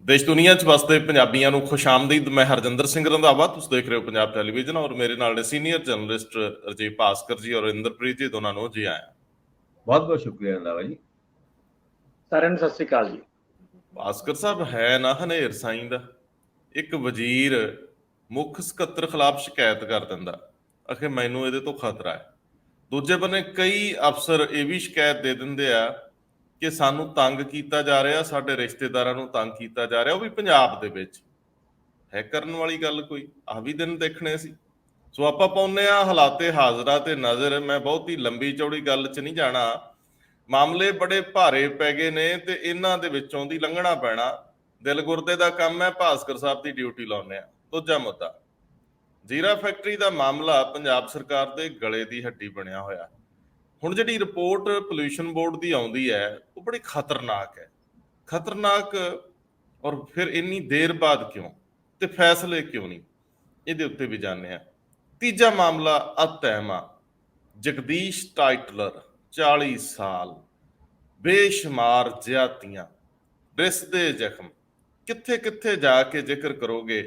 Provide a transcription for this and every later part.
ਦੇਸ਼ ਦੁਨੀਆ 'ਚ ਵਸਦੇ ਪੰਜਾਬੀਆਂ ਨੂੰ ਖੁਸ਼ ਆਮਦੀਦ। ਮੈਂ ਹਰਜਿੰਦਰ ਸਿੰਘ ਰੰਧਾਵਾ, ਤੁਸੀਂ ਦੇਖ ਰਹੇ ਹੋ ਪੰਜਾਬ ਟੈਲੀਵਿਜ਼ਨ, ਔਰ ਮੇਰੇ ਨਾਲ ਨੇ ਸੀਨੀਅਰ ਜਰਨਲਿਸਟ ਰਜੇ ਭਾਸਕਰ ਜੀ ਔਰ ਇੰਦਰਪ੍ਰੀਤ ਜੀ। ਦੋਨਾਂ ਨੂੰ ਜੀ ਆਇਆਂ। ਬਹੁਤ ਬਹੁਤ ਸ਼ੁਕਰੀਆ ਰੰਧਾਵਾ ਜੀ। ਸਾਰਿਆਂ ਨੂੰ ਸਤਿ ਸ੍ਰੀ ਅਕਾਲ ਜੀ। ਭਾਸਕਰ ਸਾਹਿਬ, ਹੈ ਨਾ ਹਨੇਰ ਸਾਈਂ ਦਾ ਇੱਕ ਵਜ਼ੀਰ ਮੁੱਖ ਸਕੱਤਰ ਖਿਲਾਫ ਸ਼ਿਕਾਇਤ ਕਰ ਦਿੰਦਾ, ਆਖੇ ਮੈਨੂੰ ਇਹਦੇ ਤੋਂ ਖਤਰਾ ਹੈ। ਦੂਜੇ ਬੰਨੇ ਕਈ ਅਫਸਰ ਇਹ ਵੀ ਸ਼ਿਕਾਇਤ ਦੇ ਦਿੰਦੇ ਆ ਕਿ ਸਾਨੂੰ ਤੰਗ ਕੀਤਾ ਜਾ ਰਿਹਾ, ਸਾਡੇ ਰਿਸ਼ਤੇਦਾਰਾਂ ਨੂੰ ਤੰਗ ਕੀਤਾ ਜਾ ਰਿਹਾ, ਉਹ ਵੀ ਪੰਜਾਬ ਦੇ ਵਿੱਚ। ਹੈ ਕਰਨ ਵਾਲੀ ਗੱਲ ਕੋਈ? ਆਹ ਵੀ ਦਿਨ ਦੇਖਣੇ ਸੀ। ਸੋ ਆਪਾਂ ਪਾਉਂਦੇ ਆ ਹਾਲਾਤੇ ਹਾਜ਼ਰਾ ਤੇ ਨਜ਼ਰ। ਮੈਂ ਬਹੁਤੀ ਲੰਬੀ ਚੌੜੀ ਗੱਲ 'ਚ ਨਹੀਂ ਜਾਣਾ। ਮਾਮਲੇ ਬੜੇ ਭਾਰੇ ਪੈ ਗਏ ਨੇ ਤੇ ਇਹਨਾਂ ਦੇ ਵਿੱਚੋਂ ਦੀ ਲੰਘਣਾ ਪੈਣਾ। ਦਿਲ ਗੁਰਦੇ ਦਾ ਕੰਮ ਹੈ, ਭਾਸਕਰ ਸਾਹਿਬ ਦੀ ਡਿਊਟੀ ਲਾਉਂਦੇ ਆ। ਦੂਜਾ ਮੁੱਦਾ, ਜ਼ੀਰਾ ਫੈਕਟਰੀ ਦਾ ਮਾਮਲਾ ਪੰਜਾਬ ਸਰਕਾਰ ਦੇ ਗਲੇ ਦੀ ਹੱਡੀ ਬਣਿਆ ਹੋਇਆ। ਹੁਣ ਜਿਹੜੀ ਰਿਪੋਰਟ ਪੋਲਿਊਸ਼ਨ ਬੋਰਡ ਦੀ ਆਉਂਦੀ ਹੈ ਉਹ ਬੜੀ ਖਤਰਨਾਕ ਹੈ। ਖਤਰਨਾਕ, ਔਰ ਫਿਰ ਇੰਨੀ ਦੇਰ ਬਾਅਦ ਕਿਉਂ ਤੇ ਫੈਸਲੇ ਕਿਉਂ ਨਹੀਂ, ਇਹਦੇ ਉੱਤੇ ਵੀ ਜਾਣਦੇ ਆ। ਤੀਜਾ ਮਾਮਲਾ ਅਤਹਿਮਾ, ਜਗਦੀਸ਼ ਟਾਈਟਲਰ 40 ਸਾਲ, ਬੇਸ਼ੁਮਾਰ ਜ਼ਿਆਦਤੀਆਂ, ਰਿਸਦੇ ਜ਼ਖਮ, ਕਿੱਥੇ ਕਿੱਥੇ ਜਾ ਕੇ ਜ਼ਿਕਰ ਕਰੋਗੇ?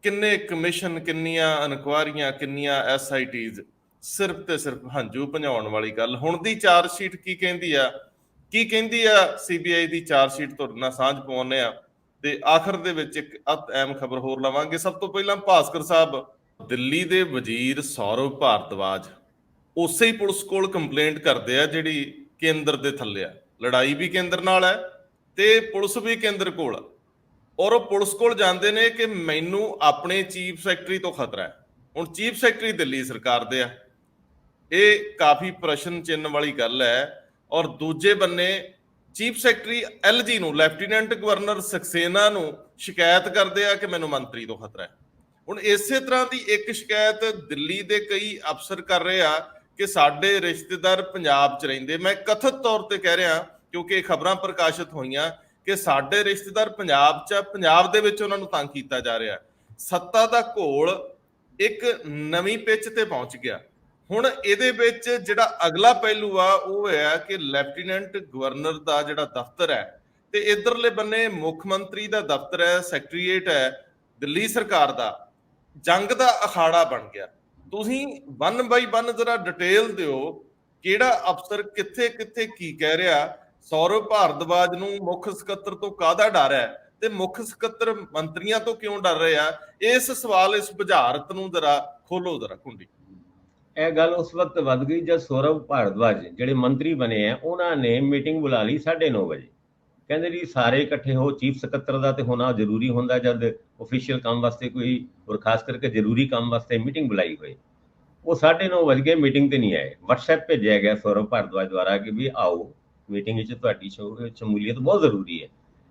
ਕਿੰਨੇ ਕਮਿਸ਼ਨ, ਕਿੰਨੀਆਂ ਇਨਕੁਆਰੀਆਂ, ਕਿੰਨੀਆਂ SITs, ਸਿਰਫ ਤੇ ਸਿਰਫ ਹੰਝੂ ਭਜਾਉਣ ਵਾਲੀ ਗੱਲ। ਹੁਣ ਦੀ ਚਾਰਜ ਸ਼ੀਟ ਕੀ ਕਹਿੰਦੀ ਆ? CBI ਦੀ ਚਾਰਜ ਸ਼ੀਟ ਤੁਹਾਡੇ ਨਾਲ ਸਾਂਝ ਪਾਉਂਦੇ ਆ ਤੇ ਆਖਰ ਦੇ ਵਿੱਚ ਇੱਕ ਅਹਿਮ ਖਬਰ ਹੋਰ ਲਵਾਂਗੇ। ਸਭ ਤੋਂ ਪਹਿਲਾਂ ਭਾਸਕਰ ਸਾਹਿਬ, ਦਿੱਲੀ ਦੇ ਵਜ਼ੀਰ ਸੌਰਵ ਭਾਰਦਵਾਜ ਉਸੇ ਹੀ ਪੁਲਿਸ ਕੋਲ ਕੰਪਲੇਂਟ ਕਰਦੇ ਆ ਜਿਹੜੀ ਕੇਂਦਰ ਦੇ ਥੱਲੇ ਆ। ਲੜਾਈ ਵੀ ਕੇਂਦਰ ਨਾਲ ਹੈ ਤੇ ਪੁਲਿਸ ਵੀ ਕੇਂਦਰ ਕੋਲ, ਔਰ ਉਹ ਪੁਲਿਸ ਕੋਲ ਜਾਂਦੇ ਨੇ ਕਿ ਮੈਨੂੰ ਆਪਣੇ ਚੀਫ ਸੈਕਟਰੀ ਤੋਂ ਖਤਰਾ ਹੈ। ਹੁਣ ਚੀਫ ਸੈਕਟਰੀ ਦਿੱਲੀ ਸਰਕਾਰ ਦੇ ਆ, ਇਹ ਕਾਫੀ ਪ੍ਰਸ਼ਨ ਚਿੰਨ੍ਹ ਵਾਲੀ ਗੱਲ ਹੈ। ਔਰ ਦੂਜੇ ਬੰਨੇ ਚੀਫ ਸੈਕਟਰੀ LG ਨੂੰ, ਲੈਫਟੀਨੈਂਟ ਗਵਰਨਰ ਸਕਸੇਨਾ ਨੂੰ ਸ਼ਿਕਾਇਤ ਕਰਦੇ ਆ ਕਿ ਮੈਨੂੰ ਮੰਤਰੀ ਤੋਂ ਖਤਰਾ ਹੈ। ਹੁਣ ਇਸੇ ਤਰ੍ਹਾਂ ਦੀ ਇੱਕ ਸ਼ਿਕਾਇਤ ਦਿੱਲੀ ਦੇ ਕਈ ਅਫਸਰ ਕਰ ਰਹੇ ਆ ਕਿ ਸਾਡੇ ਰਿਸ਼ਤੇਦਾਰ ਪੰਜਾਬ 'ਚ ਰਹਿੰਦੇ। ਮੈਂ ਕਥਿਤ ਤੌਰ ਤੇ ਕਹਿ ਰਿਹਾ ਕਿਉਂਕਿ ਇਹ ਖਬਰਾਂ ਪ੍ਰਕਾਸ਼ਿਤ ਹੋਈਆਂ ਕਿ ਸਾਡੇ ਰਿਸ਼ਤੇਦਾਰ ਪੰਜਾਬ 'ਚ, ਪੰਜਾਬ ਦੇ ਵਿੱਚ ਉਹਨਾਂ ਨੂੰ ਤੰਗ ਕੀਤਾ ਜਾ ਰਿਹਾ। ਸੱਤਾ ਦਾ ਘੋਲ ਇੱਕ ਨਵੀਂ ਪਿੱਚ ਤੇ ਪਹੁੰਚ ਗਿਆ। ਹੁਣ ਇਹਦੇ ਵਿੱਚ ਜਿਹੜਾ ਅਗਲਾ ਪਹਿਲੂ ਆ ਉਹ ਹੈ ਕਿ ਲੈਫਟੀਨੈਂਟ ਗਵਰਨਰ ਦਾ ਜਿਹੜਾ ਦਫ਼ਤਰ ਹੈ ਤੇ ਇਧਰਲੇ ਬੰਨੇ ਮੁੱਖ ਮੰਤਰੀ ਦਾ ਦਫ਼ਤਰ ਹੈ, ਸੈਕਟਰੀਏਟ ਹੈ ਦਿੱਲੀ ਸਰਕਾਰ ਦਾ, ਜੰਗ ਦਾ ਅਖਾੜਾ ਬਣ ਗਿਆ। ਤੁਸੀਂ 1 ਬਾਈ 1 ਜਰਾ ਡਿਟੇਲ ਦਿਓ, ਕਿਹੜਾ ਅਫਸਰ ਕਿੱਥੇ ਕਿੱਥੇ ਕੀ ਕਹਿ ਰਿਹਾ? ਸੌਰਵ ਭਾਰਦਵਾਜ ਨੂੰ ਮੁੱਖ ਸਕੱਤਰ ਤੋਂ ਕਾਹਦਾ ਡਰ ਹੈ ਤੇ ਮੁੱਖ ਸਕੱਤਰ ਮੰਤਰੀਆਂ ਤੋਂ ਕਿਉਂ ਡਰ ਰਹੇ ਆ? ਇਸ ਸਵਾਲ, ਇਸ ਬੁਝਾਰਤ ਨੂੰ ਜਰਾ ਖੋਲੋ ਜਰਾ ਕੁੰਡੀ। ਇਹ ਗੱਲ ਉਸ ਵਕਤ ਵੱਧ ਗਈ ਜਦ ਸੌਰਵ ਭਾਰਦਵਾਜ ਜਿਹੜੇ ਮੰਤਰੀ ਬਣੇ ਆ ਉਹਨਾਂ ਨੇ ਮੀਟਿੰਗ ਬੁਲਾ ਲਈ 9:30 ਵਜੇ। ਕਹਿੰਦੇ ਜੀ ਸਾਰੇ ਇਕੱਠੇ ਹੋ, ਚੀਫ ਸਕੱਤਰ ਦਾ ਤੇ ਹੋਣਾ ਜ਼ਰੂਰੀ ਹੁੰਦਾ ਜਦ ਆਫੀਸ਼ੀਅਲ ਕੰਮ ਵਾਸਤੇ ਕੋਈ, ਔਰ ਖਾਸ ਕਰਕੇ ਜ਼ਰੂਰੀ ਕੰਮ ਵਾਸਤੇ ਮੀਟਿੰਗ ਬੁਲਾਈ ਹੋਈ। ਉਹ 9:30 ਵਜ ਗਏ, ਮੀਟਿੰਗ ਤੇ ਨਹੀਂ ਆਏ। WhatsApp ਭੇਜਿਆ ਗਿਆ ਸੌਰਵ ਭਾਰਦਵਾਜ ਦੁਆਰਾ ਕਿ ਵੀ ਆਓ ਮੀਟਿੰਗ ਵਿੱਚ, ਤੁਹਾਡੀ ਸ਼ਮੂਲੀਅਤ ਬਹੁਤ ਜ਼ਰੂਰੀ ਹੈ।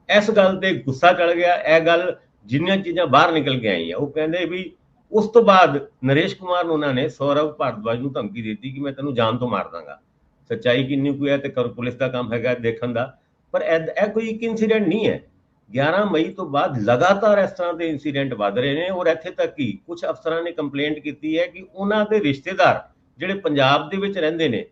ਇਸ ਗੱਲ ਤੇ ਗੁੱਸਾ ਚੜ ਗਿਆ। ਇਹ ਗੱਲ ਜਿੰਨੀਆਂ ਚੀਜ਼ਾਂ ਬਾਹਰ ਨਿਕਲ ਕੇ ਆਈਆਂ, ਉਹ ਕਹਿੰਦੇ ਵੀ ਉਸ ਤੋਂ ਬਾਅਦ ਨਰੇਸ਼ ਕੁਮਾਰ ਨੂੰ ਉਹਨਾਂ ਨੇ ਸੌਰਵ ਭਾਰਦਵਾਜ ਨੂੰ ਧਮਕੀ ਦਿੱਤੀ ਕਿ ਮੈਂ ਤੈਨੂੰ ਜਾਨ ਤੋਂ ਮਾਰ ਦਾਂਗਾ। ਸੱਚਾਈ ਕਿੰਨੀ ਕੁ ਹੈ ਤੇ ਪੁਲਿਸ ਦਾ ਕੰਮ ਹੈਗਾ ਦੇਖਣ ਦਾ, ਪਰ ਇਹ ਕੋਈ ਇੱਕ ਇਨਸੀਡੈਂਟ ਨਹੀਂ ਹੈ। 11 ਮਈ ਤੋਂ ਬਾਅਦ ਲਗਾਤਾਰ ਇਸ ਤਰ੍ਹਾਂ ਦੇ ਇਨਸੀਡੈਂਟ ਵੱਧ ਰਹੇ ਨੇ। ਔਰ ਇੱਥੇ ਤੱਕ ਕਿ ਕੁਝ ਅਫਸਰਾਂ ਨੇ ਕੰਪਲੇਂਟ ਕੀਤੀ ਹੈ ਕਿ ਉਹਨਾਂ ਦੇ ਰਿਸ਼ਤੇਦਾਰ ਜਿਹੜੇ ਪੰਜਾਬ ਦੇ ਵਿੱਚ ਰਹਿੰਦੇ ਨੇ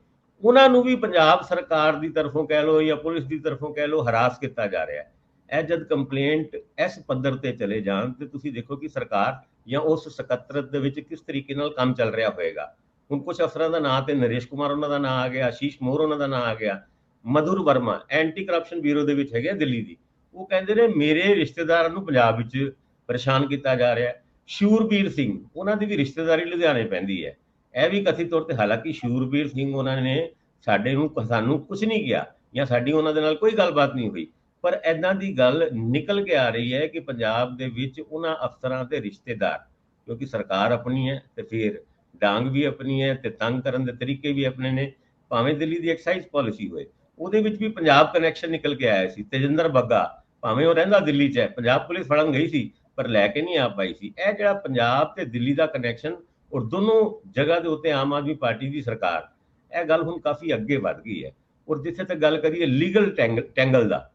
ਉਹਨਾਂ ਨੂੰ ਵੀ ਪੰਜਾਬ ਸਰਕਾਰ ਦੀ ਤਰਫੋਂ ਕਹਿ ਲਓ ਜਾਂ ਪੁਲਿਸ ਦੀ ਤਰਫੋਂ ਕਹਿ ਲਓ ਹਰਾਸ ਕੀਤਾ ਜਾ ਰਿਹਾ ਹੈ। ਇਹ ਜਦ ਕੰਪਲੇਂਟ ਇਸ ਪੱਧਰ ਤੇ ਚਲੇ ਜਾਣ ਤੇ ਤੁਸੀਂ ਦੇਖੋ ਕਿ ਸਰਕਾਰ ਜਾਂ ਉਸ ਸਕੱਤਰਤ ਦੇ ਵਿੱਚ ਕਿਸ ਤਰੀਕੇ ਨਾਲ ਕੰਮ ਚੱਲ ਰਿਹਾ ਹੋਏਗਾ। ਹੁਣ ਕੁਝ ਅਫਸਰਾਂ ਦਾ ਨਾਂ ਤੇ ਨਰੇਸ਼ ਕੁਮਾਰ ਉਹਨਾਂ ਦਾ ਨਾਂ ਆ ਗਿਆ, ਆਸ਼ੀਸ਼ ਮੋਹਰ ਉਹਨਾਂ ਦਾ ਨਾਂ ਆ ਗਿਆ, ਮਧੁਰ ਵਰਮਾ ਐਂਟੀ ਕਰਪਸ਼ਨ ਬਿਊਰੋ ਦੇ ਵਿੱਚ ਹੈਗੇ ਦਿੱਲੀ ਦੀ, ਉਹ ਕਹਿੰਦੇ ਨੇ ਮੇਰੇ ਰਿਸ਼ਤੇਦਾਰਾਂ ਨੂੰ ਪੰਜਾਬ ਵਿੱਚ ਪਰੇਸ਼ਾਨ ਕੀਤਾ ਜਾ ਰਿਹਾ। ਸ਼ੂਰਬੀਰ ਸਿੰਘ, ਉਹਨਾਂ ਦੀ ਵੀ ਰਿਸ਼ਤੇਦਾਰੀ ਲੁਧਿਆਣੇ ਪੈਂਦੀ ਹੈ। ਇਹ ਵੀ ਕਥਿਤ ਤੌਰ ਤੇ, ਹਾਲਾਂਕਿ ਸ਼ੂਰਬੀਰ ਸਿੰਘ ਉਹਨਾਂ ਨੇ ਸਾਨੂੰ ਕੁਝ ਨਹੀਂ ਕਿਹਾ ਜਾਂ ਸਾਡੀ ਉਹਨਾਂ ਦੇ ਨਾਲ ਕੋਈ ਗੱਲਬਾਤ ਨਹੀਂ ਹੋਈ, ਪਰ ਇਦਾਂ ਦੀ ਗੱਲ ਨਿਕਲ ਕੇ ਆ ਰਹੀ ਹੈ ਕਿ ਪੰਜਾਬ ਦੇ ਵਿੱਚ ਉਹਨਾਂ ਅਫਸਰਾਂ ਦੇ ਰਿਸ਼ਤੇਦਾਰ, ਕਿਉਂਕਿ ਸਰਕਾਰ ਆਪਣੀ ਹੈ ਤੇ ਫਿਰ ਡਾਂਗ ਵੀ ਆਪਣੀ ਹੈ ਤੇ ਤੰਗ ਕਰਨ ਦੇ ਤਰੀਕੇ ਵੀ ਆਪਣੇ ਨੇ। ਭਾਵੇਂ ਦਿੱਲੀ ਦੀ ਐਕਸਾਈਜ਼ ਪਾਲਿਸੀ ਹੋਏ, ਉਹਦੇ ਵਿੱਚ ਵੀ ਪੰਜਾਬ ਕਨੈਕਸ਼ਨ ਨਿਕਲ ਕੇ ਆਇਆ ਸੀ। ਤੇਜਿੰਦਰ ਬੱਗਾ, ਭਾਵੇਂ ਉਹ ਰਹਿੰਦਾ ਦਿੱਲੀ 'ਚ ਹੈ, ਪੰਜਾਬ ਪੁਲਿਸ ਫੜਨ ਗਈ ਸੀ ਪਰ ਲੈ ਕੇ ਨਹੀਂ ਆ ਪਾਈ ਸੀ। ਇਹ ਜਿਹੜਾ ਪੰਜਾਬ ਤੇ ਦਿੱਲੀ ਦਾ ਕਨੈਕਸ਼ਨ, ਔਰ ਦੋਨੋਂ ਜਗ੍ਹਾ ਦੇ ਉੱਤੇ ਆਮ ਆਦਮੀ ਪਾਰਟੀ ਦੀ ਸਰਕਾਰ, ਇਹ ਗੱਲ ਹੁਣ ਕਾਫੀ ਅੱਗੇ ਵੱਧ ਗਈ ਹੈ। ਔਰ ਜਿੱਥੇ ਤੱਕ ਗੱਲ ਕਰੀਏ ਲੀਗਲ ਟੈਂਗਲ ਦਾ,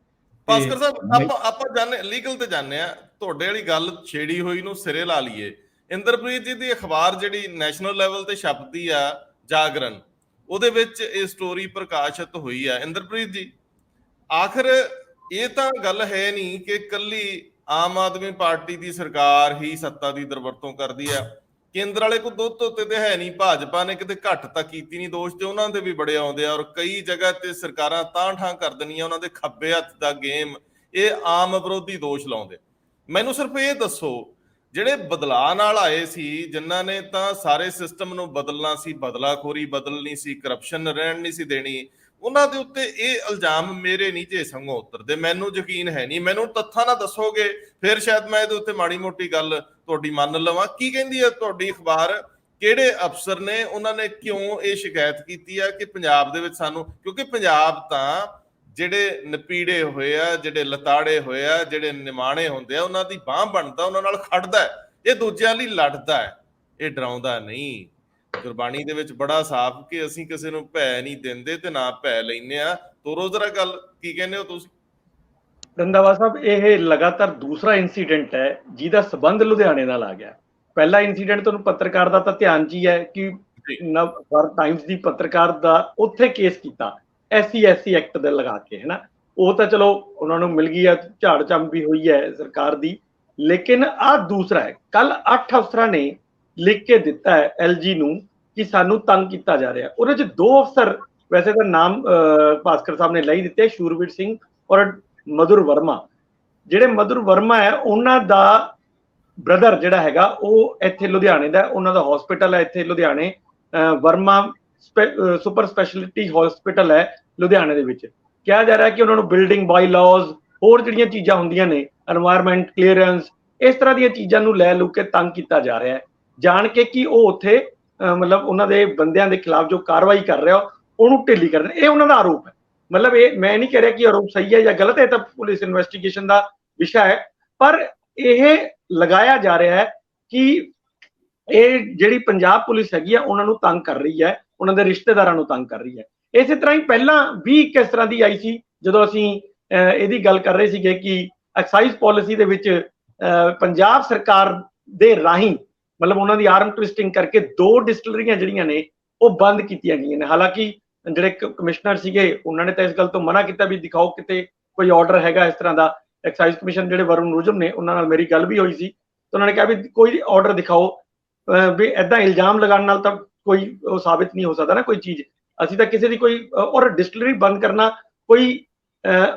ਭਾਸਕਰ ਸਾਹਿਬ ਆਪਾਂ ਜਾਣੇ ਲੀਗਲ ਤੇ ਜਾਣੇ ਆ, ਤੁਹਾਡੇ ਵਾਲੀ ਗੱਲ ਛੇੜੀ ਹੋਈ ਨੂੰ ਸਿਰੇ ਲਾ ਲਈਏ। ਇੰਦਰਪ੍ਰੀਤ ਜੀ ਦੀ ਅਖਬਾਰ ਜਿਹੜੀ ਨੈਸ਼ਨਲ ਲੈਵਲ ਤੇ ਛਪਦੀ ਆ, ਜਾਗਰਣ, ਉਹਦੇ ਵਿੱਚ ਇਹ ਸਟੋਰੀ ਪ੍ਰਕਾਸ਼ਿਤ ਹੋਈ ਆ। ਇੰਦਰਪ੍ਰੀਤ ਜੀ, ਆਖਰ ਇਹ ਤਾਂ ਗੱਲ ਹੈ ਨਹੀਂ ਕਿ ਕੱਲੀ ਆਮ ਆਦਮੀ ਪਾਰਟੀ ਦੀ ਸਰਕਾਰ ਹੀ ਸੱਤਾ ਦੀ ਦੁਰਵਰਤੋਂ ਕਰਦੀ ਆ। ਕੇਂਦਰ ਵਾਲੇ ਕੋ ਦੁੱਧ ਧੋਤੇ ਤੇ ਹੈ ਨਹੀਂ। ਭਾਜਪਾ ਨੇ ਕਿਤੇ ਘੱਟ ਤਾਂ ਕੀਤੀ ਨਹੀਂ, ਦੋਸ਼ ਤੇ ਉਹਨਾਂ ਦੇ ਵੀ ਬੜੇ ਆਉਂਦੇ ਆ। ਔਰ ਕਈ ਜਗ੍ਹਾ ਤੇ ਸਰਕਾਰਾਂ ਤਾਂ ਠਾਂ ਕਰ ਦੇਣੀਆਂ, ਉਹਨਾਂ ਦੇ ਖੱਬੇ ਹੱਥ ਦਾ ਗੇਮ, ਇਹ ਆਮ ਵਿਰੋਧੀ ਦੋਸ਼ ਲਾਉਂਦੇ। ਮੈਨੂੰ ਸਿਰਫ ਇਹ ਦੱਸੋ, ਜਿਹੜੇ ਬਦਲਾਅ ਨਾਲ ਆਏ ਸੀ, ਜਿਨ੍ਹਾਂ ਨੇ ਤਾਂ ਸਾਰੇ ਸਿਸਟਮ ਨੂੰ ਬਦਲਣਾ ਸੀ, ਬਦਲਾਖੋਰੀ ਬਦਲਣੀ ਸੀ, ਕਰਪਸ਼ਨ ਰਹਿਣ ਨਹੀਂ ਸੀ ਦੇਣੀ, ਉਹਨਾਂ ਦੇ ਉੱਤੇ ਇਹ ਇਲਜ਼ਾਮ ਮੇਰੇ ਨਹੀਂ ਜੇ ਸੰਗੋਂ ਉਤਰਦੇ। ਮੈਨੂੰ ਯਕੀਨ ਹੈ ਨਹੀਂ। ਮੈਨੂੰ ਤੱਥਾਂ ਨਾ ਦੱਸੋਗੇ ਫਿਰ ਸ਼ਾਇਦ ਮੈਂ ਇਹਦੇ ਉੱਤੇ ਮਾੜੀ ਮੋਟੀ ਗੱਲ ਤੁਹਾਡੀ ਮੰਨ ਲਵਾਂ। ਕੀ ਕਹਿੰਦੀ ਹੈ ਤੁਹਾਡੀ ਅਖਬਾਰ, ਕਿਹੜੇ ਅਫਸਰ ਨੇ, ਉਹਨਾਂ ਨੇ ਕਿਉਂ ਇਹ ਸ਼ਿਕਾਇਤ ਕੀਤੀ ਆ ਕਿ ਪੰਜਾਬ ਦੇ ਵਿੱਚ ਸਾਨੂੰ, ਕਿਉਂਕਿ ਪੰਜਾਬ ਤਾਂ ਜਿਹੜੇ ਨਪੀੜੇ ਹੋਏ ਆ, ਜਿਹੜੇ ਲਤਾੜੇ ਹੋਏ ਆ, ਜਿਹੜੇ ਨਿਮਾਣੇ ਹੁੰਦੇ ਆ, ਉਹਨਾਂ ਦੀ ਬਾਂਹ ਬਣਦਾ, ਉਹਨਾਂ ਨਾਲ ਖੜਦਾ ਹੈ, ਇਹ ਦੂਜਿਆਂ ਲਈ ਲੜਦਾ ਹੈ, ਇਹ ਡਰਾਉਂਦਾ ਨਹੀਂ। ਗੁਰਬਾਣੀ ਦੇ ਵਿੱਚ ਬੜਾ ਸਾਫ਼ ਕਿ ਅਸੀਂ ਕਿਸੇ ਨੂੰ ਭੈ ਨਹੀਂ ਦਿੰਦੇ ਤੇ ਨਾ ਭੈ ਲੈਨੇ ਆ। ਤੋਰੋ ਜ਼ਰਾ ਗੱਲ, ਕੀ ਕਹਿੰਦੇ ਹੋ ਤੁਸੀਂ? ਰੰਧਾਵਾ ਸਾਹਿਬ, ਇਹ ਲਗਾਤਾਰ ਦੂਸਰਾ ਇਨਸੀਡੈਂਟ ਹੈ ਜਿਹਦਾ ਸਬੰਧ ਲੁਧਿਆਣੇ ਨਾਲ ਆ ਗਿਆ। ਪਹਿਲਾ ਇਨਸੀਡੈਂਟ ਤੁਹਾਨੂੰ ਪੱਤਰਕਾਰ ਦਾ ਤਾਂ ਧਿਆਨ 'ਚ ਹੀ ਹੈ ਕਿ ਨਵ ਟਾਈਮਸ ਦੀ ਪੱਤਰਕਾਰ ਦਾ ਉੱਥੇ ਕੇਸ ਕੀਤਾ SC ਐਕਟ ਦੇ ਲਗਾ ਕੇ, ਹੈ ਨਾ। ਉਹ ਤਾਂ ਚਲੋ ਉਹਨਾਂ ਨੂੰ ਮਿਲ ਗਈ ਹੈ, ਝਾੜ ਝੰਬ ਵੀ ਹੋਈ ਹੈ ਸਰਕਾਰ ਦੀ। ਲੇਕਿਨ ਆਹ ਦੂਸਰਾ ਹੈ। ਕੱਲ 8 ਅਫਸਰਾਂ ਨੇ ਲਿਖ ਕੇ ਦਿੱਤਾ ਹੈ LG ਨੂੰ ਕਿ ਸਾਨੂੰ ਤੰਗ ਕੀਤਾ ਜਾ ਰਿਹਾ। ਉਹਦੇ 'ਚ 2 ਅਫਸਰ, ਵੈਸੇ ਤਾਂ ਨਾਮ ਭਾਸਕਰ ਸਾਹਿਬ ਨੇ ਲਈ ਦਿੱਤੇ, ਸ਼ੂਰਵੀਰ ਸਿੰਘ ਔਰ ਮਧੁਰ ਵਰਮਾ। ਜਿਹੜੇ ਮਧੁਰ ਵਰਮਾ ਹੈ, ਉਹਨਾਂ ਦਾ ਬ੍ਰਦਰ ਜਿਹੜਾ ਹੈਗਾ ਉਹ ਇੱਥੇ ਲੁਧਿਆਣੇ ਦਾ, ਉਹਨਾਂ ਦਾ ਹਸਪੀਟਲ ਹੈ ਇੱਥੇ ਲੁਧਿਆਣੇ, ਵਰਮਾ ਸੁਪਰ ਸਪੈਸ਼ਲਿਟੀ ਹਸਪੀਟਲ ਹੈ ਲੁਧਿਆਣੇ ਦੇ ਵਿੱਚ। ਕਿਹਾ ਜਾ ਰਿਹਾ ਕਿ ਉਹਨਾਂ ਨੂੰ ਬਿਲਡਿੰਗ ਬਾਈ ਲਾਜ਼, ਹੋਰ ਜਿਹੜੀਆਂ ਚੀਜ਼ਾਂ ਹੁੰਦੀਆਂ ਨੇ, এনवायरमेंट ਕਲੀਅਰੈਂਸ, ਇਸ ਤਰ੍ਹਾਂ ਦੀਆਂ ਚੀਜ਼ਾਂ ਨੂੰ ਲੈ ਲੂ ਕੇ ਤੰਗ ਕੀਤਾ ਜਾ ਰਿਹਾ ਹੈ, ਜਾਣ ਕੇ ਕਿ ਉਹ ਉੱਥੇ ਮਤਲਬ ਉਹਨਾਂ ਦੇ ਬੰਦਿਆਂ ਦੇ ਖਿਲਾਫ ਜੋ ਕਾਰਵਾਈ ਕਰ ਰਿਹਾ ਉਹਨੂੰ ਢਿੱਲੀ ਕਰ ਦੇਣ। ਇਹ ਉਹਨਾਂ ਦਾ ਆਰੋਪ ਹੈ। ਮਤਲਬ ਇਹ ਮੈਂ ਨਹੀਂ ਕਹਿ ਰਿਹਾ ਕਿ ਆਰੋਪ ਸਹੀ ਹੈ ਜਾਂ ਗਲਤ ਹੈ, ਤਾਂ ਪੁਲਿਸ ਇਨਵੈਸਟੀਗੇਸ਼ਨ ਦਾ ਵਿਸ਼ਾ ਹੈ, ਪਰ ਇਹ ਲਗਾਇਆ ਜਾ ਰਿਹਾ ਹੈ ਕਿ ਇਹ ਜਿਹੜੀ ਪੰਜਾਬ ਪੁਲਿਸ ਹੈਗੀ ਆ ਉਹਨਾਂ ਨੂੰ ਤੰਗ ਕਰ ਰਹੀ ਹੈ, ਉਹਨਾਂ ਦੇ ਰਿਸ਼ਤੇਦਾਰਾਂ ਨੂੰ ਤੰਗ ਕਰ ਰਹੀ ਹੈ। ਇਸੇ ਤਰ੍ਹਾਂ ਹੀ ਪਹਿਲਾਂ ਵੀ ਕਿਸ ਤਰ੍ਹਾਂ ਦੀ ਆਈ ਸੀ, ਜਦੋਂ ਅਸੀਂ ਇਹਦੀ ਗੱਲ ਕਰ ਰਹੇ ਸੀਗੇ ਕਿ ਐਕਸਾਈਜ਼ ਪਾਲਿਸੀ ਦੇ ਵਿੱਚ ਪੰਜਾਬ ਸਰਕਾਰ ਦੇ ਰਾਹੀਂ ਮਤਲਬ ਉਹਨਾਂ ਦੀ ਆਰਮ ਟਵਿਸਟਿੰਗ ਕਰਕੇ 2 ਡਿਸਟਿਲਰੀਆਂ ਜਿਹੜੀਆਂ ਨੇ ਉਹ ਬੰਦ ਕੀਤੀਆਂ ਗਈਆਂ ਨੇ। ਹਾਲਾਂਕਿ ਜਿਹੜੇ ਕਮਿਸ਼ਨਰ ਸੀਗੇ ਉਹਨਾਂ ਨੇ ਤਾਂ ਇਸ ਗੱਲ ਤੋਂ ਮਨਾ ਕੀਤਾ ਵੀ ਦਿਖਾਓ ਕਿਤੇ ਕੋਈ ਆਰਡਰ ਹੈਗਾ ਇਸ ਤਰ੍ਹਾਂ ਦਾ। ਐਕਸਾਈਜ਼ ਕਮਿਸ਼ਨ ਜਿਹੜੇ ਵਰੁਣ ਰੁਜਮ ਨੇ, ਉਹਨਾਂ ਨਾਲ ਮੇਰੀ ਗੱਲ ਵੀ ਹੋਈ ਸੀ, ਤਾਂ ਉਹਨਾਂ ਨੇ ਕਿਹਾ ਵੀ ਕੋਈ ਆਰਡਰ ਦਿਖਾਓ, ਵੀ ਏਦਾਂ ਇਲਜ਼ਾਮ ਲਗਾਉਣ ਨਾਲ ਤਾਂ ਕੋਈ ਉਹ ਸਾਬਿਤ ਨਹੀਂ ਹੋ ਸਕਦਾ ਨਾ ਕੋਈ ਚੀਜ਼। ਅਸੀਂ ਤਾਂ ਕਿਸੇ ਦੀ ਕੋਈ, ਔਰ ਡਿਸਟਿਲਰੀ ਬੰਦ ਕਰਨਾ ਕੋਈ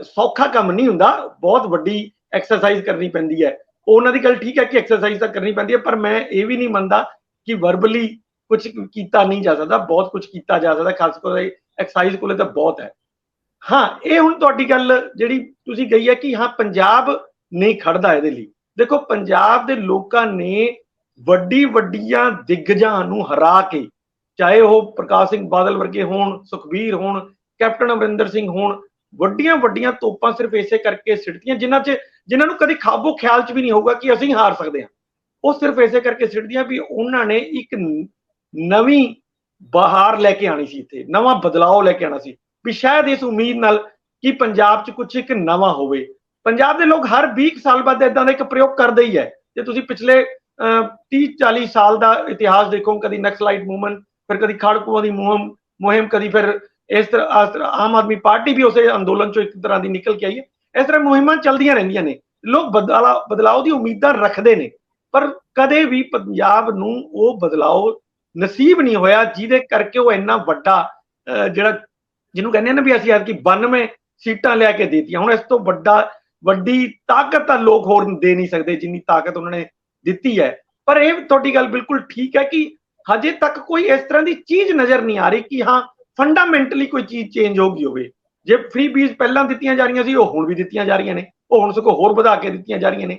ਸੌਖਾ ਕੰਮ ਨਹੀਂ ਹੁੰਦਾ, ਬਹੁਤ ਵੱਡੀ ਐਕਸਰਸਾਈਜ਼ ਕਰਨੀ ਪੈਂਦੀ ਹੈ। ਉਹਨਾਂ ਦੀ ਗੱਲ ਠੀਕ ਹੈ ਕਿ ਐਕਸਰਸਾਈਜ਼ ਤਾਂ ਕਰਨੀ ਪੈਂਦੀ ਹੈ, ਪਰ ਮੈਂ ਇਹ ਵੀ ਨਹੀਂ ਮੰਨਦਾ ਕਿ ਵਰਬਲੀ ਕੁਝ ਕੀਤਾ ਨਹੀਂ ਜਾ ਸਕਦਾ, ਬਹੁਤ ਕੁਝ ਕੀਤਾ ਜਾ ਸਕਦਾ, ਖਾਸ ਕਰਕੇ ਐਕਸਾਈਜ਼ ਕੋਲੇ ਤਾਂ ਬਹੁਤ ਹੈ। ਹਾਂ, ਇਹ ਹੁਣ ਤੁਹਾਡੀ ਗੱਲ ਜਿਹੜੀ ਤੁਸੀਂ ਕਹੀ ਹੈ ਕਿ ਹਾਂ ਪੰਜਾਬ ਨਹੀਂ ਖੜਦਾ ਇਹਦੇ ਲਈ। ਦੇਖੋ, ਪੰਜਾਬ ਦੇ ਲੋਕਾਂ ਨੇ ਵੱਡੀਆਂ ਦਿੱਗਜਾਂ ਨੂੰ ਹਰਾ ਕੇ, ਚਾਹੇ ਉਹ ਪ੍ਰਕਾਸ਼ ਸਿੰਘ ਬਾਦਲ ਵਰਗੇ ਹੋਣ, ਸੁਖਬੀਰ ਹੋਣ, ਕੈਪਟਨ ਅਮਰਿੰਦਰ ਸਿੰਘ ਹੋਣ, ਵੱਡੀਆਂ ਤੋਪਾਂ ਸਿਰਫ ਇਸੇ ਕਰਕੇ ਸਿੱਟਦੀਆਂ ਜਿਨ੍ਹਾਂ ਨੂੰ ਕਦੇ ਖਾਬੋ ਖਿਆਲ 'ਚ ਵੀ ਨਹੀਂ ਹੋਊਗਾ ਕਿ ਅਸੀਂ ਹਾਰ ਸਕਦੇ ਹਾਂ। ਉਹ ਸਿਰਫ ਇਸੇ ਕਰਕੇ ਸਿੱਟਦੀਆਂ ਵੀ ਉਹਨਾਂ ਨੇ ਇੱਕ ਨਵੀਂ ਬਹਾਰ ਲੈ ਕੇ ਆਣੀ ਸੀ, ਇੱਥੇ ਨਵਾਂ ਬਦਲਾਅ ਲੈ ਕੇ ਆਣਾ ਸੀ, ਵੀ ਸ਼ਾਇਦ ਇਸ ਉਮੀਦ ਨਾਲ ਕਿ ਪੰਜਾਬ 'ਚ ਕੁਝ ਇੱਕ ਨਵਾਂ ਹੋਵੇ। ਪੰਜਾਬ ਦੇ ਲੋਕ ਹਰ 20 ਸਾਲ ਬਾਅਦ ਇਦਾਂ ਦਾ ਇੱਕ ਪ੍ਰਯੋਗ ਕਰਦੇ ਹੀ ਹੈ। ਜੇ ਤੁਸੀਂ ਪਿਛਲੇ 30-40 ਸਾਲ ਦਾ ਇਤਿਹਾਸ ਦੇਖੋ, ਕਦੀ ਨਕਸਲਾਈਟ ਮੂਵਮੈਂਟ, ਫਿਰ ਕਦੀ ਖਾੜਕੂਆਂ ਦੀ ਮੁਹਿੰਮ, ਕਦੀ ਫਿਰ ਇਸ ਤਰ੍ਹਾਂ ਆਮ ਆਦਮੀ ਪਾਰਟੀ ਵੀ ਉਸੇ ਅੰਦੋਲਨ ਚੋਂ ਇੱਕ ਤਰ੍ਹਾਂ ਦੀ ਨਿਕਲ ਕੇ ਆਈ ਹੈ। ਇਸ ਤਰ੍ਹਾਂ ਮੁਹਿੰਮਾਂ ਚੱਲਦੀਆਂ ਰਹਿੰਦੀਆਂ ਨੇ, ਲੋਕ ਬਦਲਾਅ ਦੀ ਉਮੀਦਾਂ ਰੱਖਦੇ ਨੇ, ਪਰ ਕਦੇ ਵੀ ਪੰਜਾਬ ਨੂੰ ਉਹ ਬਦਲਾਅ ਨਸੀਬ ਨਹੀਂ ਹੋਇਆ ਜਿਹਦੇ ਕਰਕੇ ਉਹ ਇੰਨਾ ਵੱਡਾ ਜਿਹੜਾ ਜਿਹਨੂੰ ਕਹਿੰਦੇ ਨੇ ਵੀ ਅਸੀਂ ਅੱਜ 92 ਸੀਟਾਂ ਲਿਆ ਕੇ ਦੇਤੀਆਂ। ਹੁਣ ਇਸ ਤੋਂ ਵੱਡੀ ਤਾਕਤ ਤਾਂ ਲੋਕ ਹੋਰ ਦੇ ਨਹੀਂ ਸਕਦੇ ਜਿੰਨੀ ਤਾਕਤ ਉਹਨਾਂ ਨੇ ਦਿੱਤੀ ਹੈ। ਪਰ ਇਹ ਤੁਹਾਡੀ ਗੱਲ ਬਿਲਕੁਲ ਠੀਕ ਹੈ ਕਿ ਹਜੇ ਤੱਕ ਕੋਈ ਇਸ ਤਰ੍ਹਾਂ ਦੀ ਚੀਜ਼ ਨਜ਼ਰ ਨਹੀਂ ਆ ਰਹੀ ਕਿ ਹਾਂ ਫੰਡਾਮੈਂਟਲੀ ਕੋਈ ਚੀਜ਼ ਚੇਂਜ ਹੋ ਗਈ ਹੋਵੇ। ਜੇ ਫ੍ਰੀ ਬੀਜ ਪਹਿਲਾਂ ਦਿੱਤੀਆਂ ਜਾ ਰਹੀਆਂ ਸੀ, ਉਹ ਹੁਣ ਵੀ ਦਿੱਤੀਆਂ ਜਾ ਰਹੀਆਂ ਨੇ, ਉਹ ਹੁਣ ਸਗੋਂ ਹੋਰ ਵਧਾ ਕੇ ਦਿੱਤੀਆਂ ਜਾ ਰਹੀਆਂ ਨੇ।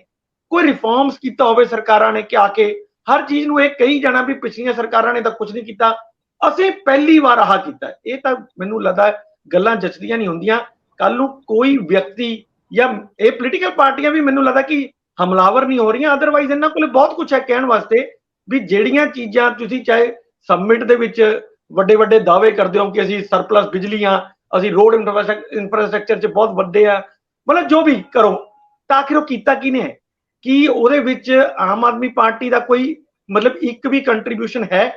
ਕੋਈ ਰਿਫਾਰਮਸ ਕੀਤਾ ਹੋਵੇ ਸਰਕਾਰਾਂ ਨੇ ਕਿ ਆ ਕੇ ਹਰ ਚੀਜ਼ ਨੂੰ ਇਹ ਕਹੀ ਜਾਣਾ ਵੀ ਪਿਛਲੀਆਂ ਸਰਕਾਰਾਂ ਨੇ ਤਾਂ ਕੁਝ ਨਹੀਂ ਕੀਤਾ, ਅਸੀਂ ਪਹਿਲੀ ਵਾਰ ਆਹ ਕੀਤਾ। ਇਹ ਤਾਂ ਮੈਨੂੰ ਲੱਗਦਾ ਗੱਲਾਂ ਜਚਦੀਆਂ ਨਹੀਂ ਹੁੰਦੀਆਂ। ਕੱਲ ਨੂੰ ਕੋਈ ਵਿਅਕਤੀ ਜਾਂ ਇਹ ਪੋਲੀਟੀਕਲ ਪਾਰਟੀਆਂ ਵੀ ਮੈਨੂੰ ਲੱਗਦਾ ਕਿ ਹਮਲਾਵਰ ਨਹੀਂ ਹੋ ਰਹੀਆਂ, ਅਦਰਵਾਈਜ਼ ਇਹਨਾਂ ਕੋਲ ਬਹੁਤ ਕੁਝ ਹੈ ਕਹਿਣ ਵਾਸਤੇ ਵੀ ਜਿਹੜੀਆਂ ਚੀਜ਼ਾਂ ਤੁਸੀਂ ਚਾਹੇ ਸਮਿਟ ਦੇ ਵਿੱਚ ਵੱਡੇ ਦਾਅਵੇ ਕਰਦੇ ਹੋ ਕਿ ਅਸੀਂ ਸਰਪਲਸ ਬਿਜਲੀਆਂ, ਅਸੀਂ ਰੋਡ ਇੰਫਰਾਸਟ੍ਰਕਚਰ 'ਚ ਬਹੁਤ ਵੱਡੇ ਆ, ਮਤਲਬ ਜੋ ਵੀ ਕਰੋ, ਤਾਂ ਆਖਿਰ ਉਹ ਕੀਤਾ ਕਿਹਨੇ ਹੈ? ਕੀ ਉਹਦੇ ਵਿੱਚ ਆਮ ਆਦਮੀ ਪਾਰਟੀ ਦਾ ਕੋਈ ਮਤਲਬ ਇੱਕ ਵੀ ਕੰਟਰੀਬਿਊਸ਼ਨ ਹੈ?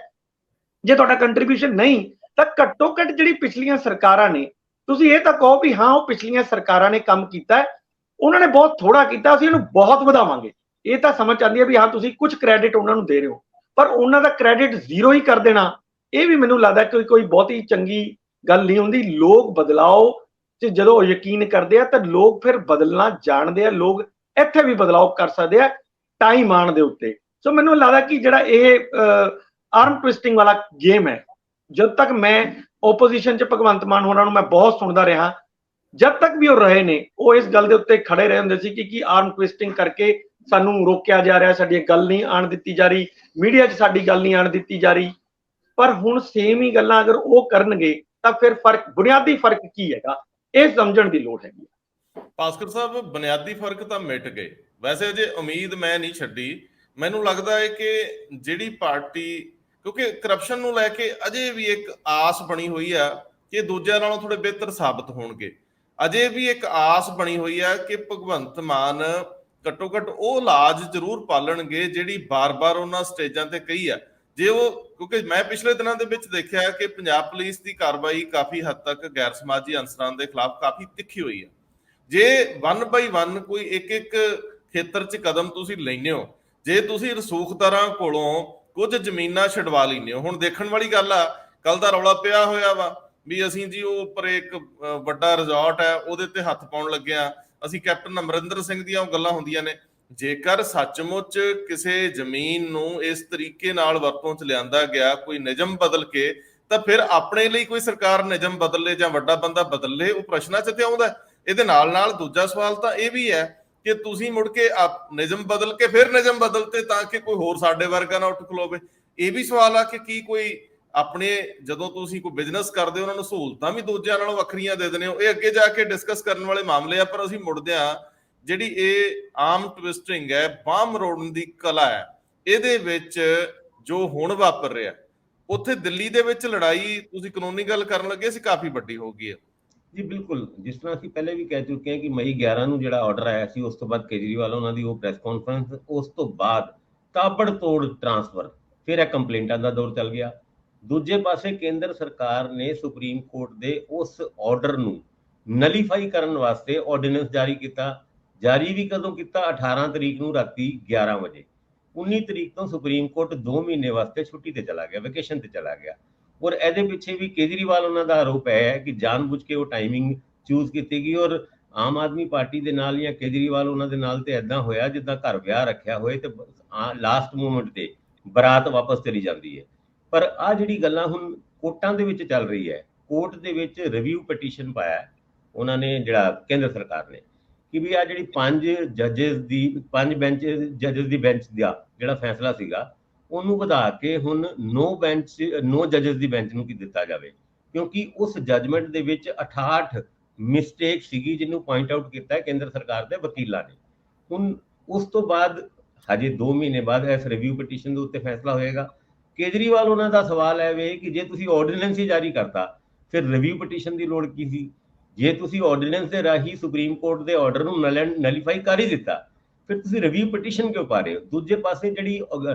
ਜੇ ਤੁਹਾਡਾ ਕੰਟਰੀਬਿਊਸ਼ਨ ਨਹੀਂ ਤਾਂ ਘੱਟੋ ਘੱਟ ਜਿਹੜੀ ਪਿਛਲੀਆਂ ਸਰਕਾਰਾਂ ਨੇ ਤੁਸੀਂ ਇਹ ਤਾਂ ਕਹੋ ਵੀ ਹਾਂ ਉਹ ਪਿਛਲੀਆਂ ਸਰਕਾਰਾਂ ਨੇ ਕੰਮ ਕੀਤਾ ਹੈ, ਉਹਨਾਂ ਨੇ ਬਹੁਤ ਥੋੜਾ ਕੀਤਾ, ਅਸੀਂ ਇਹਨੂੰ ਬਹੁਤ ਵਧਾਵਾਂਗੇ। ਇਹ ਤਾਂ ਸਮਝ ਆਉਂਦੀ ਹੈ ਵੀ ਹਾਂ ਤੁਸੀਂ ਕੁਝ ਕ੍ਰੈਡਿਟ ਉਹਨਾਂ ਨੂੰ ਦੇ ਰਹੇ ਹੋ, ਪਰ ਉਹਨਾਂ ਦਾ ਕ੍ਰੈਡਿਟ ਜ਼ੀਰੋ ਹੀ ਕਰ ਦੇਣਾ, ਇਹ ਵੀ ਮੈਨੂੰ ਲੱਗਦਾ ਕਿ ਕੋਈ ਬਹੁਤੀ ਚੰਗੀ ਗੱਲ ਨਹੀਂ ਹੁੰਦੀ। ਲੋਕ ਬਦਲਾਓ ਤੇ ਜਦੋਂ ਯਕੀਨ ਕਰਦੇ ਆ ਤਾਂ ਲੋਕ ਫਿਰ ਬਦਲਣਾ ਜਾਣਦੇ ਆ, ਲੋਕ ਇੱਥੇ ਵੀ ਬਦਲਾਓ ਕਰ ਸਕਦੇ ਆ ਟਾਈਮ ਆਉਣ ਦੇ ਉੱਤੇ। ਸੋ ਮੈਨੂੰ ਲੱਗਦਾ ਕਿ ਜਿਹੜਾ ਇਹ ਆਰਮ ਟਵਿਸਟਿੰਗ ਵਾਲਾ ਗੇਮ ਹੈ, ਜਦ ਤੱਕ ਮੈਂ ਓਪੋਜੀਸ਼ਨ 'ਚ ਭਗਵੰਤ ਮਾਨ ਹੋਰਾਂ ਨੂੰ ਮੈਂ ਬਹੁਤ ਸੁਣਦਾ ਰਿਹਾ, ਜਦ ਤੱਕ ਵੀ ਉਹ ਰਹੇ ਨੇ ਉਹ ਇਸ ਗੱਲ ਦੇ ਉੱਤੇ ਖੜੇ ਰਹੇ ਹੁੰਦੇ ਸੀ ਕਿ ਕੀ ਆਰਮ ਟਵਿਸਟਿੰਗ ਕਰਕੇ ਸਾਨੂੰ ਰੋਕਿਆ ਜਾ ਰਿਹਾ, ਸਾਡੀ ਗੱਲ ਨਹੀਂ ਆਣ ਦਿੱਤੀ ਜਾ ਰਹੀ, ਮੀਡੀਆ 'ਚ ਸਾਡੀ ਗੱਲ ਨਹੀਂ ਆਣ ਦਿੱਤੀ ਜਾ ਰਹੀ। ਪਰ ਹੁਣ ਸੇਮ ਹੀ ਗੱਲਾਂ ਅਗਰ ਉਹ ਕਰਨਗੇ ਤਾਂ ਫਿਰ ਫਰਕ, ਬੁਨਿਆਦੀ ਫਰਕ ਕੀ ਹੈਗਾ, ਇਹ ਸਮਝਣ ਦੀ ਲੋੜ ਹੈਗੀ। ਭਾਸਕਰ ਸਾਹਿਬ, ਬੁਨਿਆਦੀ ਫਰਕ ਤਾਂ ਮਿਟ ਗਏ, ਵੈਸੇ ਜੇ ਉਮੀਦ ਮੈਂ ਨਹੀਂ ਛੱਡੀ। ਮੈਨੂੰ ਲੱਗਦਾ ਹੈ ਕਿ ਜਿਹੜੀ ਪਾਰਟੀ, ਕਿਉਂਕਿ ਕਰਪਸ਼ਨ ਨੂੰ ਲੈ ਕੇ ਅਜੇ ਵੀ ਇੱਕ ਆਸ ਬਣੀ ਹੋਈ ਆ ਕਿ ਦੂਜਿਆਂ ਨਾਲੋਂ ਥੋੜੇ ਬਿਹਤਰ ਸਾਬਤ ਹੋਣਗੇ। ਅਜੇ ਵੀ ਇੱਕ ਆਸ ਬਣੀ ਹੋਈ ਆ ਕਿ ਭਗਵੰਤ ਮਾਨ ਘੱਟੋ ਘੱਟ ਉਹ ਲਾਜ ਜ਼ਰੂਰ ਪਾਲਣਗੇ ਜਿਹੜੀ ਬਾਰ-ਬਾਰ ਉਹਨਾਂ ਸਟੇਜਾਂ ਤੇ ਕਹੀ ਆ। ਜੇ ਉਹ, ਕਿਉਂਕਿ ਮੈਂ ਪਿਛਲੇ ਦਿਨਾਂ ਦੇ ਵਿੱਚ ਦੇਖਿਆ ਕਿ ਪੰਜਾਬ ਪੁਲਿਸ ਦੀ ਕਾਰਵਾਈ ਕਾਫੀ ਹੱਦ ਤੱਕ ਗੈਰ ਸਮਾਜੀ ਅਨਸਰਾਂ ਦੇ ਖਿਲਾਫ ਕਾਫੀ ਤਿੱਖੀ ਹੋਈ ਆ। ਜੇ 1 ਬਾਈ 1 ਕੋਈ ਇੱਕ ਖੇਤਰ 'ਚ ਕਦਮ ਤੁਸੀਂ ਲੈਂਦੇ ਹੋ, ਜੇ ਤੁਸੀਂ ਰਸੂਖਦਾਰਾਂ ਕੋਲੋਂ ਕੁਝ ਜ਼ਮੀਨਾਂ ਛਡਵਾ ਲੈਂਦੇ ਹੋ, ਹੁਣ ਦੇਖਣ ਵਾਲੀ ਗੱਲ ਆ, ਕੱਲ ਦਾ ਰੌਲਾ ਪਿਆ ਹੋਇਆ ਵਾ ਵੀ ਅਸੀਂ ਜੀ ਉਹ ਉੱਪਰ ਇੱਕ ਵੱਡਾ ਰਿਜ਼ੋਰਟ ਹੈ ਉਹਦੇ ਤੇ ਹੱਥ ਪਾਉਣ ਲੱਗੇ ਆ ਅਸੀਂ, ਕੈਪਟਨ ਅਮਰਿੰਦਰ ਸਿੰਘ ਦੀਆਂ ਉਹ ਗੱਲਾਂ ਹੁੰਦੀਆਂ ਨੇ। ਜੇਕਰ ਸੱਚਮੁੱਚ ਕਿਸੇ ਜ਼ਮੀਨ ਨੂੰ ਇਸ ਤਰੀਕੇ ਨਾਲ ਵਰਤੋਂ 'ਚ ਲਿਆਂਦਾ ਗਿਆ, ਕੋਈ ਨਿਯਮ ਬਦਲ ਕੇ, ਤਾਂ ਫਿਰ ਆਪਣੇ ਲਈ ਕੋਈ ਸਰਕਾਰ ਨਿਯਮ ਬਦਲ ਲੇ ਜਾਂ ਵੱਡਾ ਬੰਦਾ ਬਦਲ ਲੇ, ਉਹ ਪ੍ਰਸ਼ਨਾਂ 'ਚ ਤੇ ਆਉਂਦਾ। ਇਹਦੇ ਨਾਲ ਦੂਜਾ ਸਵਾਲ ਤਾਂ ਇਹ ਵੀ ਹੈ ਕਿ ਤੁਸੀਂ ਮੁੜ ਕੇ ਨਿਯਮ ਬਦਲ ਕੇ ਫਿਰ ਨਿਯਮ ਬਦਲਤੇ ਤਾਂ ਕਿ ਕੋਈ ਹੋਰ ਸਾਡੇ ਵਰਗਾ ਨਾ ਉੱਠ ਖਲੋਵੇ। ਇਹ ਵੀ ਸਵਾਲ ਆ ਕਿ ਕੀ ਕੋਈ ਆਪਣੇ, ਜਦੋਂ ਤੁਸੀਂ ਕੋਈ ਬਿਜ਼ਨਸ ਕਰਦੇ ਹੋ ਉਹਨਾਂ ਨੂੰ ਸਹੂਲਤਾਂ ਵੀ ਦੂਜਿਆਂ ਨਾਲੋਂ ਵੱਖਰੀਆਂ ਦੇ ਦਿੰਦੇ ਹੋ। ਇਹ ਅੱਗੇ ਜਾ ਕੇ ਡਿਸਕਸ ਕਰਨ ਵਾਲੇ ਮਾਮਲੇ ਆ, ਪਰ ਅਸੀਂ ਮੁੜਦੇ ਆ ਜਿਹੜੀ ਇਹ ਆਮ ਟਵਿਸਟਿੰਗ ਹੈ, ਬਾਂਹ ਮਰੋੜਨ ਦੀ ਕਲਾ ਹੈ, ਇਹਦੇ ਵਿੱਚ ਜੋ ਹੁਣ ਵਾਪਰ ਰਿਹਾ, ਉੱਥੇ ਦਿੱਲੀ ਦੇ ਵਿੱਚ ਲੜਾਈ ਤੁਸੀਂ ਕਾਨੂੰਨੀ ਗੱਲ ਕਰਨ ਲੱਗੇ ਸੀ ਕਾਫੀ ਵੱਡੀ ਹੋ ਗਈ ਹੈ ਜੀ। ਬਿਲਕੁਲ, ਜਿਸ ਤਰ੍ਹਾਂ ਅਸੀਂ ਪਹਿਲੇ ਵੀ ਕਹਿ ਚੁੱਕੇ ਹਾਂ ਕਿ ਮਈ 11 ਨੂੰ ਜਿਹੜਾ ਆਰਡਰ ਆਇਆ ਸੀ, ਉਸ ਤੋਂ ਬਾਅਦ ਕੇਜਰੀਵਾਲ ਉਹਨਾਂ ਦੀ ਉਹ ਪ੍ਰੈਸ ਕਾਨਫਰੰਸ, ਉਸ ਤੋਂ ਬਾਅਦ ਤਾਬੜਤੋੜ ਟਰਾਂਸਫਰ, ਫਿਰ ਇਹ ਕੰਪਲੇਂਟਾਂ ਦਾ ਦੌਰ ਚੱਲ ਗਿਆ। ਦੂਜੇ ਪਾਸੇ ਕੇਂਦਰ ਸਰਕਾਰ ਨੇ ਸੁਪਰੀਮ ਕੋਰਟ ਦੇ ਉਸ ਆਰਡਰ ਨੂੰ ਨਲੀਫਾਈ ਕਰਨ ਵਾਸਤੇ ਆਰਡੀਨੈਂਸ ਜਾਰੀ ਕੀਤਾ। ਜਾਰੀ ਵੀ ਕਦੋਂ ਕੀਤਾ? 18 ਤਰੀਕ ਨੂੰ ਰਾਤੀ 11 ਵਜੇ। 19 ਤਰੀਕ ਤੋਂ ਸੁਪਰੀਮ ਕੋਰਟ 2 ਮਹੀਨੇ ਵਾਸਤੇ ਛੁੱਟੀ ਤੇ ਚਲਾ ਗਿਆ, ਵੈਕੇਸ਼ਨ ਤੇ ਚਲਾ ਗਿਆ। ਔਰ ਇਹਦੇ ਪਿੱਛੇ ਵੀ ਕੇਜਰੀਵਾਲ ਉਹਨਾਂ ਦਾ ਆਰੋਪ ਹੈ ਕਿ ਜਾਣਬੁੱਝ ਕੇ ਉਹ ਟਾਈਮਿੰਗ ਚੂਜ਼ ਕੀਤੀ ਗਈ। ਔਰ ਆਮ ਆਦਮੀ ਪਾਰਟੀ ਦੇ ਨਾਲ ਜਾਂ ਕੇਜਰੀਵਾਲ ਉਹਨਾਂ ਦੇ ਨਾਲ ਤੇ ਐਦਾਂ ਹੋਇਆ ਜਿੱਦਾਂ ਘਰ ਵਿਆਹ ਰੱਖਿਆ ਹੋਏ ਤੇ ਲਾਸਟ ਮੂਮੈਂਟ ਤੇ ਬਰਾਤ ਵਾਪਸ ਚਲੀ ਜਾਂਦੀ ਹੈ। ਪਰ ਆ ਜਿਹੜੀ ਗੱਲਾਂ ਹੁਣ ਕੋਰਟਾਂ ਦੇ ਵਿੱਚ ਚੱਲ ਰਹੀ ਹੈ, ਕੋਰਟ ਦੇ ਵਿੱਚ ਰਿਵਿਊ ਪਟੀਸ਼ਨ ਪਾਇਆ ਉਹਨਾਂ ਨੇ, ਜਿਹੜਾ ਕੇਂਦਰ ਸਰਕਾਰ ਨੇ, ਕਿ ਵੀ ਆ ਜਿਹੜੀ 5 ਜੱਜਸ ਦੀ ਬੈਂਚ ਦਾ ਜਿਹੜਾ ਫੈਸਲਾ ਸੀਗਾ ਉਹਨੂੰ ਵਧਾ ਕੇ ਹੁਣ 9 ਜੱਜਸ ਦੀ ਬੈਂਚ ਨੂੰ ਕੀ ਦਿੱਤਾ ਜਾਵੇ, ਕਿਉਂਕਿ ਉਸ ਜੱਜਮੈਂਟ ਦੇ ਵਿੱਚ 68 ਮਿਸਟੇਕ ਸੀਗੀ ਜਿਹਨੂੰ ਪੁਆਇੰਟ ਆਊਟ ਕੀਤਾ ਹੈ ਕੇਂਦਰ ਸਰਕਾਰ ਦੇ ਵਕੀਲਾਂ ਨੇ। ਹੁਣ ਉਸ ਤੋਂ ਬਾਅਦ ਹਜੇ 2 ਮਹੀਨੇ ਬਾਅਦ ਇਸ ਰਿਵਿਊ ਪਟੀਸ਼ਨ ਦੇ ਉੱਤੇ ਫੈਸਲਾ ਹੋਏਗਾ। ਕੇਜਰੀਵਾਲ ਉਹਨਾਂ ਦਾ ਸਵਾਲ ਹੈ ਵੇ ਕਿ ਜੇ ਤੁਸੀਂ ਆਰਡੀਨੈਂਸ ਹੀ ਜਾਰੀ ਕਰਤਾ ਫਿਰ ਰਿਵਿਊ ਪਟੀਸ਼ਨ ਦੀ ਲੋੜ ਕੀ ਸੀ? ਜੇ ਤੁਸੀਂ ਆਰਡੀਨੈਂਸ ਦੇ ਰਾਹੀਂ ਸੁਪਰੀਮ ਕੋਰਟ ਦੇ ਆਰਡਰ ਨੂੰ ਨਲੀਫਾਈ ਕਰ ਹੀ ਦਿੱਤਾ, ਫਿਰ ਤੁਸੀਂ ਰਿਵਿਊ ਪਟੀਸ਼ਨ ਕਿਉਂ ਪਾ ਰਹੇ ਹੋ? ਦੂਜੇ ਪਾਸੇ ਜਿਹੜੀ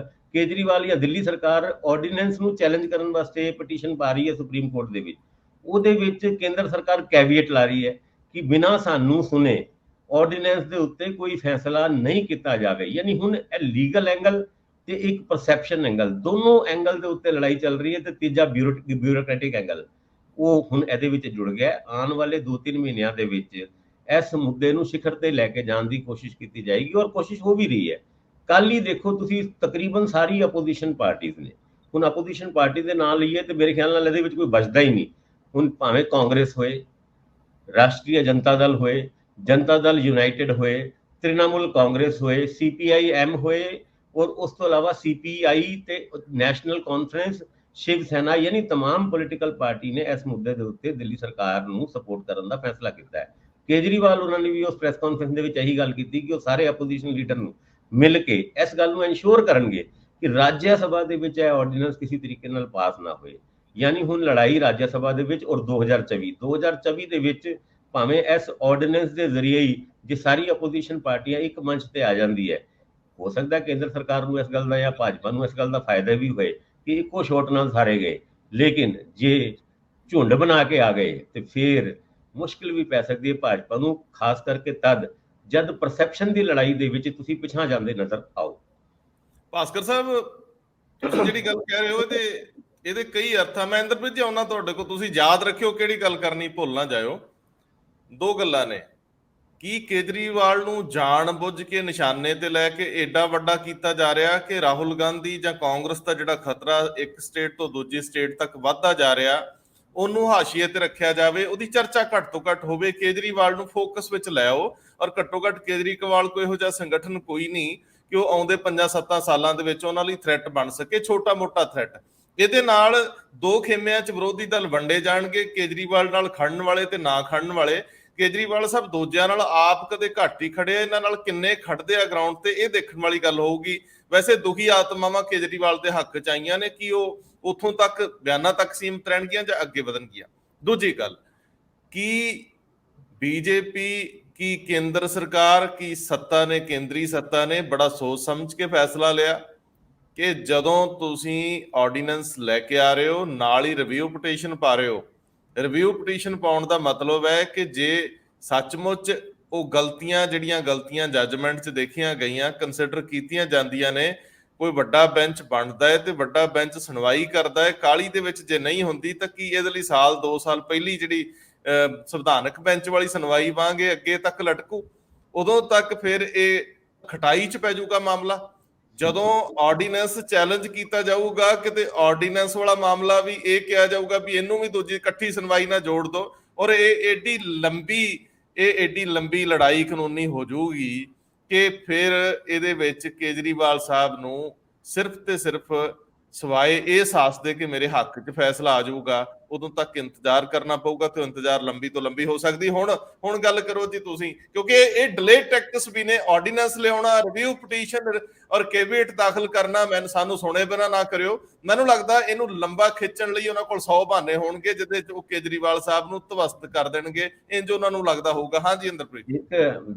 ਕੇਜਰੀਵਾਲ ਜਾਂ ਦਿੱਲੀ ਸਰਕਾਰ ਆਰਡੀਨੈਂਸ ਨੂੰ ਚੈਲੰਜ ਕਰਨ ਵਾਸਤੇ ਪਟੀਸ਼ਨ ਪਾ ਰਹੀ ਹੈ ਸੁਪਰੀਮ ਕੋਰਟ ਦੇ ਵਿੱਚ, ਉਹਦੇ ਵਿੱਚ ਕੇਂਦਰ ਸਰਕਾਰ ਕੈਵੀਏਟ ਲਾ ਰਹੀ ਹੈ ਕਿ ਬਿਨਾਂ ਸਾਨੂੰ ਸੁਣੇ ਆਰਡੀਨੈਂਸ ਦੇ ਉੱਤੇ ਕੋਈ ਫੈਸਲਾ ਨਹੀਂ ਕੀਤਾ ਜਾਵੇ। ਯਾਨੀ ਹੁਣ ਇਹ ਲੀਗਲ ਐਂਗਲ ਤੇ ਇੱਕ ਪਰਸੈਪਸ਼ਨ ਐਂਗਲ, ਦੋਨੋਂ ਐਂਗਲ ਦੇ ਉੱਤੇ ਲੜਾਈ ਚੱਲ ਰਹੀ ਹੈ। ਤੇ ਤੀਜਾ ਬਿਊਰੋਕ੍ਰੈਟਿਕ ਐਂਗਲ, ਉਹ ਹੁਣ ਇਹਦੇ ਵਿੱਚ ਜੁੜ ਗਿਆ। ਆਉਣ ਵਾਲੇ 2-3 ਮਹੀਨਿਆਂ ਦੇ ਵਿੱਚ ਇਸ ਮੁੱਦੇ ਨੂੰ ਸਿਖਰ ਤੇ ਲੈ ਕੇ ਜਾਣ ਦੀ ਕੋਸ਼ਿਸ਼ ਕੀਤੀ ਜਾਏਗੀ ਔਰ ਕੋਸ਼ਿਸ਼ ਹੋ ਵੀ ਰਹੀ ਹੈ। ਕੱਲ ਹੀ ਦੇਖੋ ਤੁਸੀਂ, ਤਕਰੀਬਨ ਸਾਰੀ ਆਪੋਜੀਸ਼ਨ ਪਾਰਟੀਆਂ ਨੇ, ਹੁਣ ਆਪੋਜੀਸ਼ਨ ਪਾਰਟੀ ਦੇ ਨਾਂ ਲਈਏ ਤੇ ਮੇਰੇ ਖਿਆਲ ਨਾਲ ਇਹਦੇ ਵਿੱਚ ਕੋਈ ਬਚਦਾ ਹੀ ਨਹੀਂ। ਹੁਣ ਭਾਵੇਂ ਕਾਂਗਰਸ ਹੋਏ, ਰਾਸ਼ਟਰੀ ਜਨਤਾ ਦਲ ਹੋਏ, ਜਨਤਾ ਦਲ ਯੂਨਾਈਟਿਡ ਹੋਏ, ਤ੍ਰਿਣਮੂਲ ਕਾਂਗਰਸ ਹੋਏ, CPIM ਹੋਏ, ਔਰ ਉਸ ਤੋਂ ਇਲਾਵਾ CPI ਤੇ ਨੈਸ਼ਨਲ ਕਾਨਫਰੰਸ, ਸ਼ਿਵ ਸੈਨਾ, ਯਾਨੀ तमाम ਪੋਲੀਟੀਕਲ ਪਾਰਟੀ ਨੇ ਇਸ ਮੁੱਦੇ ਦੇ ਉੱਤੇ ਦਿੱਲੀ ਸਰਕਾਰ ਨੂੰ ਸਪੋਰਟ ਕਰਨ ਦਾ ਫੈਸਲਾ ਕੀਤਾ ਹੈ। ਕੇਜਰੀਵਾਲ ਉਹਨਾਂ ਨੇ ਵੀ ਉਸ ਪ੍ਰੈਸ ਕਾਨਫਰੰਸ ਦੇ ਵਿੱਚ ਇਹੀ ਗੱਲ ਕੀਤੀ ਕਿ ਉਹ ਸਾਰੇ ਆਪੋਜੀਸ਼ਨ ਲੀਡਰ ਨੂੰ ਮਿਲ ਕੇ ਇਸ ਗੱਲ ਨੂੰ ਇਨਸ਼ੋਰ ਕਰਨਗੇ ਕਿ ਰਾਜ ਸਭਾ ਦੇ ਵਿੱਚ ਇਹ ਆਰਡੀਨੈਂਸ ਕਿਸੇ ਤਰੀਕੇ ਨਾਲ ਪਾਸ ਨਾ ਹੋਏ। ਯਾਨੀ ਹੁਣ ਲੜਾਈ ਰਾਜ ਸਭਾ ਦੇ ਵਿੱਚ ਔਰ 2024 ਦੇ ਵਿੱਚ ਭਾਵੇਂ ਇਸ ਆਰਡੀਨੈਂਸ ਦੇ ਜ਼ਰੀਏ ਹੀ ਜੇ ਸਾਰੀ ਆਪੋਜੀਸ਼ਨ ਪਾਰਟੀਆਂ ਇੱਕ ਮੰਚ ਤੇ ਆ ਜਾਂਦੀ ਹੈ, ਹੋ ਸਕਦਾ ਕੇਂਦਰ ਸਰਕਾਰ ਨੂੰ ਇਸ ਗੱਲ ਦਾ ਜਾਂ ਭਾਜਪਾ ਨੂੰ ਇਸ ਗੱਲ ਦਾ ਫਾਇਦਾ ਵੀ ਹੋਏ ਕਿ ਇੱਕੋ ਸ਼ੋਟ ਨਾਲ ਸਾਰੇ ਗਏ। ਲੇਕਿਨ ਜੇ ਝੁੰਡ ਬਣਾ ਕੇ ਆ ਗਏ ਤੇ ਫਿਰ ਮੁਸ਼ਕਿਲ ਵੀ ਪੈ ਸਕਦੀ ਹੈ ਭਾਜਪਾ ਨੂੰ, ਖਾਸ ਕਰਕੇ ਤਦ ਜਦ ਪਰਸੈਪਸ਼ਨ ਦੀ ਲੜਾਈ ਦੇ ਵਿੱਚ ਤੁਸੀਂ ਪਿਛਾਂ ਜਾਂਦੇ ਨਜ਼ਰ ਆਓ। ਭਾਸਕਰ ਸਾਹਿਬ, ਤੁਸੀਂ ਜਿਹੜੀ ਗੱਲ ਕਹਿ ਰਹੇ ਹੋ ਇਹਦੇ ਕਈ ਅਰਥ ਆ। ਮੈਂ ਇੰਦਰਪ੍ਰੀਤ ਜੀ ਆਉਣਾ ਤੁਹਾਡੇ ਕੋਲ, ਤੁਸੀਂ ਯਾਦ ਰੱਖਿਓ ਕਿਹੜੀ ਗੱਲ ਕਰਨੀ, ਭੁੱਲ ਨਾ ਜਾਇਓ। ਦੋ ਗੱਲਾਂ ਨੇ, ਕੀ ਕੇਜਰੀਵਾਲ ਨੂੰ ਜਾਣ ਬੁੱਝ ਕੇ ਨਿਸ਼ਾਨੇ ਤੇ ਲੈ ਕੇ ਏਡਾ ਵੱਡਾ ਕੀਤਾ ਜਾ ਰਿਹਾ ਕਿ ਰਾਹੁਲ ਗਾਂਧੀ ਜਾਂ ਕਾਂਗਰਸ ਦਾ ਜਿਹੜਾ ਖਤਰਾ ਇੱਕ ਸਟੇਟ ਤੋਂ ਦੂਜੀ ਸਟੇਟ ਤੱਕ ਵੱਧਦਾ ਜਾ ਰਿਹਾ, ਉਹਨੂੰ ਹਾਸ਼ੀਏ ਤੇ ਰੱਖਿਆ ਜਾਵੇ, ਉਹਦੀ ਚਰਚਾ ਘੱਟ ਤੋਂ ਘੱਟ ਹੋਵੇ, ਕੇਜਰੀਵਾਲ ਨੂੰ ਫੋਕਸ ਵਿੱਚ ਲੈ ਆਓ। ਔਰ ਘੱਟੋ ਘੱਟ ਕੇਜਰੀਵਾਲ ਕੋਈ ਇਹੋ ਜਿਹਾ ਸੰਗਠਨ ਕੋਈ ਨਹੀਂ ਕਿ ਉਹ ਆਉਂਦੇ 5-7 ਸਾਲਾਂ ਦੇ ਵਿੱਚ ਉਹਨਾਂ ਲਈ ਥ੍ਰੈਟ ਬਣ ਸਕੇ, ਛੋਟਾ ਮੋਟਾ ਥ੍ਰੈਟ। ਇਹਦੇ ਨਾਲ ਦੋ ਖੇਮਿਆਂ 'ਚ ਵਿਰੋਧੀ ਦਲ ਵੰਡੇ ਜਾਣਗੇ, ਕੇਜਰੀਵਾਲ ਨਾਲ ਖੜਨ ਵਾਲੇ ਤੇ ਨਾ ਖੜਨ ਵਾਲੇ। ਕੇਜਰੀਵਾਲ ਸਾਹਿਬ ਦੂਜਿਆਂ ਨਾਲ ਆਪ ਕਦੇ ਘੱਟ ਹੀ ਖੜੇ ਆ, ਇਹਨਾਂ ਨਾਲ ਕਿੰਨੇ ਖੜਦੇ ਆ ਗਰਾਊਂਡ ਤੇ, ਇਹ ਦੇਖਣ ਵਾਲੀ ਗੱਲ ਹੋਊਗੀ। ਵੈਸੇ ਦੁਖੀ ਆਤਮਾਵਾਂ ਕੇਜਰੀਵਾਲ ਦੇ ਹੱਕ 'ਚ ਆਈਆਂ ਨੇ ਕਿ ਉਹ ਉੱਥੋਂ ਤੱਕ ਬਿਆਨਾਂ ਤੱਕ ਸੀਮਤ ਰਹਿਣਗੀਆਂ ਜਾਂ ਅੱਗੇ ਵਧਣਗੀਆਂ। ਦੂਜੀ ਗੱਲ, ਕੀ ਬੀਜੇਪੀ ਕੀ ਕੇਂਦਰ ਸਰਕਾਰ ਕੀ ਸੱਤਾ ਨੇ, ਕੇਂਦਰੀ ਸੱਤਾ ਨੇ ਬੜਾ ਸੋਚ ਸਮਝ ਕੇ ਫੈਸਲਾ ਲਿਆ ਕਿ ਜਦੋਂ ਤੁਸੀਂ ਆਰਡੀਨੈਂਸ ਲੈ ਕੇ ਆ ਰਹੇ ਹੋ ਨਾਲ ਹੀ ਰਿਵਿਊ ਪਟੀਸ਼ਨ ਪਾ ਰਹੇ ਹੋ। ਰਿਵਿਊ ਪਟੀਸ਼ਨ ਪਾਉਣ ਦਾ ਮਤਲਬ ਹੈ ਕਿ ਜੇ ਸੱਚਮੁੱਚ ਉਹ ਜਿਹੜੀਆਂ ਗਲਤੀਆਂ ਜੱਜਮੈਂਟ 'ਚ ਦੇਖੀਆਂ ਗਈਆਂ, ਕੰਸੀਡਰ ਕੀਤੀਆਂ ਜਾਂਦੀਆਂ ਨੇ, ਕੋਈ ਵੱਡਾ ਬੈਂਚ ਬਣਦਾ ਹੈ ਤੇ ਵੱਡਾ ਬੈਂਚ ਸੁਣਵਾਈ ਕਰਦਾ ਹੈ, ਕਾਹਲੀ ਦੇ ਵਿੱਚ ਜੇ ਨਹੀਂ ਹੁੰਦੀ ਤਾਂ ਕੀ ਇਹਦੇ ਲਈ 1-2 ਸਾਲ ਪਹਿਲੀ ਜਿਹੜੀ ਸੰਵਿਧਾਨਕ ਬੈਂਚ ਵਾਲੀ ਸੁਣਵਾਈ ਵਾਂਗੇ ਅੱਗੇ ਤੱਕ ਲਟਕੂ? ਉਦੋਂ ਤੱਕ ਫਿਰ ਇਹ ਖਟਾਈ 'ਚ ਪੈ ਜਾਊਗਾ ਮਾਮਲਾ। ਜਦੋਂ ਆਰਡੀਨੈਂਸ ਚੈਲੰਜ ਕੀਤਾ ਜਾਊਗਾ ਕਿਤੇ ਆਰਡੀਨੈਂਸ ਵਾਲਾ ਮਾਮਲਾ ਵੀ ਇਹ ਕਿਹਾ ਜਾਊਗਾ ਵੀ ਇਹਨੂੰ ਵੀ ਦੂਜੀ ਇਕੱਠੀ ਸੁਣਵਾਈ ਨਾਲ ਜੋੜ ਦਿਓ, ਔਰ ਇਹ ਏਡੀ ਲੰਬੀ ਲੜਾਈ ਕਾਨੂੰਨੀ ਹੋ ਜਾਊਗੀ ਕਿ ਫਿਰ ਇਹਦੇ ਵਿੱਚ ਕੇਜਰੀਵਾਲ ਸਾਹਿਬ ਨੂੰ ਸਿਰਫ ਤੇ ਸਿਰਫ ਸਵਾਏ ਇਹ ਸਾਹਸ ਦੇ ਕਿ ਮੇਰੇ ਹੱਕ 'ਚ ਫੈਸਲਾ ਆ ਜਾਊਗਾ, ਉਦੋਂ ਤੱਕ ਇੰਤਜ਼ਾਰ ਕਰਨਾ ਪਊਗਾ ਤੇ ਇੰਤਜ਼ਾਰ ਲੰਬੀ ਤੋਂ ਲੰਬੀ ਹੋ ਸਕਦੀ। ਹੁਣ ਗੱਲ ਕਰੋ ਜੀ ਤੁਸੀਂ, ਕਿਉਂਕਿ ਇਹ ਡਿਲੇ ਟੈਕਟਿਕਸ ਵੀ ਨੇ, ਆਰਡੀਨੈਂਸ ਲਿਆਉਣਾ, ਰਿਵਿਊ ਪਟੀਸ਼ਨ ਔਰ ਕੈਬਨਿਟ ਦਾਖਲ ਕਰਨਾ, ਸਾਨੂੰ ਸੁਣੇ ਬਿਨਾਂ ਨਾ ਕਰਿਓ। ਮੈਨੂੰ ਲੱਗਦਾ ਇਹਨੂੰ ਲੰਬਾ ਖਿੱਚਣ ਲਈ ਉਹਨਾਂ ਕੋਲ 100 ਬਹਾਨੇ ਹੋਣਗੇ ਜਿਹਦੇ 'ਚ ਉਹ ਕੇਜਰੀਵਾਲ ਸਾਹਿਬ ਨੂੰ ਧਵਸਤ ਕਰ ਦੇਣਗੇ, ਇੰਜ ਉਹਨਾਂ ਨੂੰ ਲੱਗਦਾ ਹੋਊਗਾ। ਹਾਂਜੀ ਇੰਦਰਪ੍ਰੀਤ।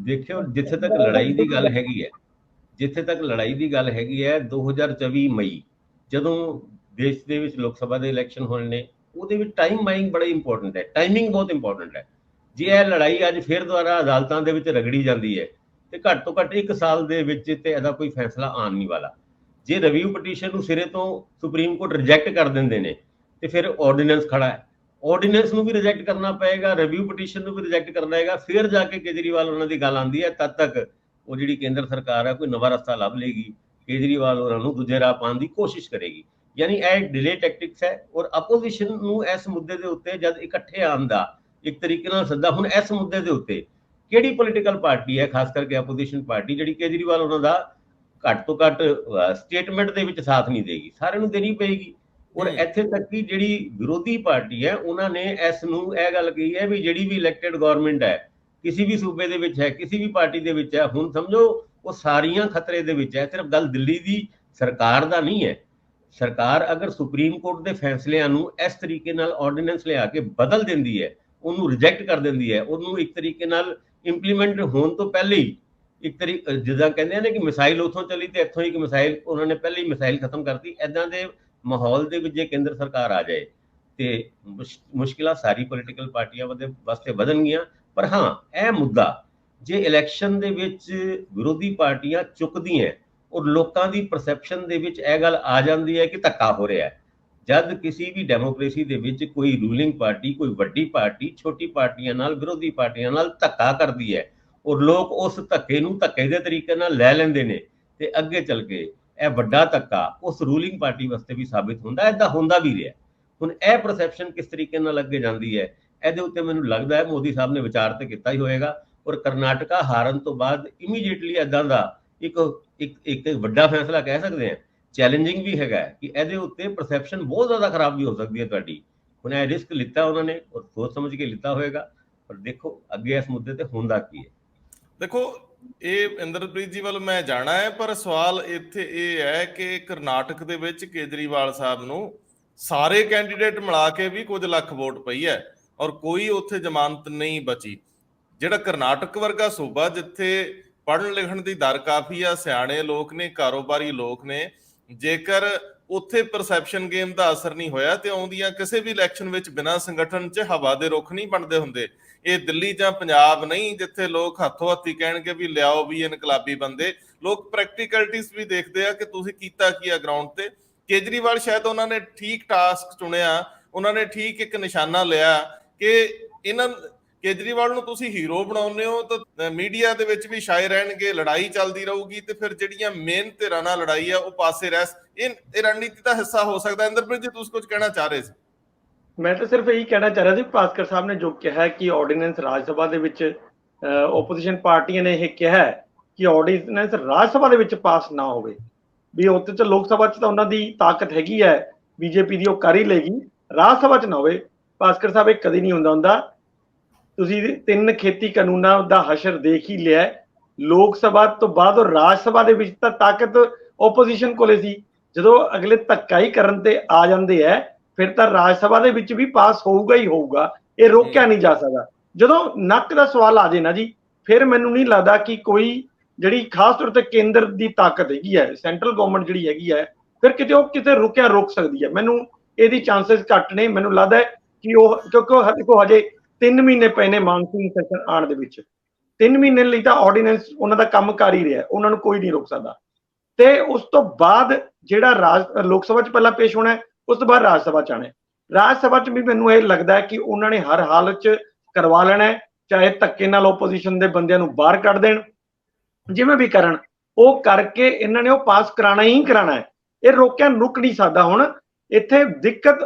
ਦੇਖਿਓ, ਜਿੱਥੇ ਤੱਕ ਲੜਾਈ ਦੀ ਗੱਲ ਹੈਗੀ ਹੈ 2024 ਮਈ ਜਦੋਂ ਦੇਸ਼ ਦੇ ਵਿੱਚ ਲੋਕ ਸਭਾ ਦੇ ਇਲੈਕਸ਼ਨ ਹੋਣੇ ਨੇ, ਉਹਦੇ ਵਿੱਚ ਟਾਈਮ ਬਾਇੰਗ ਬੜਾ ਇੰਪੋਰਟੈਂਟ ਹੈ, ਟਾਈਮਿੰਗ ਬਹੁਤ ਇੰਪੋਰਟੈਂਟ ਹੈ। ਜੇ ਇਹ ਲੜਾਈ ਅੱਜ ਫਿਰ ਦੁਬਾਰਾ ਅਦਾਲਤਾਂ ਦੇ ਵਿੱਚ ਰਗੜੀ ਜਾਂਦੀ ਹੈ ਤੇ ਘੱਟ ਤੋਂ ਘੱਟ 1 ਸਾਲ ਦੇ ਵਿੱਚ ਤੇ ਇਹਦਾ ਕੋਈ ਫੈਸਲਾ ਆਉਣ ਨਹੀਂ ਵਾਲਾ। ਜੇ ਰਿਵਿਊ ਪਟੀਸ਼ਨ ਨੂੰ ਸਿਰੇ ਤੋਂ ਸੁਪਰੀਮ ਕੋਰਟ ਰਿਜੈਕਟ ਕਰ ਦਿੰਦੇ ਨੇ ਤੇ ਫਿਰ ਆਰਡੀਨੈਂਸ ਖੜਾ ਹੈ, ਆਰਡੀਨੈਂਸ ਨੂੰ ਵੀ ਰਿਜੈਕਟ ਕਰਨਾ ਪਏਗਾ, ਰਿਵਿਊ ਪਟੀਸ਼ਨ ਨੂੰ ਵੀ ਰਿਜੈਕਟ ਕਰਨਾ ਹੈਗਾ, ਫਿਰ ਜਾ ਕੇ ਕੇਜਰੀਵਾਲ ਉਹਨਾਂ ਦੀ ਗੱਲ ਆਉਂਦੀ ਹੈ। ਤਦ ਤੱਕ ਉਹ ਜਿਹੜੀ ਕੇਂਦਰ ਸਰਕਾਰ ਹੈ ਕੋਈ ਨਵਾਂ ਰਸਤਾ ਲੱਭ ਲੇਗੀ, ਕੇਜਰੀਵਾਲ ਉਹਨਾਂ ਨੂੰ ਦੂਜੇ ਰਾਹ ਪਾਉਣ ਦੀ ਕੋਸ਼ਿਸ਼ ਕਰੇਗੀ। ਯਾਨੀ ਇਹ ਡਿਲੇ ਟੈਕਟਿਕਸ ਹੈ। ਔਰ ਆਪੋਜੀਸ਼ਨ ਨੂੰ ਇਸ ਮੁੱਦੇ ਦੇ ਉੱਤੇ ਜਦ ਇਕੱਠੇ ਆਉਣ ਦਾ ਇੱਕ ਤਰੀਕੇ ਨਾਲ ਸੱਦਾ, ਹੁਣ ਇਸ ਮੁੱਦੇ ਦੇ ਉੱਤੇ ਕਿਹੜੀ ਪੋਲੀਟੀਕਲ ਪਾਰਟੀ ਹੈ, ਖਾਸ ਕਰਕੇ ਆਪੋਜੀਸ਼ਨ ਪਾਰਟੀ, ਜਿਹੜੀ ਕੇਜਰੀਵਾਲ ਉਹਨਾਂ ਦਾ ਘੱਟ ਤੋਂ ਘੱਟ ਸਟੇਟਮੈਂਟ ਦੇ ਵਿੱਚ ਸਾਥ ਨਹੀਂ ਦੇਗੀ? ਸਾਰਿਆਂ ਨੂੰ ਦੇਣੀ ਪਏਗੀ। ਔਰ ਇੱਥੇ ਤੱਕ ਕਿ ਜਿਹੜੀ ਵਿਰੋਧੀ ਪਾਰਟੀ ਹੈ ਉਹਨਾਂ ਨੇ ਇਸ ਨੂੰ ਇਹ ਗੱਲ ਕਹੀ ਹੈ ਵੀ ਜਿਹੜੀ ਵੀ ਇਲੈਕਟਡ ਗਵਰਨਮੈਂਟ ਹੈ ਕਿਸੇ ਵੀ ਸੂਬੇ ਦੇ ਵਿੱਚ ਹੈ, ਕਿਸੇ ਵੀ ਪਾਰਟੀ ਦੇ ਵਿੱਚ ਹੈ, ਹੁਣ ਸਮਝੋ ਉਹ ਸਾਰੀਆਂ ਖਤਰੇ ਦੇ ਵਿੱਚ ਹੈ। ਸਿਰਫ ਗੱਲ ਦਿੱਲੀ ਦੀ ਸਰਕਾਰ ਦਾ ਨਹੀਂ ਹੈ। ਸਰਕਾਰ ਅਗਰ ਸੁਪਰੀਮ ਕੋਰਟ ਦੇ ਫੈਸਲਿਆਂ ਨੂੰ ਇਸ ਤਰੀਕੇ ਨਾਲ ਆਰਡੀਨੈਂਸ ਲਿਆ ਕੇ ਬਦਲ ਦਿੰਦੀ ਹੈ, ਉਹਨੂੰ ਰਿਜੈਕਟ ਕਰ ਦਿੰਦੀ ਹੈ, ਉਹਨੂੰ ਇੱਕ ਤਰੀਕੇ ਨਾਲ ਇੰਪਲੀਮੈਂਟ ਹੋਣ ਤੋਂ ਪਹਿਲੇ ਹੀ ਜਿੱਦਾਂ ਕਹਿੰਦੇ ਨੇ ਕਿ ਮਿਸਾਈਲ ਉੱਥੋਂ ਚੱਲੀ ਤੇ ਇੱਥੋਂ ਹੀ ਇੱਕ ਮਿਸਾਈਲ, ਉਹਨਾਂ ਨੇ ਪਹਿਲੇ ਹੀ ਮਿਸਾਈਲ ਖਤਮ ਕਰਤੀ, ਏਦਾਂ ਦੇ ਮਾਹੌਲ ਦੇ ਵਿੱਚ ਜੇ ਕੇਂਦਰ ਸਰਕਾਰ ਆ ਜਾਏ ਤੇ ਮੁਸ਼ਕਿਲਾਂ ਸਾਰੀ ਪੋਲੀਟੀਕਲ ਪਾਰਟੀਆਂ ਵਾਸਤੇ ਵਧਣਗੀਆਂ। ਪਰ ਹਾਂ, ਇਹ ਮੁੱਦਾ ਜੇ ਇਲੈਕਸ਼ਨ ਦੇ ਵਿੱਚ ਵਿਰੋਧੀ ਪਾਰਟੀਆਂ ਚੁੱਕਦੀਆਂ ਔਰ ਲੋਕਾਂ ਦੀ ਪਰਸੈਪਸ਼ਨ ਦੇ ਵਿੱਚ ਇਹ ਗੱਲ ਆ ਜਾਂਦੀ ਹੈ ਕਿ ਧੱਕਾ ਹੋ ਰਿਹਾ ਹੈ, ਜਦ ਕਿਸੇ ਵੀ ਡੈਮੋਕ੍ਰੇਸੀ ਦੇ ਵਿੱਚ ਕੋਈ ਰੂਲਿੰਗ ਪਾਰਟੀ, ਕੋਈ ਵੱਡੀ ਪਾਰਟੀ ਛੋਟੀ ਪਾਰਟੀਆਂ ਨਾਲ, ਵਿਰੋਧੀ ਪਾਰਟੀਆਂ ਨਾਲ ਧੱਕਾ ਕਰਦੀ ਹੈ ਔਰ ਲੋਕ ਉਸ ਧੱਕੇ ਨੂੰ ਧੱਕੇ ਦੇ ਤਰੀਕੇ ਨਾਲ ਲੈ ਲੈਂਦੇ ਨੇ ਤੇ ਅੱਗੇ ਚੱਲ ਕੇ ਇਹ ਵੱਡਾ ਧੱਕਾ ਉਸ ਰੂਲਿੰਗ ਪਾਰਟੀ ਵਾਸਤੇ ਵੀ ਸਾਬਿਤ ਹੁੰਦਾ, ਏਦਾਂ ਹੁੰਦਾ ਵੀ ਰਿਹਾ। ਹੁਣ ਇਹ ਪਰਸੈਪਸ਼ਨ ਕਿਸ ਤਰੀਕੇ ਨਾਲ ਅੱਗੇ ਜਾਂਦੀ ਹੈ, ਇਹਦੇ ਉੱਤੇ ਮੈਨੂੰ ਲੱਗਦਾ ਹੈ ਮੋਦੀ ਸਾਹਿਬ ਨੇ ਵਿਚਾਰ ਤੇ ਕੀਤਾ ਹੀ ਹੋਏਗਾ। ਔਰ ਕਰਨਾਟਕਾ ਹਾਰਨ ਤੋਂ ਬਾਅਦ ਇਮੀਡੀਏਟਲੀ ਏਦਾਂ ਦਾ ਇੱਕ ਵੱਡਾ ਫੈਸਲਾ ਕਹਿ ਸਕਦੇ ਹਾਂ, ਚੈਲੰਜਿੰਗ ਵੀ ਹੈਗਾ ਕਿ ਇਹਦੇ ਉੱਤੇ ਪਰਸੈਪਸ਼ਨ ਬਹੁਤ ਜ਼ਿਆਦਾ ਖਰਾਬ ਵੀ ਹੋ ਸਕਦੀ ਹੈ ਤੁਹਾਡੀ। ਹੁਣ ਇਹ ਰਿਸਕ ਲਿੱਤਾ ਉਹਨਾਂ ਨੇ ਔਰ ਸੋਚ ਸਮਝ ਕੇ ਲਿੱਤਾ ਹੋਏਗਾ, ਪਰ ਦੇਖੋ ਅੱਗੇ ਇਸ ਮੁੱਦੇ ਤੇ ਹੁੰਦਾ ਕੀ ਹੈ। ਦੇਖੋ, ਇਹ ਇੰਦਰਪ੍ਰੀਤ ਜੀ ਵੱਲ ਮੈਂ ਜਾਣਾ ਹੈ, ਪਰ ਸਵਾਲ ਇੱਥੇ ਇਹ ਹੈ ਕਿ ਕਰਨਾਟਕ ਦੇ ਵਿੱਚ ਕੇਜਰੀਵਾਲ ਸਾਹਿਬ ਨੂੰ ਸਾਰੇ ਕੈਂਡੀਡੇਟ ਮਿਲਾ ਕੇ ਵੀ ਕੁਝ ਲੱਖ ਵੋਟ ਪਈ ਹੈ ਔਰ ਕੋਈ ਉੱਥੇ ਜ਼ਮਾਨਤ ਨਹੀਂ ਬਚੀ। ਜਿਹੜਾ ਕਰਨਾਟਕ ਵਰਗਾ ਸੂਬਾ ਜਿੱਥੇ ਪੜ੍ਹਨ ਲਿਖਣ ਦੀ ਦਰ ਕਾਫੀ ਆ, ਸਿਆਣੇ ਲੋਕ ਨੇ, ਕਾਰੋਬਾਰੀ ਲੋਕ ਨੇ, ਜੇਕਰ ਉੱਥੇ ਪਰਸੈਪਸ਼ਨ ਗੇਮ ਦਾ ਅਸਰ ਨਹੀਂ ਹੋਇਆ ਤੇ ਆਉਂਦੀਆਂ ਕਿਸੇ ਵੀ ਇਲੈਕਸ਼ਨ ਵਿੱਚ ਬਿਨਾਂ ਸੰਗਠਨ 'ਚ ਹਵਾ ਦੇ ਰੁੱਖ ਨਹੀਂ ਬਣਦੇ ਹੁੰਦੇ। ਇਹ ਦਿੱਲੀ ਜਾਂ ਪੰਜਾਬ ਨਹੀਂ ਜਿੱਥੇ ਲੋਕ ਹੱਥੋਂ ਹੱਥੀ ਕਹਿਣਗੇ ਵੀ ਲਿਆਓ ਵੀ ਇਨਕਲਾਬੀ ਬੰਦੇ। ਲੋਕ ਪ੍ਰੈਕਟੀਕਲਿਟੀਜ਼ ਵੀ ਦੇਖਦੇ ਆ ਕਿ ਤੁਸੀਂ ਕੀਤਾ ਕੀ ਆ ਗਰਾਊਂਡ ਤੇ। ਕੇਜਰੀਵਾਲ ਸ਼ਾਇਦ ਉਹਨਾਂ ਨੇ ਠੀਕ ਟਾਸਕ ਚੁਣਿਆ, ਉਹਨਾਂ ਨੇ ਠੀਕ ਇੱਕ ਨਿਸ਼ਾਨਾ ਲਿਆ ਕਿ ਇਹਨਾਂ ਕੇਜਰੀਵਾਲ ਨੂੰ ਤੁਸੀਂ ਹੀਰੋ ਬਣਾਉਂਦੇ ਹੋ ਤਾਂ ਮੀਡੀਆ ਦੇ ਵਿੱਚ ਵੀ ਛਾਏ ਰਹਿਣਗੇ, ਲੜਾਈ ਚੱਲਦੀ ਰਹੂਗੀ ਤੇ ਫਿਰ ਜਿਹੜੀਆਂ ਮੇਨ ਧਿਰਾਂ ਨਾਲ ਲੜਾਈ ਆ ਉਹ ਪਾਸੇ ਰਹਿ। ਇਹ ਰਣਨੀਤੀ ਦਾ ਹਿੱਸਾ ਹੋ ਸਕਦਾ। ਇੰਦਰਪ੍ਰੀਤ ਜੀ ਤੁਸੀਂ ਕੁਝ ਕਹਿਣਾ ਚਾਹ ਰਹੇ ਸੀ? ਮੈਂ ਤਾਂ ਸਿਰਫ ਇਹੀ ਕਹਿਣਾ ਚਾਹ ਰਿਹਾ ਸੀ, ਭਾਸਕਰ ਸਾਹਿਬ ਨੇ ਜੋ ਕਿਹਾ ਕਿ ਆਰਡੀਨੈਂਸ ਰਾਜ ਸਭਾ ਦੇ ਵਿੱਚ ਓਪੋਜੀਸ਼ਨ ਪਾਰਟੀਆਂ ਨੇ ਇਹ ਕਿਹਾ ਕਿ ਆਰਡੀਨੈਂਸ ਰਾਜ ਸਭਾ ਦੇ ਵਿੱਚ ਪਾਸ ਨਾ ਹੋਵੇ, ਵੀ ਉੱਥੇ ਚ ਲੋਕ ਸਭਾ ਚ ਤਾਂ ਉਹਨਾਂ ਦੀ ਤਾਕਤ ਹੈਗੀ ਹੈ, ਬੀਜੇਪੀ ਦੀ ਉਹ ਕਰ ਹੀ ਲੇਗੀ, ਰਾਜ ਸਭਾ ਚ ਨਾ ਹੋਵੇ। ਭਾਸਕਰ ਸਾਹਿਬ ਇਹ ਕਦੀ ਨਹੀਂ ਹੁੰਦਾ। ਤੁਸੀਂ 3 ਖੇਤੀ ਕਾਨੂੰਨਾਂ ਦਾ ਹਸ਼ਰ ਦੇਖ ਹੀ ਲਿਆ। ਲੋਕ ਸਭਾ ਤੋਂ ਬਾਅਦ ਉਹ ਰਾਜ ਸਭਾ ਦੇ ਵਿੱਚ ਤਾਂ ਤਾਕਤ ਓਪੋਜੀਸ਼ਨ ਕੋਲੇ ਸੀ। ਜਦੋਂ ਅਗਲੇ ਧੱਕਾ ਹੀ ਕਰਨ ਤੇ ਆ ਜਾਂਦੇ ਹੈ ਫਿਰ ਤਾਂ ਰਾਜ ਸਭਾ ਦੇ ਵਿੱਚ ਵੀ ਪਾਸ ਹੋਊਗਾ ਹੀ ਹੋਊਗਾ, ਇਹ ਰੋਕਿਆ ਨਹੀਂ ਜਾ ਸਕਦਾ। ਜਦੋਂ ਨੱਕ ਦਾ ਸਵਾਲ ਆ ਜੇ ਨਾ ਜੀ, ਫਿਰ ਮੈਨੂੰ ਨਹੀਂ ਲੱਗਦਾ ਕਿ ਕੋਈ ਜਿਹੜੀ ਖਾਸ ਤੌਰ ਤੇ ਕੇਂਦਰ ਦੀ ਤਾਕਤ ਹੈਗੀ ਹੈ, ਸੈਂਟਰਲ ਗਵਰਨਮੈਂਟ ਜਿਹੜੀ ਹੈਗੀ ਹੈ, ਫਿਰ ਕਿਤੇ ਉਹ ਕਿਤੇ ਰੁਕ ਸਕਦੀ ਹੈ। ਮੈਨੂੰ ਇਹਦੀ ਚਾਂਸਸ ਘੱਟ ਨੇ। ਮੈਨੂੰ ਲੱਗਦਾ ਹੈ ਕਿ ਉਹ ਕਿਉਂਕਿ ਦੇਖੋ ਹਜੇ 3 ਮਹੀਨੇ ਪਏ ਨੇ ਮਾਨਸੂਨ ਸੈਸ਼ਨ ਆਉਣ ਦੇ ਵਿੱਚ। 3 ਮਹੀਨੇ ਲਈ ਤਾਂ ਆਰਡੀਨੈਂਸ ਉਹਨਾਂ ਦਾ ਕੰਮ ਕਰ ਹੀ ਰਿਹਾ, ਉਹਨਾਂ ਨੂੰ ਕੋਈ ਨਹੀਂ ਰੋਕ ਸਕਦਾ। ਤੇ ਉਸ ਤੋਂ ਬਾਅਦ ਜਿਹੜਾ ਲੋਕ ਸਭਾ ਚ ਪਹਿਲਾਂ ਪੇਸ਼ ਹੋਣਾ ਹੈ, ਉਸ ਤੋਂ ਬਾਅਦ ਰਾਜ ਸਭਾ ਚ ਆਣਾ ਹੈ। ਰਾਜ ਸਭਾ ਚ ਵੀ ਮੈਨੂੰ ਇਹ ਲੱਗਦਾ ਹੈ ਕਿ ਉਹਨਾਂ ਨੇ ਹਰ ਹਾਲਤ ਚ ਕਰਵਾ ਲੈਣਾ ਹੈ, ਚਾਹੇ ਧੱਕੇ ਨਾਲ ਓਪੋਜੀਸ਼ਨ ਦੇ ਬੰਦਿਆਂ ਨੂੰ ਬਾਹਰ ਕੱਢ ਦੇਣ, ਜਿਵੇਂ ਵੀ ਕਰਨ, ਉਹ ਕਰਕੇ ਇਹਨਾਂ ਨੇ ਉਹ ਪਾਸ ਕਰਾਣਾ ਹੀ ਕਰਾਣਾ ਹੈ। ਇਹ ਰੋਕਿਆ ਰੁਕ ਨਹੀਂ ਸਕਦਾ। ਹੁਣ ਇੱਥੇ ਦਿੱਕਤ,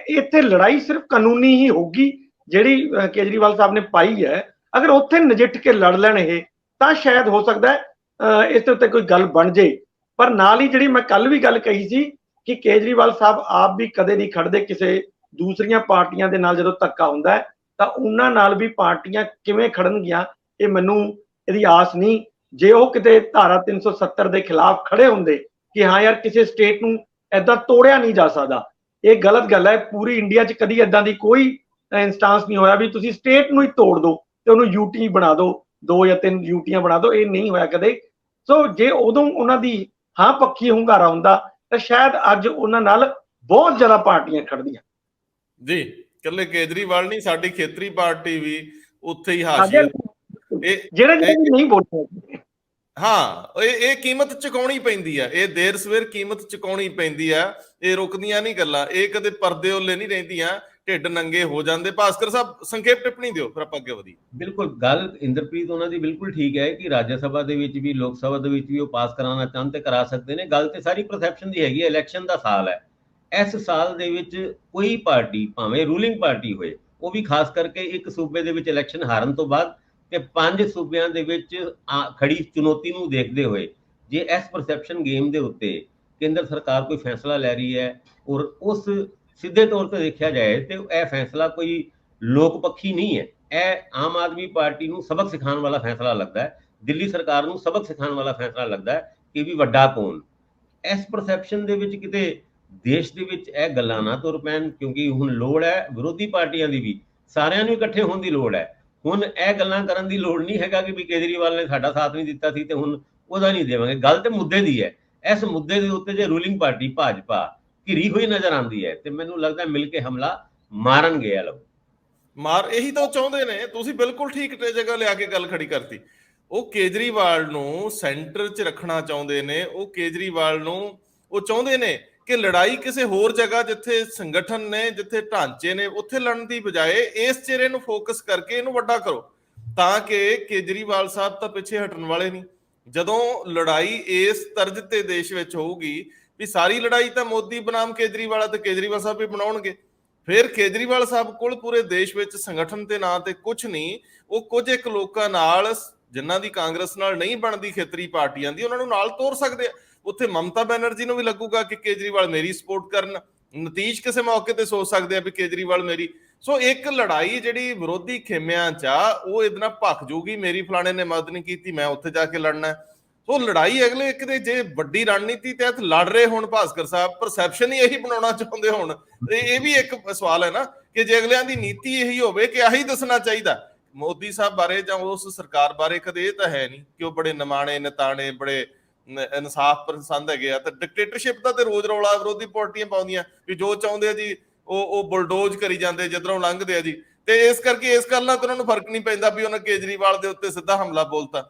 ਇੱਥੇ ਲੜਾਈ ਸਿਰਫ ਕਾਨੂੰਨੀ ਹੀ ਹੋਊਗੀ ਜਿਹੜੀ ਕੇਜਰੀਵਾਲ ਸਾਹਿਬ ਨੇ ਪਾਈ ਹੈ। ਅਗਰ ਉੱਥੇ ਨਜਿੱਠ ਕੇ ਲੜ ਲੈਣ ਇਹ, ਤਾਂ ਸ਼ਾਇਦ ਹੋ ਸਕਦਾ ਹੈ ਇਸ ਦੇ ਉੱਤੇ ਕੋਈ ਗੱਲ ਬਣ ਜੇ। ਪਰ ਨਾਲ ਹੀ ਜਿਹੜੀ ਮੈਂ ਕੱਲ ਵੀ ਗੱਲ ਕਹੀ ਸੀ ਕਿ ਕੇਜਰੀਵਾਲ ਸਾਹਿਬ ਆਪ ਵੀ ਕਦੇ ਨਹੀਂ ਖੜਦੇ ਕਿਸੇ ਦੂਸਰੀਆਂ ਪਾਰਟੀਆਂ ਦੇ ਨਾਲ। ਜਦੋਂ ਧੱਕਾ ਹੁੰਦਾ ਹੈ ਤਾਂ ਉਹਨਾਂ ਨਾਲ ਵੀ ਪਾਰਟੀਆਂ ਕਿਵੇਂ ਖੜਨਗੀਆਂ, ਇਹ ਮੈਨੂੰ ਇਹਦੀ ਆਸ ਨਹੀਂ। ਜੇ ਉਹ ਕਿਤੇ ਧਾਰਾ 370 ਦੇ ਖਿਲਾਫ ਖੜੇ ਹੁੰਦੇ ਕਿ ਹਾਂ ਯਾਰ ਕਿਸੇ ਸਟੇਟ ਨੂੰ ਏਦਾਂ ਤੋੜਿਆ ਨਹੀਂ ਜਾ ਸਕਦਾ, ਇਹ ਗਲਤ ਗੱਲ ਹੈ। ਪੂਰੀ ਇੰਡੀਆ 'ਚ ਕਦੀ ਏਦਾਂ ਦੀ ਕੋਈ ਇੰਸਟੈਂਸ ਨਹੀਂ ਹੋਇਆ ਵੀ ਤੁਸੀਂ ਸਟੇਟ ਨੂੰ ਹੀ ਤੋੜ ਦਿਓ ਤੇ ਉਹਨੂੰ ਯੂਟੀ ਬਣਾ ਦਿਓ, 2 ਜਾਂ 3 ਯੂਟੀਆਂ ਬਣਾ ਦਿਓ, ਇਹ ਨਹੀਂ ਹੋਇਆ ਕਦੇ। ਸੋ ਜੇ ਉਦੋਂ ਉਹਨਾਂ ਦੀ ਹਾਂ ਪੱਖੀ ਹੁੰਗਾਰਾ ਹੁੰਦਾ ਤਾਂ ਸ਼ਾਇਦ ਅੱਜ ਉਹਨਾਂ ਨਾਲ ਬਹੁਤ ਜ਼ਿਆਦਾ ਪਾਰਟੀਆਂ ਖੜਦੀਆਂ ਜੀ। ਇਕੱਲੇ ਕੇਜਰੀਵਾਲ ਨਹੀਂ, ਸਾਡੀ ਖੇਤਰੀ ਪਾਰਟੀ ਵੀ ਉੱਥੇ ਹੀ ਹਾਜ਼ਰ। ਜਿਹੜੇ ਨਹੀਂ ਬੋਲਦੇ, ਹਾਂ, ਇਹ ਕੀਮਤ ਚੁਕਾਉਣੀ ਪੈਂਦੀ ਆ, ਇਹ ਦੇਰ ਸਵੇਰ ਕੀਮਤ ਚੁਕਾਉਣੀ ਪੈਂਦੀ ਆ। ਇਹ ਰੁਕਦੀਆਂ ਨਹੀਂ ਗੱਲਾਂ, ਇਹ ਕਦੇ ਪਰਦੇ ਓਲੇ ਨਹੀਂ ਰਹਿੰਦੀਆਂ, ਢਿੱਡ ਨੰਗੇ ਹੋ ਜਾਂਦੇ। ਭਾਸਕਰ ਸਾਹਿਬ ਸੰਖੇਪ ਟਿੱਪਣੀ ਦਿਓ, ਫਿਰ ਆਪਾਂ ਅੱਗੇ ਵਧੀਏ। ਬਿਲਕੁਲ ਗੱਲ ਇੰਦਰਪ੍ਰੀਤ ਉਹਨਾਂ ਦੀ ਬਿਲਕੁਲ ਠੀਕ ਹੈ ਕਿ ਰਾਜ ਸਭਾ ਦੇ ਵਿੱਚ ਵੀ ਲੋਕ ਸਭਾ ਦੇ ਵਿੱਚ ਵੀ ਉਹ ਪਾਸ ਕਰਾਉਣਾ ਚਾਹੁੰਦੇ ਤੇ ਕਰਾ ਸਕਦੇ ਨੇ। ਗੱਲ ਤੇ ਸਾਰੀ ਪਰਸੈਪਸ਼ਨ ਦੀ ਹੈਗੀ ਹੈ। ਇਲੈਕਸ਼ਨ ਦਾ ਸਾਲ ਹੈ, ਇਸ ਸਾਲ ਦੇ ਵਿੱਚ ਕੋਈ ਪਾਰਟੀ ਭਾਵੇਂ ਰੂਲਿੰਗ ਪਾਰਟੀ ਹੋਏ, ਉਹ ਵੀ ਖਾਸ ਕਰਕੇ ਇੱਕ ਸੂਬੇ ਦੇ ਵਿੱਚ ਇਲੈਕਸ਼ਨ ਹਾਰਨ ਤੋਂ ਬਾਅਦ ਤੇ 5 ਸੂਬਿਆਂ ਦੇ ਵਿੱਚ ਖੜੀ ਚੁਣੌਤੀ ਨੂੰ ਦੇਖਦੇ ਹੋਏ, ਜੇ ਇਸ ਪਰਸੈਪਸ਼ਨ ਗੇਮ ਦੇ ਉੱਤੇ ਕੇਂਦਰ ਸਰਕਾਰ ਕੋਈ ਫੈਸਲਾ ਲੈ ਰਹੀ ਹੈ ਔਰ ਉਸ ਸਿੱਧੇ ਤੌਰ ਤੇ ਦੇਖਿਆ ਜਾਏ ਤੇ ਇਹ ਫੈਸਲਾ ਕੋਈ ਲੋਕ ਪੱਖੀ ਨਹੀਂ ਹੈ। ਇਹ ਆਮ ਆਦਮੀ ਪਾਰਟੀ ਨੂੰ ਸਬਕ ਸਿਖਾਉਣ ਵਾਲਾ ਫੈਸਲਾ ਲੱਗਦਾ ਹੈ, ਦਿੱਲੀ ਸਰਕਾਰ ਨੂੰ ਸਬਕ ਸਿਖਾਉਣ ਵਾਲਾ ਫੈਸਲਾ ਲੱਗਦਾ ਹੈ ਕਿ ਵੀ ਵੱਡਾ ਕੌਣ। ਇਸ ਪਰਸੈਪਸ਼ਨ ਦੇ ਵਿੱਚ ਕਿਤੇ ਦੇਸ਼ ਦੇ ਵਿੱਚ ਇਹ ਗੱਲਾਂ ਨਾ ਤੁਰ ਪੈਣ, ਕਿਉਂਕਿ ਹੁਣ ਲੋੜ ਹੈ ਵਿਰੋਧੀ ਪਾਰਟੀਆਂ ਦੀ ਵੀ, ਸਾਰਿਆਂ ਨੂੰ ਇਕੱਠੇ ਹੋਣ ਦੀ ਲੋੜ ਹੈ। ਹੁਣ ਇਹ ਗੱਲਾਂ ਕਰਨ ਦੀ ਲੋੜ ਨਹੀਂ ਹੈਗਾ ਕਿ ਵੀ ਕੇਜਰੀਵਾਲ ਨੇ ਸਾਡਾ ਸਾਥ ਨਹੀਂ ਦਿੱਤਾ ਸੀ ਤੇ ਹੁਣ ਉਹਦਾ ਨਹੀਂ ਦੇਵਾਂਗੇ। ਗੱਲ ਤੇ ਮੁੱਦੇ ਦੀ ਹੈ। ਇਸ ਮੁੱਦੇ ਦੇ ਉੱਤੇ ਜੇ ਰੂਲਿੰਗ ਪਾਰਟੀ ਭਾਜਪਾ ਘਿਰੀ ਹੋਈ ਨਜ਼ਰ ਆਉਂਦੀ ਹੈ ਤੇ ਮੈਨੂੰ ਲੱਗਦਾ ਮਿਲ ਕੇ ਹਮਲਾ ਮਾਰਨਗੇ। ਇਹੀ ਤਾਂ ਚਾਹੁੰਦੇ ਨੇ। ਤੁਸੀਂ ਬਿਲਕੁਲ ਠੀਕ ਜਗ੍ਹਾ ਲਿਆ ਕੇ ਗੱਲ ਖੜੀ ਕਰਤੀ। ਉਹ ਕੇਜਰੀਵਾਲ ਨੂੰ ਸੈਂਟਰ 'ਚ ਰੱਖਣਾ ਚਾਹੁੰਦੇ ਨੇ। ਉਹ ਕੇਜਰੀਵਾਲ ਨੂੰ ਉਹ ਚਾਹੁੰਦੇ ਨੇ ਕਿ ਲੜਾਈ ਕਿਸੇ ਹੋਰ ਜਗ੍ਹਾ ਜਿੱਥੇ ਸੰਗਠਨ ਨੇ, ਜਿੱਥੇ ਢਾਂਚੇ ਨੇ, ਉੱਥੇ ਲੜਨ ਦੀ ਬਜਾਏ ਇਸ ਚਿਹਰੇ ਨੂੰ ਫੋਕਸ ਕਰਕੇ ਇਹਨੂੰ ਵੱਡਾ ਕਰੋ, ਤਾਂ ਕਿ ਕੇਜਰੀਵਾਲ ਸਾਹਿਬ ਤਾਂ ਪਿੱਛੇ ਹਟਣ ਵਾਲੇ ਨਹੀਂ। ਜਦੋਂ ਲੜਾਈ ਇਸ ਤਰਜ਼ ਤੇ ਦੇਸ਼ ਵਿੱਚ ਹੋਊਗੀ ਵੀ ਸਾਰੀ ਲੜਾਈ ਤਾਂ ਮੋਦੀ ਬਨਾਮ ਕੇਜਰੀਵਾਲ ਤੇ ਕੇਜਰੀਵਾਲ ਸਾਹਿਬ ਵੀ ਬਣਾਉਣਗੇ, ਫਿਰ ਕੇਜਰੀਵਾਲ ਸਾਹਿਬ ਕੋਲ ਪੂਰੇ ਦੇਸ਼ ਵਿੱਚ ਸੰਗਠਨ ਦੇ ਨਾਂ ਤੇ ਕੁਝ ਨਹੀਂ। ਉਹ ਕੁਝ ਇੱਕ ਲੋਕਾਂ ਨਾਲ, ਜਿਨ੍ਹਾਂ ਦੀ ਕਾਂਗਰਸ ਨਾਲ ਨਹੀਂ ਬਣਦੀ ਖੇਤਰੀ ਪਾਰਟੀਆਂ ਦੀ, ਉਹਨਾਂ ਨੂੰ ਨਾਲ ਤੋਰ ਸਕਦੇ ਆ। ਉੱਥੇ ਮਮਤਾ ਬੈਨਰਜੀ ਨੂੰ ਵੀ ਲੱਗੂਗਾ ਕਿ ਕੇਜਰੀਵਾਲ ਮੇਰੀ ਸਪੋਰਟ ਕਰਨ, ਨਤੀਸ਼ ਕਿਸੇ ਮੌਕੇ ਤੇ ਸੋਚ ਸਕਦੇ ਆ ਵੀ ਕੇਜਰੀਵਾਲ ਮੇਰੀ। ਸੋ ਇੱਕ ਲੜਾਈ ਜਿਹੜੀ ਵਿਰੋਧੀ ਖੇਮਿਆਂ 'ਚ ਆ, ਉਹ ਇਹਦੇ ਨਾਲ ਭਖ ਜੂਗੀ, ਮੇਰੀ ਫਲਾਣੇ ਨੇ ਮਦਦ ਨਹੀਂ ਕੀਤੀ, ਮੈਂ ਉੱਥੇ ਜਾ ਕੇ ਲੜਨਾ। ਸੋ ਲੜਾਈ ਅਗਲੇ ਕਿਤੇ ਜੇ ਵੱਡੀ ਰਣਨੀਤੀ ਤਹਿਤ ਲੜ ਰਹੇ ਹੋਣ ਭਾਸਕਰ ਸਾਹਿਬ, ਪਰਸੈਪਸ਼ਨ ਹੀ ਇਹੀ ਬਣਾਉਣਾ ਚਾਹੁੰਦੇ ਹੋਣ, ਇਹ ਵੀ ਇੱਕ ਸਵਾਲ ਹੈ ਨਾ ਕਿ ਜੇ ਅਗਲਿਆਂ ਦੀ ਨੀਤੀ ਇਹੀ ਹੋਵੇ ਕਿ ਆਹੀ ਦੱਸਣਾ ਚਾਹੀਦਾ ਮੋਦੀ ਸਾਹਿਬ ਬਾਰੇ ਜਾਂ ਉਸ ਸਰਕਾਰ ਬਾਰੇ, ਕਦੇ ਇਹ ਤਾਂ ਹੈ ਨਹੀਂ ਕਿ ਉਹ ਬੜੇ ਨਿਮਾਣੇ ਨਤਾਣੇ, ਬੜੇ ਇਨਸਾਫ ਪਸੰਦ ਹੈਗੇ ਆ। ਤਾਂ ਡਿਕਟੇਟਰਸ਼ਿਪ ਦਾ ਤੇ ਰੋਜ਼ ਰੌਲਾ ਵਿਰੋਧੀ ਪਾਰਟੀਆਂ ਪਾਉਂਦੀਆਂ ਵੀ ਜੋ ਚਾਹੁੰਦੇ ਆ ਜੀ ਉਹ ਬੁਲਡੋਜ਼ ਕਰੀ ਜਾਂਦੇ, ਜਿੱਧਰੋਂ ਲੰਘਦੇ ਆ ਜੀ। ਤੇ ਇਸ ਕਰਕੇ ਇਸ ਗੱਲ ਨਾਲ ਤਾਂ ਉਹਨਾਂ ਨੂੰ ਫਰਕ ਨਹੀਂ ਪੈਂਦਾ ਵੀ ਉਹਨਾਂ ਕੇਜਰੀਵਾਲ ਦੇ ਉੱਤੇ ਸਿੱਧਾ ਹਮਲਾ ਬੋਲਤਾ।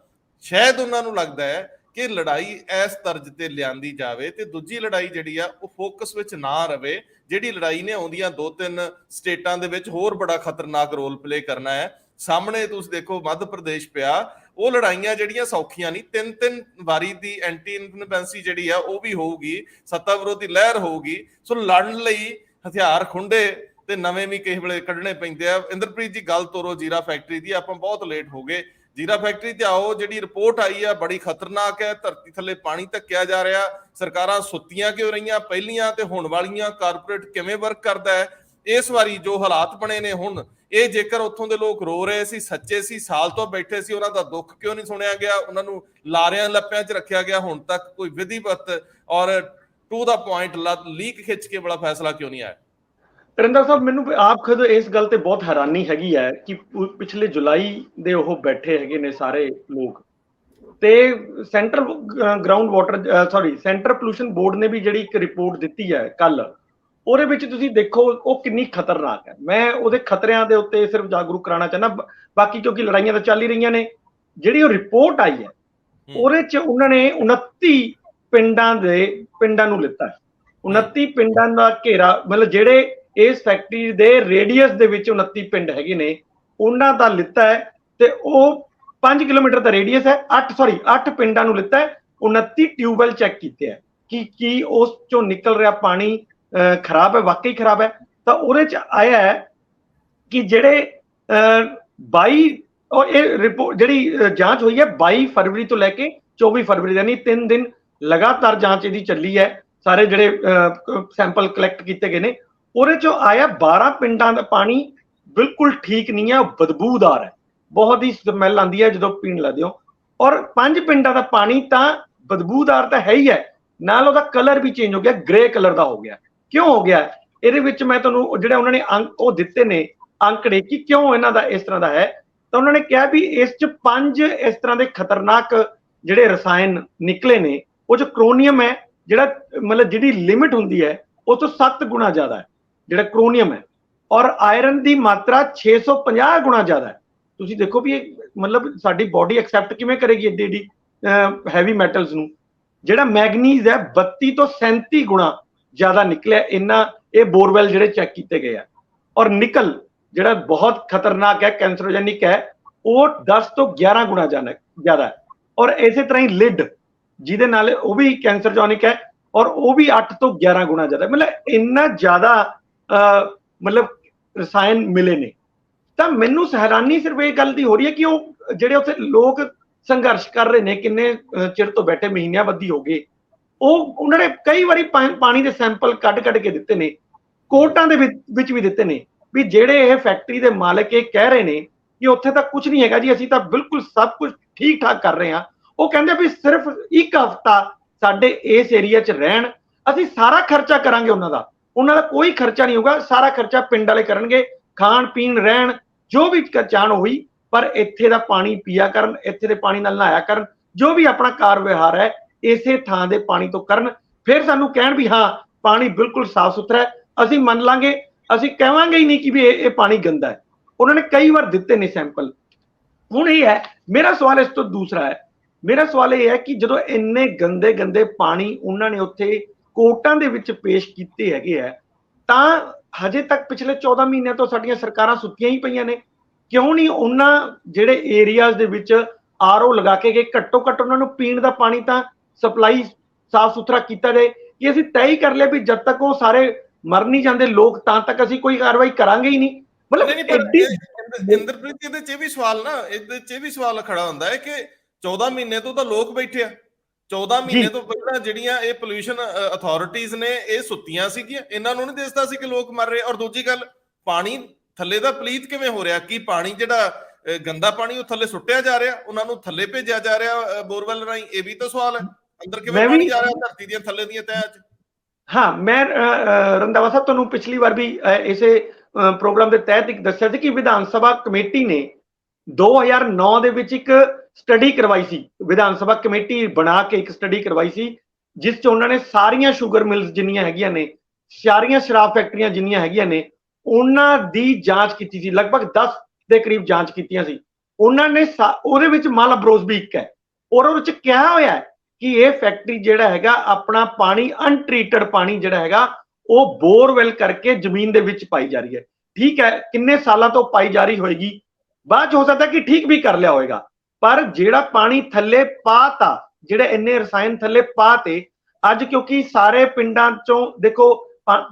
ਸ਼ਾਇਦ ਉਹਨਾਂ ਨੂੰ ਲੱਗਦਾ ਹੈ ਕਿ ਲੜਾਈ ਇਸ ਤਰਜ਼ ਤੇ ਲਿਆਂਦੀ ਜਾਵੇ ਤੇ ਦੂਜੀ ਲੜਾਈ ਜਿਹੜੀ ਆ ਉਹ ਫੋਕਸ ਵਿੱਚ ਨਾ ਰਵੇ, ਜਿਹੜੀ ਲੜਾਈ ਨੇ ਆਉਂਦੀਆਂ 2-3 ਸਟੇਟਾਂ ਦੇ ਵਿੱਚ ਹੋਰ ਬੜਾ ਖਤਰਨਾਕ ਰੋਲ ਪਲੇ ਕਰਨਾ ਹੈ। ਸਾਹਮਣੇ ਤੁਸੀਂ ਦੇਖੋ ਮੱਧ ਪ੍ਰਦੇਸ਼ ਪਿਆ, ਉਹ ਲੜਾਈਆਂ ਜਿਹੜੀਆਂ ਸੌਖੀਆਂ ਨਹੀਂ, 3-3 ਵਾਰੀ ਦੀ ਐਂਟੀ ਇਨਕੰਬੈਂਸੀ ਜਿਹੜੀ ਆ ਉਹ ਵੀ ਹੋਊਗੀ, ਸੱਤਾ ਵਿਰੋਧੀ ਲਹਿਰ ਹੋਊਗੀ। ਸੋ ਲੜਨ ਲਈ ਹਥਿਆਰ ਖੁੰਡੇ ਤੇ ਨਵੇਂ ਵੀ ਕਿਸੇ ਵੇਲੇ ਕੱਢਣੇ ਪੈਂਦੇ ਆ। ਇੰਦਰਪ੍ਰੀਤ ਜੀ ਗੱਲ ਤੋਰੋ ਜੀਰਾ ਫੈਕਟਰੀ ਦੀ, ਆਪਾਂ ਬਹੁਤ ਲੇਟ ਹੋ ਗਏ। ਜੀਰਾ ਫੈਕਟਰੀ ਤੇ ਆਓ, ਜਿਹੜੀ ਰਿਪੋਰਟ ਆਈ ਆ ਬੜੀ ਖਤਰਨਾਕ ਹੈ। ਧਰਤੀ ਥੱਲੇ ਪਾਣੀ ਧੱਕਿਆ ਜਾ ਰਿਹਾ, ਸਰਕਾਰਾਂ ਸੁੱਤੀਆਂ ਕਿਉਂ ਰਹੀਆਂ ਪਹਿਲੀਆਂ ਤੇ ਹੁਣ ਵਾਲੀਆਂ, ਕਾਰਪੋਰੇਟ ਕਿਵੇਂ ਵਰਕ ਕਰਦਾ ਹੈ। ਇਸ ਵਾਰੀ ਜੋ ਹਾਲਾਤ ਬਣੇ ਨੇ ਹੁਣ, ਇਹ ਜੇਕਰ ਉੱਥੋਂ ਦੇ ਲੋਕ ਰੋ ਰਹੇ ਸੀ, ਸੱਚੇ ਸੀ, ਸਾਲ ਤੋਂ ਬੈਠੇ ਸੀ, ਉਹਨਾਂ ਦਾ ਦੁੱਖ ਕਿਉਂ ਨਹੀਂ ਸੁਣਿਆ ਗਿਆ, ਉਹਨਾਂ ਨੂੰ ਲਾਰਿਆਂ ਲੱਪਿਆਂ 'ਚ ਰੱਖਿਆ ਗਿਆ, ਹੁਣ ਤੱਕ ਕੋਈ ਵਿਧੀਵਤ ਔਰ ਟੂ ਦਾ ਪੁਆਇੰਟ ਲੀਕ ਖਿੱਚ ਕੇ ਬੜਾ ਫੈਸਲਾ ਕਿਉਂ ਨਹੀਂ ਆਇਆ? ਰਿੰਦਰ ਸਾਹਿਬ, ਮੈਨੂੰ ਆਪ ਖੁਦ ਇਸ ਗੱਲ ਤੇ ਬਹੁਤ ਹੈਰਾਨੀ ਹੈਗੀ ਹੈ ਕਿ ਪਿਛਲੇ ਜੁਲਾਈ ਦੇ ਉਹ ਬੈਠੇ ਹੈਗੇ ਨੇ ਸਾਰੇ ਲੋਕ, ਤੇ central ground water centre pollution board ਨੇ ਵੀ ਜਿਹੜੀ ਇੱਕ ਰਿਪੋਰਟ ਦਿੱਤੀ ਹੈ ਕੱਲ, ਉਹਦੇ ਵਿੱਚ ਤੁਸੀਂ ਦੇਖੋ ਉਹ ਕਿੰਨੀ ਖਤਰਨਾਕ ਹੈ। ਮੈਂ ਉਹਦੇ ਖਤਰਿਆਂ ਦੇ ਉੱਤੇ ਸਿਰਫ ਜਾਗਰੂਕ ਕਰਾਉਣਾ ਚਾਹੁੰਦਾ, ਬਾਕੀ ਕਿਉਂਕਿ ਲੜਾਈਆਂ ਤਾਂ ਚੱਲ ਹੀ ਰਹੀਆਂ ਨੇ। ਜਿਹੜੀ ਉਹ ਰਿਪੋਰਟ ਆਈ ਹੈ ਉਹਦੇ 'ਚ ਉਹਨਾਂ ਨੇ 29 ਪਿੰਡਾਂ ਨੂੰ ਲਿੱਤਾ ਹੈ। 29 ਪਿੰਡਾਂ ਦਾ ਘੇਰਾ, ਮਤਲਬ ਜਿਹੜੇ ਇਸ ਫੈਕਟਰੀ ਦੇ ਰੇਡੀਅਸ ਦੇ ਵਿੱਚ 29 ਪਿੰਡ ਹੈਗੇ ਨੇ ਉਹਨਾਂ ਦਾ ਲਿੱਤਾ ਹੈ, ਤੇ ਉਹ 5 ਕਿਲੋਮੀਟਰ ਦਾ ਰੇਡੀਅਸ ਹੈ। 8 ਪਿੰਡਾਂ ਨੂੰ ਲਿੱਤਾ ਹੈ। 29 ਟਿਊਬਵੈਲ ਚੈੱਕ ਕੀਤੇ ਹੈ ਕਿ ਕੀ ਉਸ ਚੋਂ ਨਿਕਲ ਰਿਹਾ ਪਾਣੀ ਖਰਾਬ ਹੈ, ਵਾਕਈ ਖਰਾਬ ਹੈ। ਤਾਂ ਉਹਦੇ 'ਚ ਆਇਆ ਹੈ ਕਿ ਜਿਹੜੇ 22 ਇਹ ਰਿਪੋਰਟ ਜਿਹੜੀ ਜਾਂਚ ਹੋਈ ਹੈ 22 ਫਰਵਰੀ ਤੋਂ ਲੈ ਕੇ 24 ਫਰਵਰੀ, ਯਾਨੀ 3 ਦਿਨ ਲਗਾਤਾਰ ਜਾਂਚ ਇਹਦੀ ਚੱਲੀ ਹੈ। ਸਾਰੇ ਜਿਹੜੇ ਸੈਂਪਲ ਕਲੈਕਟ ਕੀਤੇ ਗਏ ਨੇ, ਉਹਦੇ 'ਚੋਂ ਆਇਆ 12 ਪਿੰਡਾਂ ਦਾ ਪਾਣੀ ਬਿਲਕੁਲ ਠੀਕ ਨਹੀਂ ਹੈ, ਬਦਬੂਦਾਰ ਹੈ, ਬਹੁਤ ਹੀ ਸਮੈਲ ਆਉਂਦੀ ਹੈ ਜਦੋਂ ਪੀਣ ਲੱਗਦੇ ਹੋ। ਔਰ 5 ਪਿੰਡਾਂ ਦਾ ਪਾਣੀ ਤਾਂ ਬਦਬੂਦਾਰ ਤਾਂ ਹੈ ਹੀ ਹੈ, ਨਾਲ ਉਹਦਾ ਕਲਰ ਵੀ ਚੇਂਜ ਹੋ ਗਿਆ, ਗ੍ਰੇ ਕਲਰ ਦਾ ਹੋ ਗਿਆ। ਕਿਉਂ ਹੋ ਗਿਆ? ਇਹਦੇ ਵਿੱਚ ਮੈਂ ਤੁਹਾਨੂੰ ਜਿਹੜਾ ਉਹਨਾਂ ਨੇ ਅੰਕ ਉਹ ਦਿੱਤੇ ਨੇ ਅੰਕੜੇ ਕਿ ਕਿਉਂ ਇਹਨਾਂ ਦਾ ਇਸ ਤਰ੍ਹਾਂ ਦਾ ਹੈ, ਤਾਂ ਉਹਨਾਂ ਨੇ ਕਿਹਾ ਵੀ ਇਸ 'ਚ 5 ਇਸ ਤਰ੍ਹਾਂ ਦੇ ਖਤਰਨਾਕ ਜਿਹੜੇ ਰਸਾਇਣ ਨਿਕਲੇ ਨੇ। ਉਹ 'ਚ ਕ੍ਰੋਨੀਅਮ ਹੈ, ਜਿਹੜਾ ਮਤਲਬ ਜਿਹੜੀ ਲਿਮਿਟ ਹੁੰਦੀ ਹੈ ਉਹ ਤੋਂ 7 ਗੁਣਾ ਜ਼ਿਆਦਾ ਹੈ ਜਿਹੜਾ ਕ੍ਰੋਨੀਅਮ ਹੈ, ਔਰ ਆਇਰਨ ਦੀ ਮਾਤਰਾ 650 ਗੁਣਾ ਜ਼ਿਆਦਾ ਹੈ। ਤੁਸੀਂ ਦੇਖੋ ਵੀ ਇਹ ਮਤਲਬ ਸਾਡੀ ਬਾਡੀ ਐਕਸੈਪਟ ਕਿਵੇਂ ਕਰੇਗੀ ਏਡੀ ਹੈਵੀ ਮੈਟਲਸ ਨੂੰ। ਜਿਹੜਾ ਮੈਗਨੀਜ਼ ਹੈ 32 ਤੋਂ 37 ਗੁਣਾ ਜ਼ਿਆਦਾ ਨਿਕਲਿਆ, ਇੰਨਾ ਇਹ ਬੋਰਵੈਲ ਜਿਹੜੇ ਚੈੱਕ ਕੀਤੇ ਗਏ ਆ। ਔਰ ਨਿਕਲ ਜਿਹੜਾ ਬਹੁਤ ਖਤਰਨਾਕ ਹੈ, ਕੈਂਸਰੋਜੈਨਿਕ ਹੈ, ਉਹ 10 ਤੋਂ 11 ਗੁਣਾ ਜ਼ਿਆਦਾ ਹੈ। ਔਰ ਇਸੇ ਤਰ੍ਹਾਂ ਹੀ ਲਿਡ, ਜਿਹਦੇ ਨਾਲ ਉਹ ਵੀ ਕੈਂਸਰਜੋਨਿਕ ਹੈ, ਔਰ ਉਹ ਵੀ 8 ਤੋਂ 11 ਗੁਣਾ ਜ਼ਿਆਦਾ। ਮਤਲਬ ਇੰਨਾ ਜ਼ਿਆਦਾ ਮਤਲਬ ਰਸਾਇਣ ਮਿਲੇ ਨੇ। ਤਾਂ ਮੈਨੂੰ ਹੈਰਾਨੀ ਸਿਰਫ ਇਹ ਗੱਲ ਦੀ ਹੋ ਰਹੀ ਹੈ ਕਿ ਉਹ ਜਿਹੜੇ ਉੱਥੇ ਲੋਕ ਸੰਘਰਸ਼ ਕਰ ਰਹੇ ਨੇ, ਕਿੰਨੇ ਚਿਰ ਤੋਂ ਬੈਠੇ, ਮਹੀਨਿਆਂ ਬੱਧੀ ਹੋ ਗਏ, ਉਹਨਾਂ ਨੇ ਕਈ ਵਾਰੀ ਪਾਣੀ ਦੇ ਸੈਂਪਲ ਕੱਢ ਕੇ ਦਿੱਤੇ ਨੇ, ਕੋਰਟਾਂ ਦੇ ਵਿੱਚ ਵੀ ਦਿੱਤੇ ਨੇ, ਵੀ ਜਿਹੜੇ ਇਹ ਫੈਕਟਰੀ ਦੇ ਮਾਲਕ ਇਹ ਕਹਿ ਰਹੇ ਨੇ ਕਿ ਉੱਥੇ ਤਾਂ ਕੁਝ ਨਹੀਂ ਹੈਗਾ ਜੀ, ਅਸੀਂ ਤਾਂ ਬਿਲਕੁਲ ਸਭ ਕੁਝ ਠੀਕ ਠਾਕ ਕਰ ਰਹੇ ਹਾਂ। ਉਹ ਕਹਿੰਦੇ ਵੀ ਸਿਰਫ 1 ਹਫ਼ਤਾ ਸਾਡੇ ਇਸ ਏਰੀਆ 'ਚ ਰਹਿਣ, ਅਸੀਂ ਸਾਰਾ ਖਰਚਾ ਕਰਾਂਗੇ ਉਹਨਾਂ ਦਾ ਕੋਈ ਖਰਚਾ ਨਹੀਂ ਹੋਊਗਾ, ਸਾਰਾ ਖਰਚਾ ਪਿੰਡ ਵਾਲੇ ਕਰਨਗੇ, ਖਾਣ ਪੀਣ ਰਹਿਣ ਜੋ ਵੀ ਚਾਹਣ ਹੋਈ, ਪਰ ਇੱਥੇ ਦਾ ਪਾਣੀ ਪੀਆ ਕਰਨ, ਇੱਥੇ ਦੇ ਪਾਣੀ ਨਾਲ ਨਹਾਇਆ ਕਰਨ, ਜੋ ਵੀ ਆਪਣਾ ਕਾਰ ਵਿਹਾਰ ਹੈ ਇਸੇ ਥਾਂ ਦੇ ਪਾਣੀ ਤੋਂ ਕਰਨ। ਫਿਰ ਸਾਨੂੰ ਕਹਿਣ ਵੀ ਹਾਂ ਪਾਣੀ ਬਿਲਕੁਲ ਸਾਫ਼ ਸੁਥਰਾ ਹੈ, ਅਸੀਂ ਮੰਨ ਲਾਂਗੇ, ਅਸੀਂ ਕਹਾਂਗੇ ਹੀ ਨਹੀਂ ਕਿ ਵੀ ਇਹ ਪਾਣੀ ਗੰਦਾ ਹੈ। ਉਹਨਾਂ ਨੇ ਕਈ ਵਾਰ ਦਿੱਤੇ ਨੇ ਸੈਂਪਲ। ਹੁਣ ਇਹ ਹੈ ਮੇਰਾ ਸਵਾਲ, ਇਸ ਤੋਂ ਦੂਸਰਾ ਹੈ ਮੇਰਾ ਸਵਾਲ ਇਹ ਹੈ ਕਿ ਜਦੋਂ ਇੰਨੇ ਗੰਦੇ ਪਾਣੀ ਉਹਨਾਂ ਨੇ ਉੱਥੇ ਕੋਰਟਾਂ ਦੇ ਵਿੱਚ ਪੇਸ਼ ਕੀਤੇ ਹੈਗੇ ਆ, ਤਾਂ ਹਜੇ ਤੱਕ ਪਿਛਲੇ 14 ਮਹੀਨਿਆਂ ਤੋਂ ਸਾਡੀਆਂ ਸਰਕਾਰਾਂ ਸੁੱਤੀਆਂ ਹੀ ਪਈਆਂ ਨੇ। ਕਿਉਂ ਨਹੀਂ ਉਹਨਾਂ ਜਿਹੜੇ ਏਰੀਆਜ਼ ਦੇ ਵਿੱਚ RO ਲਗਾ ਕੇ ਗਏ, ਘੱਟੋ ਘੱਟ ਉਹਨਾਂ ਨੂੰ ਪੀਣ ਦਾ ਪਾਣੀ ਤਾਂ ਸਪਲਾਈ ਸਾਫ਼ ਸੁਥਰਾ ਕੀਤਾ ਜਾਏ। ਕਿ ਅਸੀਂ ਤੈਅ ਹੀ ਕਰ ਲਿਆ ਵੀ ਜਦ ਤੱਕ ਉਹ ਸਾਰੇ ਮਰ ਨਹੀਂ ਜਾਂਦੇ ਲੋਕ, ਤਾਂ ਤੱਕ ਅਸੀਂ ਕੋਈ ਕਾਰਵਾਈ ਕਰਾਂਗੇ ਹੀ ਨਹੀਂ। ਮਤਲਬ ਇੰਦਰਪ੍ਰੀਤ ਇਹਦੇ 'ਚ ਵੀ ਸਵਾਲ ਖੜਾ ਹੁੰਦਾ ਹੈ ਕਿ 14 ਮਹੀਨੇ ਤੋਂ ਤਾਂ ਲੋਕ ਬੈਠੇ ਆ, 14 ਮਹੀਨੇ ਤੋਂ ਪਹਿਲਾਂ ਜਿਹੜੀਆਂ ਇਹ ਪੋਲਿਊਸ਼ਨ ਅਥਾਰਟੀਜ਼ ਨੇ ਇਹ ਸੁੱਤੀਆਂ ਸੀਗੀਆਂ, ਇਹਨਾਂ ਨੂੰ ਨਹੀਂ ਦਿਸਦਾ ਸੀ ਕਿ ਲੋਕ ਮਰ ਰਹੇ। ਔਰ ਦੂਜੀ ਗੱਲ, ਪਾਣੀ ਥੱਲੇ ਦਾ ਪਲੀਤ ਕਿਵੇਂ ਹੋ ਰਿਹਾ? ਕੀ ਪਾਣੀ ਜਿਹੜਾ ਗੰਦਾ ਪਾਣੀ ਉਹ ਥੱਲੇ ਸੁੱਟਿਆ ਜਾ ਰਿਹਾ, ਉਹਨਾਂ ਨੂੰ ਥੱਲੇ ਭੇਜਿਆ ਜਾ ਰਿਹਾ ਬੋਰਵੈਲ ਰਾਹੀਂ? ਇਹ ਵੀ ਤਾਂ ਸਵਾਲ ਹੈ, ਅੰਦਰ ਕਿਵੇਂ ਪਾਣੀ ਜਾ ਰਿਹਾ ਧਰਤੀ ਦੀਆਂ ਥੱਲੇ ਦੀਆਂ ਤਹਿਆਂ 'ਚ। ਹਾਂ, ਮੈਂ ਰੰਧਾਵਾ ਸਾਹਿਬ ਤੁਹਾਨੂੰ ਪਿਛਲੀ ਵਾਰ ਵੀ ਇਸੇ ਪ੍ਰੋਗਰਾਮ ਦੇ ਤਹਿਤ ਇੱਕ ਦੱਸਿਆ ਸੀ ਕਿ ਵਿਧਾਨ ਸਭਾ ਕਮੇਟੀ ਨੇ 2009 ਦੇ ਵਿੱਚ ਇੱਕ ਸਟੱਡੀ ਕਰਵਾਈ ਸੀ। ਵਿਧਾਨ ਸਭਾ ਕਮੇਟੀ ਬਣਾ ਕੇ ਇੱਕ ਸਟੱਡੀ ਕਰਵਾਈ ਸੀ, ਜਿਸ 'ਚ ਉਹਨਾਂ ਨੇ ਸਾਰੀਆਂ ਸ਼ੂਗਰ ਮਿਲਸ ਜਿੰਨੀਆਂ ਹੈਗੀਆਂ ਨੇ, ਸਾਰੀਆਂ ਸ਼ਰਾਬ ਫੈਕਟਰੀਆਂ ਜਿੰਨੀਆਂ ਹੈਗੀਆਂ ਨੇ, ਉਹਨਾਂ ਦੀ ਜਾਂਚ ਕੀਤੀ ਸੀ, ਲਗਭਗ 10 ਦੇ ਕਰੀਬ ਜਾਂਚ ਕੀਤੀਆਂ ਸੀ। ਉਹਨਾਂ ਨੇ ਉਹਦੇ ਵਿੱਚ ਮਾਲਾਬਰੋਸ ਵੀ ਇੱਕ ਹੈ, ਔਰ ਉਹਦੇ ਵਿੱਚ ਕਿਹਾ ਹੋਇਆ ਹੈ ਕਿ ਇਹ ਫੈਕਟਰੀ ਜਿਹੜਾ ਹੈਗਾ ਆਪਣਾ ਪਾਣੀ ਅਨਟ੍ਰੀਟਡ ਪਾਣੀ ਜਿਹੜਾ ਹੈਗਾ ਉਹ ਬੋਰਵੈਲ ਕਰਕੇ ਜ਼ਮੀਨ ਦੇ ਵਿੱਚ ਪਾਈ ਜਾ ਰਹੀ ਹੈ। ਠੀਕ ਹੈ, ਕਿੰਨੇ ਸਾਲਾਂ ਤੋਂ ਪਾਈ ਜਾ ਰਹੀ ਹੋਏਗੀ, ਬਾਅਦ ਚ ਹੋ ਸਕਦਾ ਕਿ ਠੀਕ ਵੀ ਕਰ ਲਿਆ ਹੋਏਗਾ, ਪਰ ਜਿਹੜਾ ਪਾਣੀ ਥੱਲੇ ਪਾਤਾ, ਜਿਹੜੇ ਇੰਨੇ ਰਸਾਇਣ ਥੱਲੇ ਪਾਤੇ, ਅੱਜ ਕਿਉਂਕਿ ਸਾਰੇ ਪਿੰਡਾਂ ਚੋਂ ਦੇਖੋ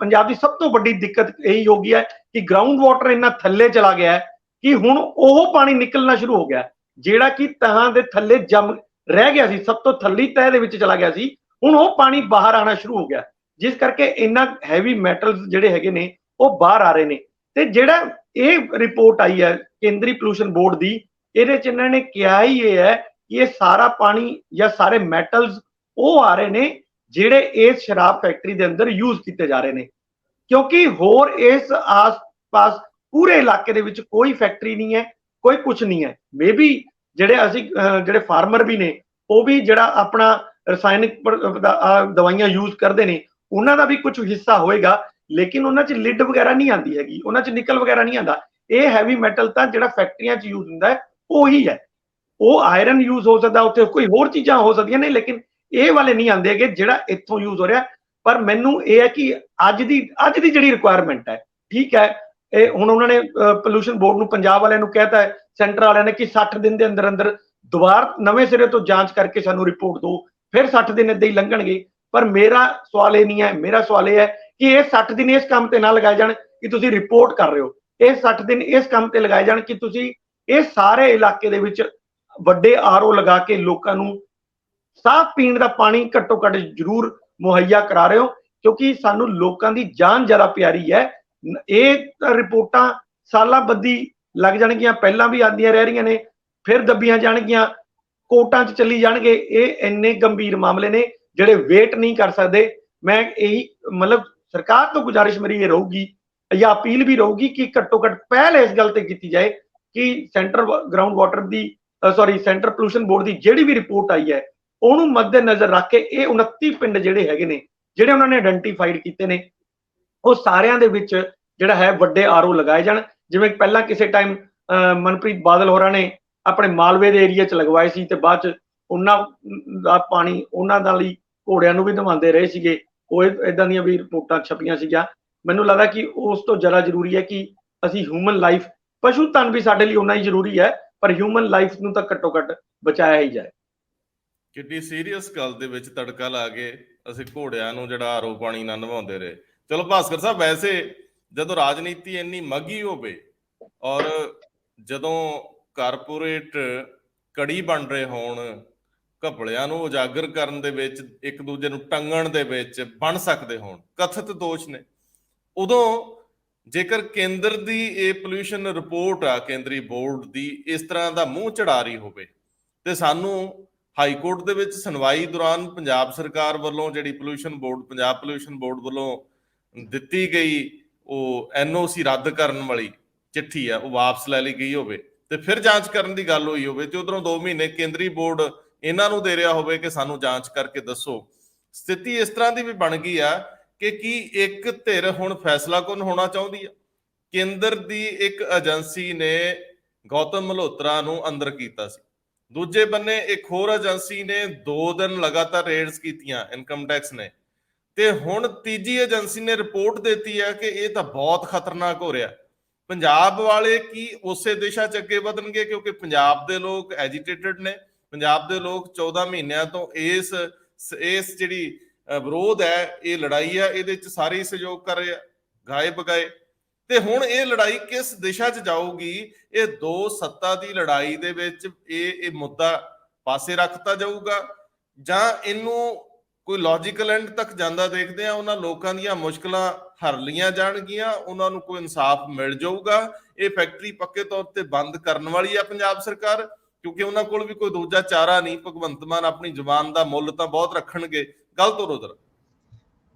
ਪੰਜਾਬ ਦੀ ਸਭ ਤੋਂ ਵੱਡੀ ਦਿੱਕਤ ਇਹੀ ਹੋ ਗਈ ਹੈ ਕਿ ਗਰਾਊਂਡ ਵਾਟਰ ਇੰਨਾ ਥੱਲੇ ਚਲਾ ਗਿਆ ਹੈ ਕਿ ਹੁਣ ਉਹ ਪਾਣੀ ਨਿਕਲਣਾ ਸ਼ੁਰੂ ਹੋ ਗਿਆ, ਜਿਹੜਾ ਕਿ ਤਹਾਂ ਦੇ ਥੱਲੇ ਜੰਮ ਰਹਿ ਗਿਆ ਸੀ, ਸਭ ਤੋਂ ਥੱਲੀ ਤਹਿ ਦੇ ਵਿੱਚ ਚਲਾ ਗਿਆ ਸੀ, ਹੁਣ ਉਹ ਪਾਣੀ ਬਾਹਰ ਆਣਾ ਸ਼ੁਰੂ ਹੋ ਗਿਆ, ਜਿਸ ਕਰਕੇ ਇੰਨਾ ਹੈਵੀ ਮੈਟਲਸ ਜਿਹੜੇ ਹੈਗੇ ਨੇ ਉਹ ਬਾਹਰ ਆ ਰਹੇ ਨੇ। ਤੇ ਜਿਹੜਾ ਇਹ ਰਿਪੋਰਟ ਆਈ ਹੈ ਕੇਂਦਰੀ ਪੋਲੂਸ਼ਨ ਬੋਰਡ ਦੀ, ਇਹਦੇ ਚ ਇਹਨਾਂ ਨੇ ਕਿਹਾ ਹੀ ਇਹ ਹੈ ਕਿ ਇਹ ਸਾਰਾ ਪਾਣੀ ਜਾਂ ਸਾਰੇ ਮੈਟਲਸ ਉਹ ਆ ਰਹੇ ਨੇ ਜਿਹੜੇ ਇਸ ਸ਼ਰਾਬ ਫੈਕਟਰੀ ਦੇ ਅੰਦਰ ਯੂਜ਼ ਕੀਤੇ ਜਾ ਰਹੇ ਨੇ, ਕਿਉਂਕਿ ਹੋਰ ਇਸ ਆਸ-ਪਾਸ ਪੂਰੇ ਇਲਾਕੇ ਦੇ ਵਿੱਚ ਕੋਈ ਫੈਕਟਰੀ ਨਹੀਂ ਹੈ, ਕੋਈ ਕੁਝ ਨਹੀਂ ਹੈ। ਮੇਬੀ ਜਿਹੜੇ ਫਾਰਮਰ ਵੀ ਨੇ ਉਹ ਵੀ ਜਿਹੜਾ ਆਪਣਾ ਰਸਾਇਣਿਕ ਦਵਾਈਆਂ ਯੂਜ਼ ਕਰਦੇ ਨੇ ਉਹਨਾਂ ਦਾ ਵੀ ਕੁਝ ਹਿੱਸਾ ਹੋਏਗਾ, ਲੇਕਿਨ ਉਹਨਾਂ 'ਚ ਲਿਡ ਵਗੈਰਾ ਨਹੀਂ ਆਉਂਦੀ ਹੈਗੀ, ਉਹਨਾਂ 'ਚ ਨਿਕਲ ਵਗੈਰਾ ਨਹੀਂ ਆਉਂਦਾ। ਇਹ ਹੈਵੀ ਮੈਟਲ ਤਾਂ ਜਿਹੜਾ ਫੈਕਟਰੀਆਂ 'ਚ ਯੂਜ਼ ਹੁੰਦਾ ਹੈ ਉਹੀ ਹੈ, ਉਹ ਆਇਰਨ ਯੂਜ਼ ਹੋ ਸਕਦਾ, ਉੱਥੇ ਕੋਈ ਹੋਰ ਚੀਜ਼ਾਂ ਹੋ ਸਕਦੀਆਂ ਨੇ, ਲੇਕਿਨ ਇਹ ਵਾਲੇ ਨਹੀਂ ਆਉਂਦੇ ਹੈਗੇ ਜਿਹੜਾ ਇੱਥੋਂ ਯੂਜ਼ ਹੋ ਰਿਹਾ। ਪਰ ਮੈਨੂੰ ਇਹ ਹੈ ਕਿ ਅੱਜ ਦੀ ਜਿਹੜੀ ਰਿਕੁਆਇਰਮੈਂਟ ਹੈ, ਠੀਕ ਹੈ, ਇਹ ਹੁਣ ਉਹਨਾਂ ਨੇ ਪੋਲੂਸ਼ਨ ਬੋਰਡ ਨੂੰ, ਪੰਜਾਬ ਵਾਲਿਆਂ ਨੂੰ ਕਹਿਤਾ ਹੈ, ਸੈਂਟਰ ਵਾਲਿਆਂ ਨੇ ਕਿ 60 ਦਿਨ ਦੇ ਅੰਦਰ ਅੰਦਰ ਦੁਬਾਰਾ ਨਵੇਂ ਸਿਰੇ ਤੋਂ ਜਾਂਚ ਕਰਕੇ ਸਾਨੂੰ ਰਿਪੋਰਟ ਦਿਓ, ਫਿਰ 60 ਦਿਨ ਏਦਾਂ ਹੀ ਲੰਘਣਗੇ। ਪਰ ਮੇਰਾ ਸਵਾਲ ਇਹ ਨਹੀਂ ਹੈ, ਮੇਰਾ ਸਵਾਲ ਇਹ ਹੈ ਕਿ ਇਹ 60 ਦਿਨ ਇਸ ਕੰਮ ਤੇ ਨਾ ਲਗਾਏ ਜਾਣ ਕਿ ਤੁਸੀਂ ਰਿਪੋਰਟ ਕਰ ਰਹੇ ਹੋ, ਇਹ 60 ਦਿਨ ਇਸ ਕੰਮ ਤੇ ਲਗਾਏ ਜਾਣ ਕਿ ਤੁਸੀਂ ਇਹ ਸਾਰੇ ਇਲਾਕੇ ਦੇ ਵਿੱਚ ਵੱਡੇ ਆਰਓ ਲਗਾ ਕੇ ਲੋਕਾਂ ਨੂੰ ਸਾਫ਼ ਪੀਣ ਦਾ ਪਾਣੀ ਘੱਟੋ ਘੱਟ ਜ਼ਰੂਰ ਮੁਹੱਈਆ ਕਰਾ ਰਹੇ ਹੋ, ਕਿਉਂਕਿ ਸਾਨੂੰ ਲੋਕਾਂ ਦੀ ਜਾਨ ਜ਼ਿਆਦਾ ਪਿਆਰੀ ਹੈ। ਇਹ ਰਿਪੋਰਟਾਂ ਸਾਲਾਂ ਬੱਧੀ ਲੱਗ ਜਾਣਗੀਆਂ, ਪਹਿਲਾਂ ਵੀ ਆਉਂਦੀਆਂ ਰਹਿ ਰਹੀਆਂ ਨੇ, ਫਿਰ ਦੱਬੀਆਂ ਜਾਣਗੀਆਂ, ਕੋਰਟਾਂ 'ਚ ਚੱਲੀ ਜਾਣਗੇ। ਇਹ ਇੰਨੇ ਗੰਭੀਰ ਮਾਮਲੇ ਨੇ ਜਿਹੜੇ ਵੇਟ ਨਹੀਂ ਕਰ ਸਕਦੇ। ਮੈਂ ਇਹੀ ਮਤਲਬ ਸਰਕਾਰ ਤੋਂ ਗੁਜ਼ਾਰਿਸ਼ ਮੇਰੀ ਇਹ ਰਹੂਗੀ ਜਾਂ ਅਪੀਲ ਵੀ ਰਹੂਗੀ ਕਿ ਘੱਟੋ ਘੱਟ ਪਹਿਲ ਇਸ ਗੱਲ ਤੇ ਕੀਤੀ ਜਾਏ ਕਿ ਸੈਂਟਰ ਪੋਲੂਸ਼ਨ ਬੋਰਡ ਦੀ ਜਿਹੜੀ ਵੀ ਰਿਪੋਰਟ ਆਈ ਹੈ ਉਹਨੂੰ ਮੱਦੇ ਨਜ਼ਰ ਰੱਖ ਕੇ ਇਹ 29 ਪਿੰਡ ਜਿਹੜੇ ਹੈਗੇ ਨੇ, ਜਿਹੜੇ ਉਹਨਾਂ ਨੇ ਆਇਡੈਂਟੀਫਾਈਡ ਕੀਤੇ ਨੇ, ਉਹ ਸਾਰਿਆਂ ਦੇ ਵਿੱਚ ਜਿਹੜਾ ਹੈ ਵੱਡੇ ਆਰਓ ਲਗਾਏ ਜਾਣ। ਜਿਵੇਂ ਪਹਿਲਾਂ ਕਿਸੇ ਟਾਈਮ ਮਨਪ੍ਰੀਤ ਬਾਦਲ ਹੋਰਾਂ ਨੇ ਆਪਣੇ ਮਾਲਵੇ ਦੇ ਏਰੀਆ 'ਚ ਲਗਵਾਏ ਸੀ ਤੇ ਬਾਅਦ 'ਚ ਉਹਨਾਂ ਦਾ ਪਾਣੀ ਉਹਨਾਂ ਨਾਲ ਹੀ ਘੋੜਿਆਂ ਨੂੰ ਵੀ ਨਵਾਉਂਦੇ ਰਹੇ ਸੀਗੇ, ਉਹ ਇਦਾਂ ਦੀਆਂ ਵੀ ਰਿਪੋਰਟਾਂ ਛਪੀਆਂ ਸੀਗੀਆਂ। ਮੈਨੂੰ ਲੱਗਦਾ ਕਿ ਉਸ ਤੋਂ ਜ਼ਿਆਦਾ ਜ਼ਰੂਰੀ ਹੈ ਕਿ ਅਸੀਂ ਹਿਊਮਨ ਲਾਈਫ, ਪਸ਼ੂ ਧਨ ਵੀ ਸਾਡੇ ਲਈ ਉਨਾ ਹੀ ਜ਼ਰੂਰੀ ਹੈ, ਪਰ ਹਿਊਮਨ ਲਾਈਫ ਨੂੰ ਤਾਂ ਘੱਟੋ ਘੱਟ ਬਚਾਇਆ ਹੀ ਜਾਏ। ਕਿੰਨੀ ਸੀਰੀਅਸ ਗੱਲ ਦੇ ਵਿੱਚ ਤੜਕਾ ਲਾ ਕੇ ਅਸੀਂ ਘੋੜਿਆਂ ਨੂੰ ਜਿਹੜਾ ਆਰਓ ਪਾਣੀ ਨਾਲ ਨਵਾਉਂਦੇ ਰਹੇ। ਚਲੋ ਭਾਸਕਰ ਸਾਹਿਬ, ਵੈਸੇ ਜਦੋਂ ਰਾਜਨੀਤੀ ਇੰਨੀ ਮੱਘੀ ਹੋਵੇ ਔਰ ਜਦੋਂ ਕਾਰਪੋਰੇਟ ਕੜੀ ਬਣ ਰਹੇ ਹੋਣ, ਘਪਲਿਆਂ ਨੂੰ ਉਜਾਗਰ ਕਰਨ ਦੇ ਵਿੱਚ, ਇੱਕ ਦੂਜੇ ਨੂੰ ਟੰਗਣ ਦੇ ਵਿੱਚ ਬਣ ਸਕਦੇ ਹੋਣ, ਕਥਿਤ ਦੋਸ਼ ਨੇ, ਉਦੋਂ ਜੇਕਰ ਕੇਂਦਰ ਦੀ ਇਹ ਪੋਲੂਸ਼ਨ ਰਿਪੋਰਟ ਆ ਕੇਂਦਰੀ ਬੋਰਡ ਦੀ ਇਸ ਤਰ੍ਹਾਂ ਦਾ ਮੂੰਹ ਚੜਾ ਰਹੀ ਹੋਵੇ ਤੇ ਸਾਨੂੰ ਹਾਈ ਕੋਰਟ ਦੇ ਵਿੱਚ ਸੁਣਵਾਈ ਦੌਰਾਨ ਪੰਜਾਬ ਸਰਕਾਰ ਵੱਲੋਂ ਜਿਹੜੀ ਪੰਜਾਬ ਪੋਲੂਸ਼ਨ ਬੋਰਡ ਵੱਲੋਂ ਦਿੱਤੀ ਗਈ ਉਹ NOC ਰੱਦ ਕਰਨ ਵਾਲੀ ਚਿੱਠੀ ਆ ਉਹ ਵਾਪਸ ਲੈ ਲਈ ਗਈ ਹੋਵੇ ਤੇ ਫਿਰ ਜਾਂਚ ਕਰਨ ਦੀ ਗੱਲ ਹੋਈ ਹੋਵੇ ਤੇ ਉਧਰੋਂ 2 ਮਹੀਨੇ ਕੇਂਦਰੀ ਬੋਰਡ ਇਹਨਾਂ ਨੂੰ ਦੇ ਰਿਹਾ ਹੋਵੇ ਕਿ ਸਾਨੂੰ ਜਾਂਚ ਕਰਕੇ ਦੱਸੋ। ਸਥਿਤੀ ਇਸ ਤਰ੍ਹਾਂ ਦੀ ਵੀ ਬਣ ਗਈ ਆ ਕਿ ਕੀ ਇੱਕ ਧਿਰ ਹੁਣ ਫੈਸਲਾਕੁਨ ਹੋਣਾ ਚਾਹੁੰਦੀ ਆ। ਕੇਂਦਰ ਦੀ ਇੱਕ ਏਜੰਸੀ ਨੇ ਗੌਤਮ ਮਲਹੋਤਰਾ ਨੂੰ ਅੰਦਰ ਕੀਤਾ ਸੀ, ਦੂਜੇ ਬੰਨੇ ਇੱਕ ਹੋਰ ਏਜੰਸੀ ਨੇ 2 ਦਿਨ ਲਗਾਤਾਰ ਰੇਡਸ ਕੀਤੀਆਂ ਇਨਕਮ ਟੈਕਸ ਨੇ, ਤੇ ਹੁਣ ਤੀਜੀ ਏਜੰਸੀ ਨੇ ਰਿਪੋਰਟ ਦਿੱਤੀ ਹੈ ਕਿ ਇਹ ਤਾਂ ਬਹੁਤ ਖਤਰਨਾਕ ਹੋ ਰਿਹਾ। ਪੰਜਾਬ ਵਾਲੇ ਕੀ ਉਸੇ ਦਿਸ਼ਾ 'ਚ ਅੱਗੇ ਵਧਣਗੇ? ਕਿਉਂਕਿ ਪੰਜਾਬ ਦੇ ਲੋਕ ਐਜੀਟੇਟਡ ਨੇ, ਪੰਜਾਬ ਦੇ ਲੋਕ 14 ਮਹੀਨਿਆਂ ਤੋਂ ਇਸ ਜਿਹੜੀ ਵਿਰੋਧ ਹੈ, ਇਹ ਲੜਾਈ ਹੈ, ਇਹਦੇ 'ਚ ਸਾਰੇ ਸਹਿਯੋਗ ਕਰ ਰਹੇ ਆ, ਗਾਏ ਬਗਾਏ। ਤੇ ਹੁਣ ਇਹ ਲੜਾਈ ਕਿਸ ਦਿਸ਼ਾ 'ਚ ਜਾਊਗੀ? ਇਹ 2 ਸੱਤਾ ਦੀ ਲੜਾਈ ਦੇ ਵਿੱਚ ਇਹ ਮੁੱਦਾ ਪਾਸੇ ਰੱਖਤਾ ਜਾਊਗਾ ਜਾਂ ਇਹਨੂੰ ਕੋਈ ਲੌਜੀਕਲ ਐਂਡ ਤੱਕ ਜਾਂਦਾ ਦੇਖਦੇ ਆ, ਉਹਨਾਂ ਲੋਕਾਂ ਦੀਆਂ ਮੁਸ਼ਕਲਾਂ ਹਰ ਲੀਆਂ ਜਾਣਗੀਆਂ, ਉਹਨਾਂ ਨੂੰ ਕੋਈ ਇਨਸਾਫ ਮਿਲ ਜਾਊਗਾ। ਇਹ ਫੈਕਟਰੀ ਪੱਕੇ ਤੌਰ ਤੇ ਬੰਦ ਕਰਨ ਵਾਲੀ ਆ ਪੰਜਾਬ ਸਰਕਾਰ, ਕਿਉਂਕਿ ਉਹਨਾਂ ਕੋਲ ਵੀ ਕੋਈ ਦੂਜਾ ਚਾਰਾ ਨਹੀਂ। ਭਗਵੰਤ ਮਾਨ ਆਪਣੀ ਜ਼ੁਬਾਨ ਦਾ ਮੁੱਲ ਤਾਂ ਬਹੁਤ ਰੱਖਣਗੇ। ਗੱਲ ਤੋਂ ਉਧਰ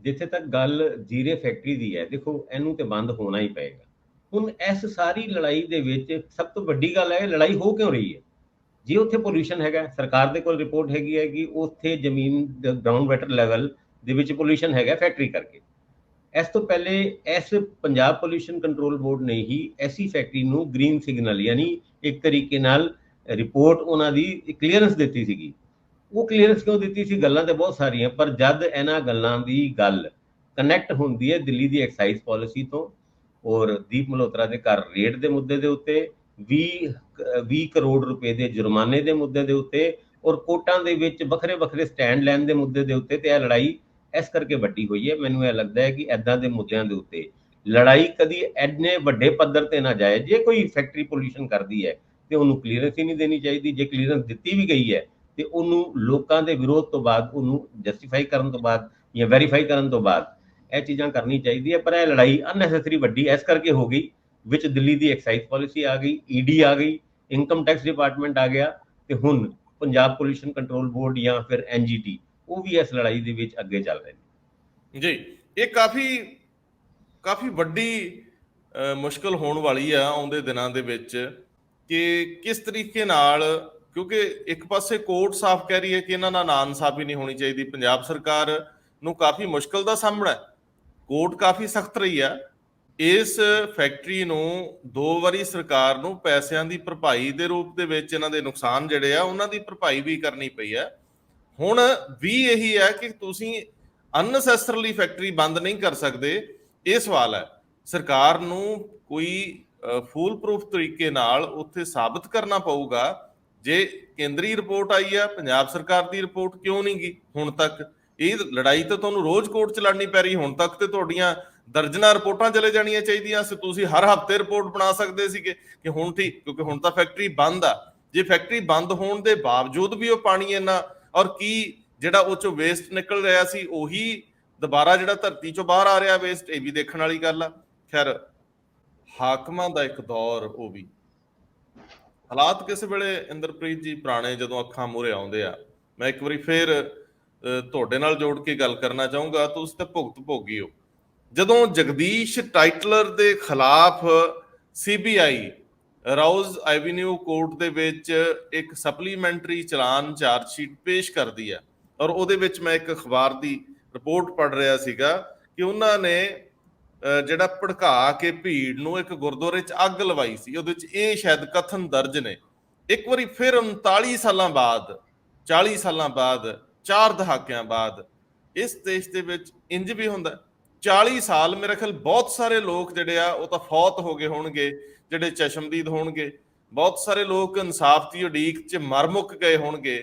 ਜਿੱਥੇ ਤੱਕ ਗੱਲ ਜੀਰੇ ਫੈਕਟਰੀ ਦੀ ਹੈ, ਦੇਖੋ ਇਹਨੂੰ ਤੇ ਬੰਦ ਹੋਣਾ ਹੀ ਪਏਗਾ। ਹੁਣ ਇਸ ਸਾਰੀ ਲੜਾਈ ਦੇ ਵਿੱਚ ਸਭ ਤੋਂ ਵੱਡੀ ਗੱਲ ਹੈ ਲੜਾਈ ਹੋ ਕਿਉਂ ਰਹੀ ਹੈ। ਜੇ ਉੱਥੇ ਪੋਲੂਸ਼ਨ ਹੈਗਾ, ਸਰਕਾਰ ਦੇ ਕੋਲ ਰਿਪੋਰਟ ਹੈਗੀ ਹੈ ਕਿ ਉੱਥੇ ਜ਼ਮੀਨ ਗਰਾਊਂਡ ਵਾਟਰ ਲੈਵਲ ਦੇ ਵਿੱਚ ਪੋਲੂਸ਼ਨ ਹੈਗਾ ਫੈਕਟਰੀ ਕਰਕੇ, ਇਸ ਤੋਂ ਪਹਿਲੇ ਇਸ ਪੰਜਾਬ ਪੋਲਿਊਸ਼ਨ ਕੰਟਰੋਲ ਬੋਰਡ ਨੇ ਹੀ ਐਸੀ ਫੈਕਟਰੀ ਨੂੰ ਗ੍ਰੀਨ ਸਿਗਨਲ ਯਾਨੀ ਇੱਕ ਤਰੀਕੇ ਨਾਲ ਰਿਪੋਰਟ ਉਹਨਾਂ ਦੀ ਕਲੀਅਰੈਂਸ ਦਿੱਤੀ ਸੀਗੀ। ਉਹ ਕਲੀਅਰੈਂਸ ਕਿਉਂ ਦਿੱਤੀ ਸੀ? ਗੱਲਾਂ ਤੇ ਬਹੁਤ ਸਾਰੀਆਂ, ਪਰ ਜਦ ਇਹਨਾਂ ਗੱਲਾਂ ਦੀ ਗੱਲ ਕਨੈਕਟ ਹੁੰਦੀ ਹੈ ਦਿੱਲੀ ਦੀ ਐਕਸਾਈਜ਼ ਪਾਲਿਸੀ ਤੋਂ ਔਰ ਦੀਪ ਮਲਹੋਤਰਾ ਦੇ ਘਰ ਰੇਡ ਦੇ ਮੁੱਦੇ ਦੇ ਉੱਤੇ, 20 ਕਰੋੜ ਰੁਪਏ ਦੇ ਜੁਰਮਾਨੇ ਦੇ ਮੁੱਦੇ ਦੇ ਉੱਤੇ ਔਰ ਕੋਰਟਾਂ ਦੇ ਵਿੱਚ ਵੱਖਰੇ ਵੱਖਰੇ ਸਟੈਂਡ ਲੈਣ ਦੇ ਮੁੱਦੇ ਦੇ ਉੱਤੇ, ਤੇ ਇਹ ਲੜਾਈ ਇਸ ਕਰਕੇ ਵੱਡੀ ਹੋਈ ਹੈ। ਮੈਨੂੰ ਇਹ ਲੱਗਦਾ ਹੈ ਕਿ ਇੱਦਾਂ ਦੇ ਮੁੱਦਿਆਂ ਦੇ ਉੱਤੇ ਲੜਾਈ ਕਦੀ ਇੰਨੇ ਵੱਡੇ ਪੱਧਰ ਤੇ ਨਾ ਜਾਏ। ਜੇ ਕੋਈ ਫੈਕਟਰੀ ਪੋਲਿਊਸ਼ਨ ਕਰਦੀ ਹੈ ਤੇ ਉਹਨੂੰ ਕਲੀਅਰੈਂਸ ਹੀ ਨਹੀਂ ਦੇਣੀ ਚਾਹੀਦੀ। ਜੇ ਕਲੀਅਰੈਂਸ ਦਿੱਤੀ ਵੀ ਗਈ ਹੈ ਤੇ ਉਹਨੂੰ ਲੋਕਾਂ ਦੇ ਵਿਰੋਧ ਤੋਂ ਬਾਅਦ, ਉਹਨੂੰ ਜਸਟੀਫਾਈ ਕਰਨ ਤੋਂ ਬਾਅਦ ਜਾਂ ਵੈਰੀਫਾਈ ਕਰਨ ਤੋਂ ਬਾਅਦ ਇਹ ਚੀਜ਼ਾਂ ਕਰਨੀ ਚਾਹੀਦੀ ਹੈ। ਪਰ ਇਹ ਲੜਾਈ ਅਨਨੈਸੈਸਰੀ ਵੱਡੀ ਇਸ ਕਰਕੇ ਹੋ ਗਈ, ਵਿੱਚ ਦਿੱਲੀ ਦੀ ਐਕਸਾਈਜ਼ ਪਾਲਿਸੀ ਆ ਗਈ, ਈਡੀ ਆ ਗਈ, ਇਨਕਮ ਟੈਕਸ ਡਿਪਾਰਟਮੈਂਟ ਆ ਗਿਆ, ਤੇ ਹੁਣ ਪੰਜਾਬ ਪੋਲਿਊਸ਼ਨ ਕੰਟਰੋਲ ਬੋਰਡ ਜਾਂ ਫਿਰ ਐਨਜੀਟੀ ਉਹ ਵੀ ਇਸ ਲੜਾਈ ਦੇ ਵਿੱਚ ਅੱਗੇ ਚੱਲ ਰਹੇ ਨੇ। ਜੀ, ਇਹ ਕਾਫੀ ਵੱਡੀ ਮੁਸ਼ਕਲ ਹੋਣ ਵਾਲੀ ਆ ਆਉਂਦੇ ਦਿਨਾਂ ਦੇ ਵਿੱਚ ਕਿ ਕਿਸ ਤਰੀਕੇ ਨਾਲ, ਕਿਉਂਕਿ ਇੱਕ ਪਾਸੇ ਕੋਰਟ ਸਾਫ਼ ਕਹਿ ਰਹੀ ਹੈ ਕਿ ਇਹਨਾਂ ਨਾਲ ਨਾਇਨਸਾਫੀ ਨਹੀਂ ਹੋਣੀ ਚਾਹੀਦੀ। ਪੰਜਾਬ ਸਰਕਾਰ ਨੂੰ ਕਾਫੀ ਮੁਸ਼ਕਲ ਦਾ ਸਾਹਮਣਾ ਹੈ, ਕੋਰਟ ਕਾਫੀ ਸਖਤ ਰਹੀ ਆ। ਇਸ ਫੈਕਟਰੀ ਨੂੰ 2 ਵਾਰੀ ਸਰਕਾਰ ਨੂੰ ਪੈਸਿਆਂ ਦੀ ਭਰਪਾਈ ਦੇ ਰੂਪ ਦੇ ਵਿੱਚ ਇਹਨਾਂ ਦੇ ਨੁਕਸਾਨ ਜਿਹੜੇ ਆ ਉਹਨਾਂ ਦੀ ਭਰਪਾਈ ਵੀ ਕਰਨੀ ਪਈ ਹੈ। ਹੁਣ ਵੀ ਇਹੀ ਹੈ ਕਿ ਤੁਸੀਂ ਅਨਨੈਸੈਸਰਲੀ ਫੈਕਟਰੀ ਬੰਦ ਨਹੀਂ ਕਰ ਸਕਦੇ। ਇਹ ਸਵਾਲ ਹੈ, ਸਰਕਾਰ ਨੂੰ ਕੋਈ ਫੂਲ ਪ੍ਰੂਫ ਤਰੀਕੇ ਨਾਲ ਉੱਥੇ ਸਾਬਤ ਕਰਨਾ ਪਊਗਾ। ਜੇ ਕੇਂਦਰੀ ਰਿਪੋਰਟ ਆਈ ਆ, ਪੰਜਾਬ ਸਰਕਾਰ ਦੀ ਰਿਪੋਰਟ ਕਿਉਂ ਨਹੀਂ ਗਈ ਹੁਣ ਤੱਕ? ਇਹ ਲੜਾਈ ਤਾਂ ਤੁਹਾਨੂੰ ਰੋਜ਼ ਕੋਰਟ ਚ ਲੜਨੀ ਪੈ ਰਹੀ। ਹੁਣ ਤੱਕ ਤੇ ਤੁਹਾਡੀਆਂ ਦਰਜਨਾਂ ਰਿਪੋਰਟਾਂ ਚਲੇ ਜਾਣੀਆਂ ਚਾਹੀਦੀਆਂ ਸੀ। ਤੁਸੀਂ ਹਰ ਹਫ਼ਤੇ ਰਿਪੋਰਟ ਬਣਾ ਸਕਦੇ ਸੀਗੇ ਕਿ ਹੁਣ ਠੀਕ, ਕਿਉਂਕਿ ਹੁਣ ਤਾਂ ਫੈਕਟਰੀ ਬੰਦ ਆ। ਜੇ ਫੈਕਟਰੀ ਬੰਦ ਹੋਣ ਦੇ ਬਾਵਜੂਦ ਵੀ ਉਹ ਪਾਣੀ ਇੰਨਾ, ਔਰ ਕੀ ਜਿਹੜਾ ਉਹ ਚੋਂ ਵੇਸਟ ਨਿਕਲ ਰਿਹਾ ਸੀ ਉਹੀ ਦੁਬਾਰਾ ਜਿਹੜਾ ਧਰਤੀ ਚੋਂ ਬਾਹਰ ਆ ਰਿਹਾ ਵੇਸਟ, ਇਹ ਵੀ ਦੇਖਣ ਵਾਲੀ ਗੱਲ ਆ। ਖੈਰ, ਹਾਕਮਾਂ ਦਾ ਇੱਕ ਦੌਰ, ਉਹ ਵੀ ਹਾਲਾਤ ਕਿਸੇ ਵੇਲੇ ਇੰਦਰਪ੍ਰੀਤ ਜੀ ਪੁਰਾਣੇ ਜਦੋਂ ਅੱਖਾਂ ਮੂਹਰੇ ਆਉਂਦੇ ਆ। ਮੈਂ ਇੱਕ ਵਾਰੀ ਫੇਰ ਤੁਹਾਡੇ ਨਾਲ ਜੋੜ ਕੇ ਗੱਲ ਕਰਨਾ ਚਾਹੂੰਗਾ। ਤੁਸੀਂ ਤਾਂ ਭੁਗਤ ਭੋਗੀ ਹੋ। ਜਦੋਂ ਜਗਦੀਸ਼ ਟਾਈਟਲਰ ਦੇ ਖਿਲਾਫ ਸੀਬੀਆਈ ਰਾਉਜ਼ ਐਵੀਨਿਊ ਕੋਰਟ ਦੇ ਵਿੱਚ ਇੱਕ ਸਪਲੀਮੈਂਟਰੀ ਚਲਾਨ ਚਾਰਜ ਸ਼ੀਟ ਪੇਸ਼ ਕਰਦੀ ਹੈ, ਔਰ ਉਹਦੇ ਵਿੱਚ ਮੈਂ ਇੱਕ ਅਖਬਾਰ ਦੀ ਰਿਪੋਰਟ ਪੜ੍ਹ ਰਿਹਾ ਸੀਗਾ ਕਿ ਉਹਨਾਂ ਨੇ ਜਿਹੜਾ ਭੜਕਾ ਕੇ ਭੀੜ ਨੂੰ ਇੱਕ ਗੁਰਦੁਆਰੇ 'ਚ ਅੱਗ ਲਵਾਈ ਸੀ। ਉਹਦੇ 'ਚ ਇਹ ਸ਼ਾਇਦ ਕਥਨ ਦਰਜ ਨੇ। ਇੱਕ ਵਾਰੀ ਫਿਰ 39 ਸਾਲਾਂ ਬਾਅਦ, 40 ਸਾਲਾਂ ਬਾਅਦ, 4 ਦਹਾਕਿਆਂ ਬਾਅਦ ਇਸ ਦੇਸ਼ ਦੇ ਵਿੱਚ ਇੰਜ ਵੀ ਹੁੰਦਾ। 40 ਸਾਲ ਮੇਰੇ ਖਿਆਲ ਬਹੁਤ ਸਾਰੇ ਲੋਕ ਜਿਹੜੇ ਆ ਉਹ ਤਾਂ ਫੌਤ ਹੋ ਗਏ ਹੋਣਗੇ, ਜਿਹੜੇ ਚਸ਼ਮਦੀਦ ਹੋਣਗੇ। ਬਹੁਤ ਸਾਰੇ ਲੋਕ ਇਨਸਾਫ ਦੀ ਉਡੀਕ 'ਚ ਮਰ ਮੁੱਕ ਗਏ ਹੋਣਗੇ।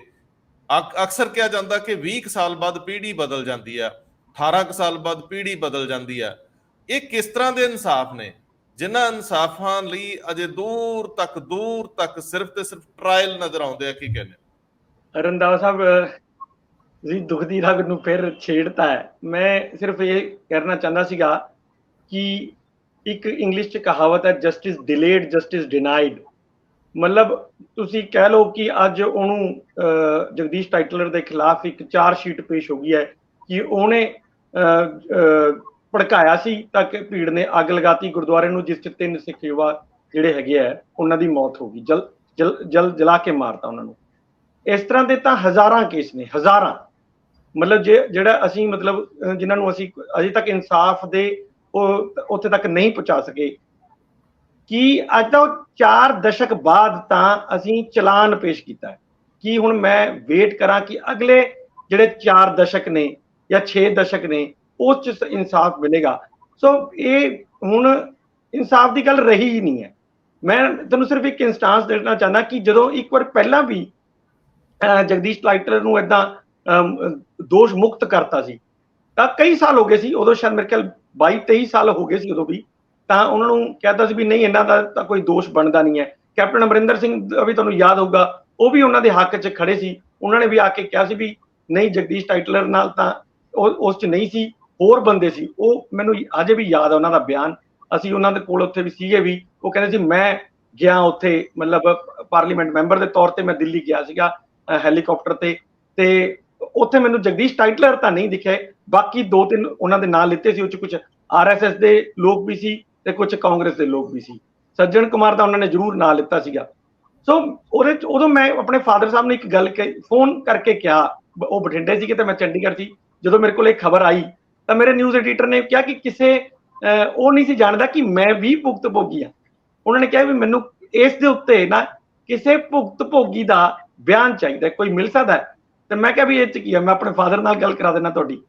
ਅਕਸਰ ਕਿਹਾ ਜਾਂਦਾ ਕਿ 20 ਸਾਲ ਬਾਅਦ ਪੀੜ੍ਹੀ ਬਦਲ ਜਾਂਦੀ ਆ, 18 ਸਾਲ ਬਾਅਦ ਪੀੜ੍ਹੀ ਬਦਲ ਜਾਂਦੀ ਆ। ਇਹ ਕਿਸ ਤਰ੍ਹਾਂ ਦੇ ਇਨਸਾਫ ਨੇ ਜਿਨ੍ਹਾਂ ਇਨਸਾਫਾਂ ਲਈ ਅਜੇ ਦੂਰ ਤੱਕ ਸਿਰਫ ਤੇ ਸਿਰਫ ਟਰਾਇਲ ਨਜ਼ਰ ਆਉਂਦੇ ਆ? ਕੀ ਕਹਿੰਦੇ ਰੰਧਾਵਾ ਸਾਹਿਬ, ਤੁਸੀਂ ਦੁੱਖ ਦੀ ਰਗ ਨੂੰ ਫਿਰ ਛੇੜਤਾ ਹੈ। ਮੈਂ ਸਿਰਫ ਇਹ ਕਹਿਣਾ ਚਾਹੁੰਦਾ ਸੀਗਾ ਕਿ ਇੱਕ ਇੰਗਲਿਸ਼ 'ਚ ਕਹਾਵਤ ਹੈ, ਜਸਟਿਸ ਡਿਲੇਡ ਜਸਟਿਸ ਡਿਨਾਈਡ। ਮਤਲਬ ਤੁਸੀਂ ਕਹਿ ਲਓ ਕਿ ਅੱਜ ਉਹਨੂੰ ਜਗਦੀਸ਼ ਟਾਈਟਲਰ ਦੇ ਖਿਲਾਫ ਇੱਕ ਚਾਰਜ ਸ਼ੀਟ ਪੇਸ਼ ਹੋ ਗਈ ਹੈ ਕਿ ਉਹਨੇ ਭੜਕਾਇਆ ਸੀ ਤਾਂ ਕਿ ਭੀੜ ਨੇ ਅੱਗ ਲਗਾਤੀ ਗੁਰਦੁਆਰੇ ਨੂੰ, ਜਿਸ 'ਚ 3 ਸਿੱਖ ਯੁਵਾ ਜਿਹੜੇ ਹੈਗੇ ਆ ਉਹਨਾਂ ਦੀ ਮੌਤ ਹੋ ਗਈ, ਜਲਾ ਕੇ ਮਾਰਤਾ ਉਹਨਾਂ ਨੂੰ। ਇਸ ਤਰ੍ਹਾਂ ਦੇ ਤਾਂ ਹਜ਼ਾਰਾਂ ਕੇਸ ਨੇ, ਹਜ਼ਾਰਾਂ। ਮਤਲਬ ਜਿਹੜਾ ਅਸੀਂ ਮਤਲਬ ਜਿਨ੍ਹਾਂ ਨੂੰ ਅਸੀਂ ਅਜੇ ਤੱਕ ਇਨਸਾਫ ਦੇ ਉਹ ਉੱਥੇ ਤੱਕ ਨਹੀਂ ਪਹੁੰਚਾ ਸਕੇ, ਕਿ ਅੱਜ ਤੋਂ 4 ਦਸ਼ਕ ਬਾਅਦ ਤਾਂ ਅਸੀਂ ਚਲਾਨ ਪੇਸ਼ ਕੀਤਾ ਹੈ। ਕਿ ਹੁਣ ਮੈਂ ਵੇਟ ਕਰਾਂ ਕਿ ਅਗਲੇ ਜਿਹੜੇ 4 ਦਸ਼ਕ ਨੇ ਜਾਂ 6 ਦਸ਼ਕ ਨੇ ਉਸ 'ਚ ਇਨਸਾਫ ਮਿਲੇਗਾ। ਸੋ ਇਹ ਹੁਣ ਇਨਸਾਫ ਦੀ ਗੱਲ ਰਹੀ ਹੀ ਨਹੀਂ ਹੈ। ਮੈਂ ਤੁਹਾਨੂੰ ਸਿਰਫ ਇੱਕ ਇੰਸਟੈਂਸ ਦੇਣਾ ਚਾਹੁੰਦਾ ਕਿ ਜਦੋਂ ਇੱਕ ਵਾਰ ਪਹਿਲਾਂ ਵੀ ਜਗਦੀਸ਼ ਟਾਈਟਲਰ ਨੂੰ ਏਦਾਂ ਦੋਸ਼ ਮੁਕਤ ਕਰਤਾ ਸੀ ਤਾਂ ਕਈ ਸਾਲ ਹੋ ਗਏ ਸੀ, ਉਦੋਂ ਸ਼ਾਇਦ ਮੇਰੇ ਖਿਆਲ 22-23 ਸਾਲ ਹੋ ਗਏ ਸੀ ਉਦੋਂ ਵੀ, ਤਾਂ ਉਹਨਾਂ ਨੂੰ ਕਹਿਤਾ ਸੀ ਵੀ ਨਹੀਂ ਇਹਨਾਂ ਦਾ ਤਾਂ ਕੋਈ ਦੋਸ਼ ਬਣਦਾ ਨਹੀਂ ਹੈ। ਕੈਪਟਨ ਅਮਰਿੰਦਰ ਸਿੰਘ ਵੀ ਤੁਹਾਨੂੰ ਯਾਦ ਹੋਊਗਾ, ਉਹ ਵੀ ਉਹਨਾਂ ਦੇ ਹੱਕ 'ਚ ਖੜੇ ਸੀ। ਉਹਨਾਂ ਨੇ ਵੀ ਆ ਕੇ ਕਿਹਾ ਸੀ ਵੀ ਨਹੀਂ, ਜਗਦੀਸ਼ ਟਾਈਟਲਰ ਨਾਲ ਤਾਂ ਉਸ 'ਚ ਨਹੀਂ ਸੀ, ਹੋਰ ਬੰਦੇ ਸੀ। ਉਹ ਮੈਨੂੰ ਅਜੇ ਵੀ ਯਾਦ ਹੈ ਉਹਨਾਂ ਦਾ ਬਿਆਨ। ਅਸੀਂ ਉਹਨਾਂ ਦੇ ਕੋਲ ਉੱਥੇ ਵੀ ਸੀਗੇ ਵੀ। ਉਹ ਕਹਿੰਦੇ ਸੀ ਮੈਂ ਗਿਆ ਉੱਥੇ, ਮਤਲਬ ਪਾਰਲੀਮੈਂਟ ਮੈਂਬਰ ਦੇ ਤੌਰ ਤੇ ਮੈਂ ਦਿੱਲੀ ਗਿਆ ਸੀਗਾ ਹੈਲੀਕਾਪਟਰ ਤੇ ਉੱਥੇ ਮੈਨੂੰ ਜਗਦੀਸ਼ ਟਾਈਟਲਰ ਤਾਂ ਨਹੀਂ ਦਿਖੇ, ਬਾਕੀ 2-3 ਉਹਨਾਂ ਦੇ ਨਾਂ ਲਿੱਤੇ ਸੀ। ਉਹ 'ਚ ਕੁਝ RSS ਦੇ ਲੋਕ ਵੀ ਸੀ ਤੇ ਕੁਝ ਕਾਂਗਰਸ ਦੇ ਲੋਕ ਵੀ ਸੀ। ਸੱਜਣ ਕੁਮਾਰ ਦਾ ਉਹਨਾਂ ਨੇ ਜ਼ਰੂਰ ਨਾਂ ਲਿੱਤਾ ਸੀਗਾ। ਸੋ ਉਹਦੇ 'ਚ ਉਦੋਂ ਮੈਂ ਆਪਣੇ ਫਾਦਰ ਸਾਹਿਬ ਨੂੰ ਇੱਕ ਗੱਲ ਫੋਨ ਕਰਕੇ ਕਿਹਾ, ਉਹ ਬਠਿੰਡੇ ਸੀਗੇ ਤੇ ਮੈਂ ਚੰਡੀਗੜ੍ਹ ਸੀ। ਜਦੋਂ ਮੇਰੇ ਕੋਲ ਇਹ ਖਬਰ ਆਈ ਤਾਂ ਮੇਰੇ ਨਿਊਜ਼ ਐਡੀਟਰ ਨੇ ਕਿਹਾ ਕਿ ਕਿਸੇ ਉਹ ਨਹੀਂ ਸੀ ਜਾਣਦਾ ਕਿ ਮੈਂ ਵੀ ਭੁਗਤ ਭੋਗੀ ਹਾਂ। ਉਹਨਾਂ ਨੇ ਕਿਹਾ ਵੀ ਮੈਨੂੰ ਇਸ ਦੇ ਉੱਤੇ ਨਾ ਕਿਸੇ ਭੁਗਤ ਭੋਗੀ ਦਾ ਬਿਆਨ ਚਾਹੀਦਾ, ਕੋਈ ਮਿਲ ਸਕਦਾ ਹੈ? ਤੇ ਮੈਂ ਕਿਹਾ ਵੀ ਇਹ 'ਚ ਕੀ ਹੈ, ਮੈਂ ਆਪਣੇ ਫਾਦਰ ਨਾਲ ਗੱਲ ਕਰਾ ਦੇਣਾ ਤੁਹਾਡੀ।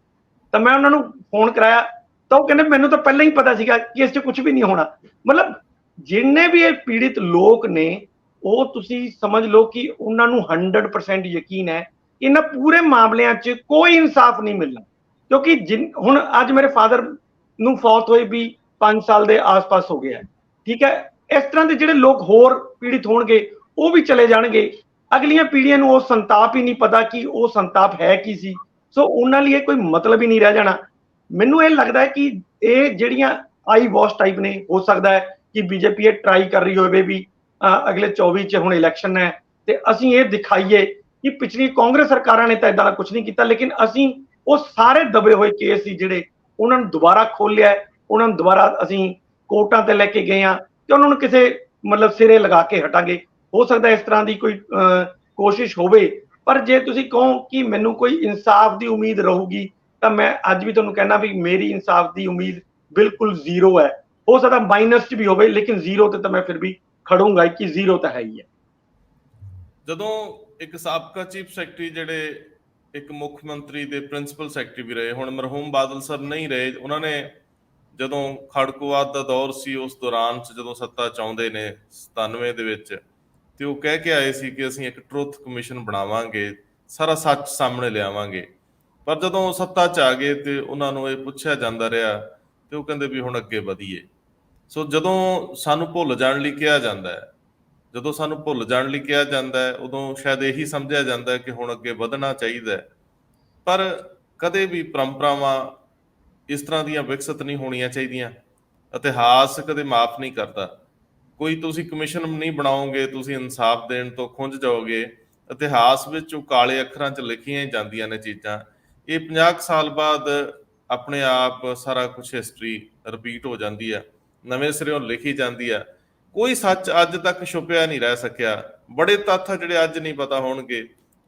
ਤਾਂ ਮੈਂ ਉਹਨਾਂ ਨੂੰ ਫੋਨ ਕਰਾਇਆ ਤਾਂ ਉਹ ਕਹਿੰਦੇ ਮੈਨੂੰ ਤਾਂ ਪਹਿਲਾਂ ਹੀ ਪਤਾ ਸੀਗਾ ਕਿ ਇਸ 'ਚ ਕੁਝ ਵੀ ਨਹੀਂ ਹੋਣਾ। ਮਤਲਬ ਜਿੰਨੇ ਵੀ ਇਹ ਪੀੜਿਤ ਲੋਕ ਨੇ, ਉਹ ਤੁਸੀਂ ਸਮਝ ਲਓ ਕਿ ਉਹਨਾਂ ਨੂੰ 100% ਯਕੀਨ ਹੈ ਕਿ ਇਹਨਾਂ ਪੂਰੇ ਮਾਮਲਿਆਂ 'ਚ ਕੋਈ ਇਨਸਾਫ ਨਹੀਂ ਮਿਲਣਾ। ਕਿਉਂਕਿ ਹੁਣ ਅੱਜ ਮੇਰੇ ਫਾਦਰ ਨੂੰ ਫੌਤ ਹੋਏ ਵੀ 5 ਸਾਲ ਦੇ ਆਸ-ਪਾਸ ਹੋ ਗਿਆ, ਠੀਕ ਹੈ। ਇਸ ਤਰ੍ਹਾਂ ਦੇ ਜਿਹੜੇ ਲੋਕ ਹੋਰ ਪੀੜਿਤ ਹੋਣਗੇ ਉਹ ਵੀ ਚਲੇ ਜਾਣਗੇ। ਅਗਲੀਆਂ ਪੀੜ੍ਹੀਆਂ ਨੂੰ ਉਹ ਸੰਤਾਪ ਹੀ ਨਹੀਂ ਪਤਾ ਕਿ ਉਹ ਸੰਤਾਪ ਹੈ ਕੀ ਸੀ। ਸੋ ਉਹਨਾਂ ਲਈ ਇਹ ਕੋਈ ਮਤਲਬ ਹੀ ਨਹੀਂ ਰਹਿ ਜਾਣਾ। ਮੈਨੂੰ ਇਹ ਲੱਗਦਾ ਹੈ ਕਿ ਇਹ ਜਿਹੜੀਆਂ ਆਈ ਵਾਸ਼ ਟਾਈਪ ਨੇ, ਹੋ ਸਕਦਾ ਹੈ ਕਿ ਬੀਜੇਪੀ ਇਹ ਟਰਾਈ ਕਰ ਰਹੀ ਹੋਵੇ ਵੀ ਅਗਲੇ 24 'ਚ ਹੁਣ ਇਲੈਕਸ਼ਨ ਹੈ ਤੇ ਅਸੀਂ ਇਹ ਦਿਖਾਈਏ ਕਿ ਪਿਛਲੀ ਕਾਂਗਰਸ ਸਰਕਾਰਾਂ ਨੇ ਤਾਂ ਇਦਾਂ ਦਾ ਕੁਝ ਨਹੀਂ ਕੀਤਾ, ਲੇਕਿਨ ਅਸੀਂ ਉਹ ਸਾਰੇ ਦਬੇ ਹੋਏ ਕੇਸ ਸੀ ਜਿਹੜੇ ਉਹਨਾਂ ਨੂੰ ਦੁਬਾਰਾ ਖੋਲਿਆ, ਉਹਨਾਂ ਨੂੰ ਦੁਬਾਰਾ ਅਸੀਂ ਕੋਰਟਾਂ ਤੇ ਲੈ ਕੇ ਗਏ ਆ ਤੇ ਉਹਨਾਂ ਨੂੰ ਕਿਸੇ ਮਤਲਬ ਸਿਰੇ ਲਗਾ ਕੇ ਹਟਾਂਗੇ। ਹੋ ਸਕਦਾ ਇਸ ਤਰ੍ਹਾਂ ਦੀ ਕੋਈ ਕੋਸ਼ਿਸ਼ ਹੋਵੇ, ਪਰ ਜੇ ਤੁਸੀਂ ਕਹੋ ਕਿ ਮੈਨੂੰ ਕੋਈ ਇਨਸਾਫ ਦੀ ਉਮੀਦ ਰਹੂਗੀ ਤਾਂ ਮੈਂ ਅੱਜ ਵੀ ਤੁਹਾਨੂੰ ਕਹਿਣਾ ਵੀ ਮੇਰੀ ਇਨਸਾਫ ਦੀ ਉਮੀਦ ਬਿਲਕੁਲ ਜ਼ੀਰੋ ਹੈ। ਹੋ ਸਕਦਾ ਮਾਈਨਸ 'ਚ ਵੀ ਹੋਵੇ, ਲੇਕਿਨ ਜ਼ੀਰੋ ਤੇ ਤਾਂ ਮੈਂ ਫਿਰ ਵੀ ਖੜੂੰਗਾ ਕਿ ਜ਼ੀਰੋ ਤਾਂ ਹੈ ਹੀ ਹੈ। ਜਦੋਂ ਇੱਕ ਸਾਬਕਾ ਚੀਫ ਸੈਕਟਰੀ ਜਿਹੜੇ ਇੱਕ ਮੁੱਖ ਮੰਤਰੀ ਦੇ ਪ੍ਰਿੰਸੀਪਲ ਸੈਕਟਰੀ ਵੀ ਰਹੇ, ਹੁਣ ਮਰਹੂਮ ਬਾਦਲ ਸਾਹਿਬ ਨਹੀਂ ਰਹੇ, ਉਹਨਾਂ ਨੇ ਜਦੋਂ ਖੜਕੂਵਾਦ ਦਾ ਦੌਰ ਸੀ ਉਸ ਦੌਰਾਨ 'ਚ ਜਦੋਂ ਸੱਤਾ 'ਚ ਆਉਂਦੇ ਨੇ 97 ਦੇ ਵਿੱਚ, ਤੇ ਉਹ ਕਹਿ ਕੇ ਆਏ ਸੀ ਕਿ ਅਸੀਂ ਇੱਕ ਟਰੁੱਥ ਕਮਿਸ਼ਨ ਬਣਾਵਾਂਗੇ, ਸਾਰਾ ਸੱਚ ਸਾਹਮਣੇ ਲਿਆਵਾਂਗੇ। ਪਰ ਜਦੋਂ ਸੱਤਾ 'ਚ ਆ ਗਏ ਤੇ ਉਹਨਾਂ ਨੂੰ ਇਹ ਪੁੱਛਿਆ ਜਾਂਦਾ ਰਿਹਾ ਤੇ ਉਹ ਕਹਿੰਦੇ ਵੀ ਹੁਣ ਅੱਗੇ ਵਧੀਏ। ਸੋ ਜਦੋਂ ਸਾਨੂੰ ਭੁੱਲ ਜਾਣ ਲਈ ਕਿਹਾ ਜਾਂਦਾ ਹੈ, ਜਦੋਂ ਸਾਨੂੰ ਭੁੱਲ ਜਾਣ ਲਈ ਕਿਹਾ ਜਾਂਦਾ ਹੈ, ਉਦੋਂ ਸ਼ਾਇਦ ਇਹੀ ਸਮਝਿਆ ਜਾਂਦਾ ਹੈ ਕਿ ਹੁਣ ਅੱਗੇ ਵਧਣਾ ਚਾਹੀਦਾ ਹੈ। ਪਰ ਕਦੇ ਵੀ ਪਰੰਪਰਾਵਾਂ ਇਸ ਤਰ੍ਹਾਂ ਦੀਆਂ ਵਿਕਸਿਤ ਨਹੀਂ ਹੋਣੀਆਂ ਚਾਹੀਦੀਆਂ। ਇਤਿਹਾਸ ਕਦੇ ਮਾਫ ਨਹੀਂ ਕਰਦਾ। ਕੋਈ ਤੁਸੀਂ ਕਮਿਸ਼ਨ ਨਹੀਂ ਬਣਾਓਗੇ, ਤੁਸੀਂ ਇਨਸਾਫ ਦੇਣ ਤੋਂ ਖੁੰਝ ਜਾਓਗੇ। ਇਤਿਹਾਸ ਵਿੱਚ ਉਹ ਕਾਲੇ ਅੱਖਰਾਂ 'ਚ ਲਿਖੀਆਂ ਹੀ ਜਾਂਦੀਆਂ ਨੇ ਚੀਜ਼ਾਂ। ਇਹ 50 ਸਾਲ ਬਾਅਦ ਆਪਣੇ ਆਪ ਸਾਰਾ ਕੁਝ ਹਿਸਟਰੀ ਰਿਪੀਟ ਹੋ ਜਾਂਦੀ ਆ, ਨਵੇਂ ਸਿਰਿਓਂ ਲਿਖੀ ਜਾਂਦੀ ਆ। ਕੋਈ ਸੱਚ ਅੱਜ ਤੱਕ ਛੁਪਿਆ ਨਹੀਂ ਰਹਿ ਸਕਿਆ। ਬੜੇ ਤੱਥ ਜਿਹੜੇ ਅੱਜ ਨਹੀਂ ਪਤਾ ਹੋਣਗੇ,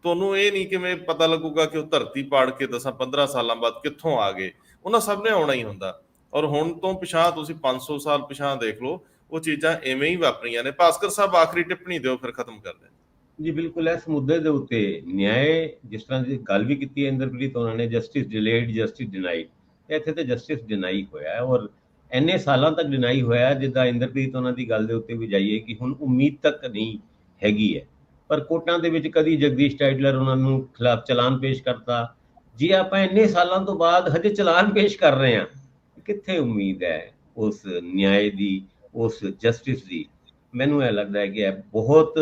ਤੁਹਾਨੂੰ ਇਹ ਨਹੀਂ ਕਿਵੇਂ ਪਤਾ ਲੱਗੂਗਾ ਕਿ ਉਹ ਧਰਤੀ ਪਾੜ ਕੇ 10-15 ਸਾਲਾਂ ਬਾਅਦ ਕਿੱਥੋਂ ਆ ਗਏ। ਉਹਨਾਂ ਸਭ ਨੇ ਆਉਣਾ ਹੀ ਹੁੰਦਾ। ਔਰ ਹੁਣ ਤੋਂ ਪਿਛਾਂ ਤੁਸੀਂ 500 ਸਾਲ ਪਿਛਾਂ ਦੇਖ ਲਓ, ਉਹ ਚੀਜ਼ਾਂ ਐਵੇਂ ਹੀ ਵਾਪਰੀਆਂ ਨੇ। ਭਾਸਕਰ ਸਾਹਿਬ ਆਖਰੀ ਟਿੱਪਣੀ ਦਿਓ, ਫਿਰ ਖਤਮ ਕਰਦੇ ਜੀ। ਬਿਲਕੁਲ, ਇਸ ਮੁੱਦੇ ਦੇ ਉੱਤੇ ਨਿਆਂ, ਜਿਸ ਤਰ੍ਹਾਂ ਦੀ ਗੱਲ ਵੀ ਕੀਤੀ ਹੈ ਇੰਦਰਪ੍ਰੀਤ ਉਹਨਾਂ ਨੇ, ਜਸਟਿਸ ਡਿਲੇਡ ਜਸਟਿਸ ਡਿਨਾਈਡ, ਇੱਥੇ ਤੇ ਜਸਟਿਸ ਡਿਨਾਈ ਹੋਇਆ ਹੈ। ਔਰ ਇੰਨੇ ਸਾਲਾਂ ਤੱਕ ਡਿਨਾਈ ਹੋਇਆ, ਜਿੱਦਾਂ ਇੰਦਰਪ੍ਰੀਤ ਉਹਨਾਂ ਦੀ ਗੱਲ ਦੇ ਉੱਤੇ ਵੀ ਜਾਈਏ ਕਿ ਹੁਣ ਉਮੀਦ ਤੱਕ ਨਹੀਂ ਹੈਗੀ ਹੈ। ਪਰ ਕੋਰਟਾਂ ਦੇ ਵਿੱਚ ਕਦੀ ਜਗਦੀਸ਼ ਟਾਈਟਲਰ ਉਹਨਾਂ ਨੂੰ ਖਿਲਾਫ ਚਲਾਨ ਪੇਸ਼ ਕਰਤਾ। ਜੇ ਆਪਾਂ ਇੰਨੇ ਸਾਲਾਂ ਤੋਂ ਬਾਅਦ ਹਜੇ ਚਲਾਨ ਪੇਸ਼ ਕਰ ਰਹੇ ਹਾਂ, ਕਿੱਥੇ ਉਮੀਦ ਹੈ ਉਸ ਨਿਆਂ ਦੀ, ਉਸ ਜਸਟਿਸ ਦੀ? ਮੈਨੂੰ ਇਹ ਲੱਗਦਾ ਹੈ ਕਿ ਇਹ ਬਹੁਤ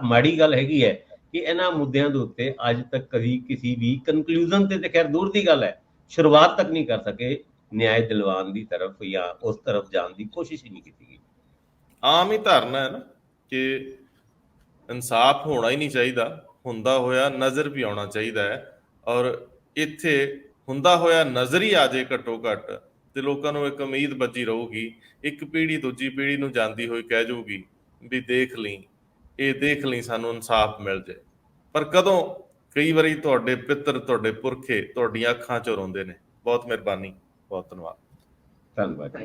ਮਾੜੀ ਗੱਲ ਹੈਗੀ ਹੈ ਕਿ ਇਹਨਾਂ ਮੁੱਦਿਆਂ ਦੇ ਉੱਤੇ ਅੱਜ ਤੱਕ ਕਦੀ ਕਿਸੇ ਵੀ ਕਨਕਲੂਜਨ ਤੇ ਖੈਰ ਦੂਰ ਦੀ ਗੱਲ ਹੈ, ਸ਼ੁਰੂਆਤ ਤੱਕ ਨਹੀਂ ਕਰ ਸਕੇ ਨਿਆਂ ਦਿਲਵਾਨ ਦੀ ਤਰਫ ਜਾਂ ਉਸ ਤਰਫ ਜਾਣ ਦੀ ਕੋਸ਼ਿਸ਼ ਹੀ ਨਹੀਂ ਕੀਤੀ ਗਈ। ਆਮ ਹੀ ਧਾਰਨਾ ਹੈ ਨਾ ਕਿ ਇਨਸਾਫ ਹੋਣਾ ਹੀ ਨਹੀਂ ਚਾਹੀਦਾ, ਹੁੰਦਾ ਹੋਇਆ ਨਜ਼ਰ ਵੀ ਆਉਣਾ ਚਾਹੀਦਾ ਹੈ। ਔਰ ਇੱਥੇ ਹੁੰਦਾ ਹੋਇਆ ਨਜ਼ਰ ਹੀ ਆ ਜੇ ਘੱਟੋ ਘੱਟ, ਤੇ ਲੋਕਾਂ ਨੂੰ ਇੱਕ ਉਮੀਦ ਬੱਜੀ ਰਹੂਗੀ। ਇੱਕ ਪੀੜ੍ਹੀ ਦੂਜੀ ਪੀੜ੍ਹੀ ਨੂੰ ਜਾਂਦੀ ਹੋਈ ਕਹਿ ਜਾਊਗੀ ਵੀ ਦੇਖ ਲਈ, ਇਹ ਦੇਖ ਲਈ, ਸਾਨੂੰ ਇਨਸਾਫ ਮਿਲ ਜਾਏ। ਪਰ ਕਦੋਂ? ਕਈ ਵਾਰੀ ਤੁਹਾਡੇ ਪਿੱਤਰ, ਤੁਹਾਡੇ ਪੁਰਖੇ ਤੁਹਾਡੀਆਂ ਅੱਖਾਂ 'ਚੋਂ ਰੋਂਦੇ ਨੇ। ਬਹੁਤ ਮਿਹਰਬਾਨੀ, ਬਹੁਤ ਧੰਨਵਾਦ। ਧੰਨਵਾਦ।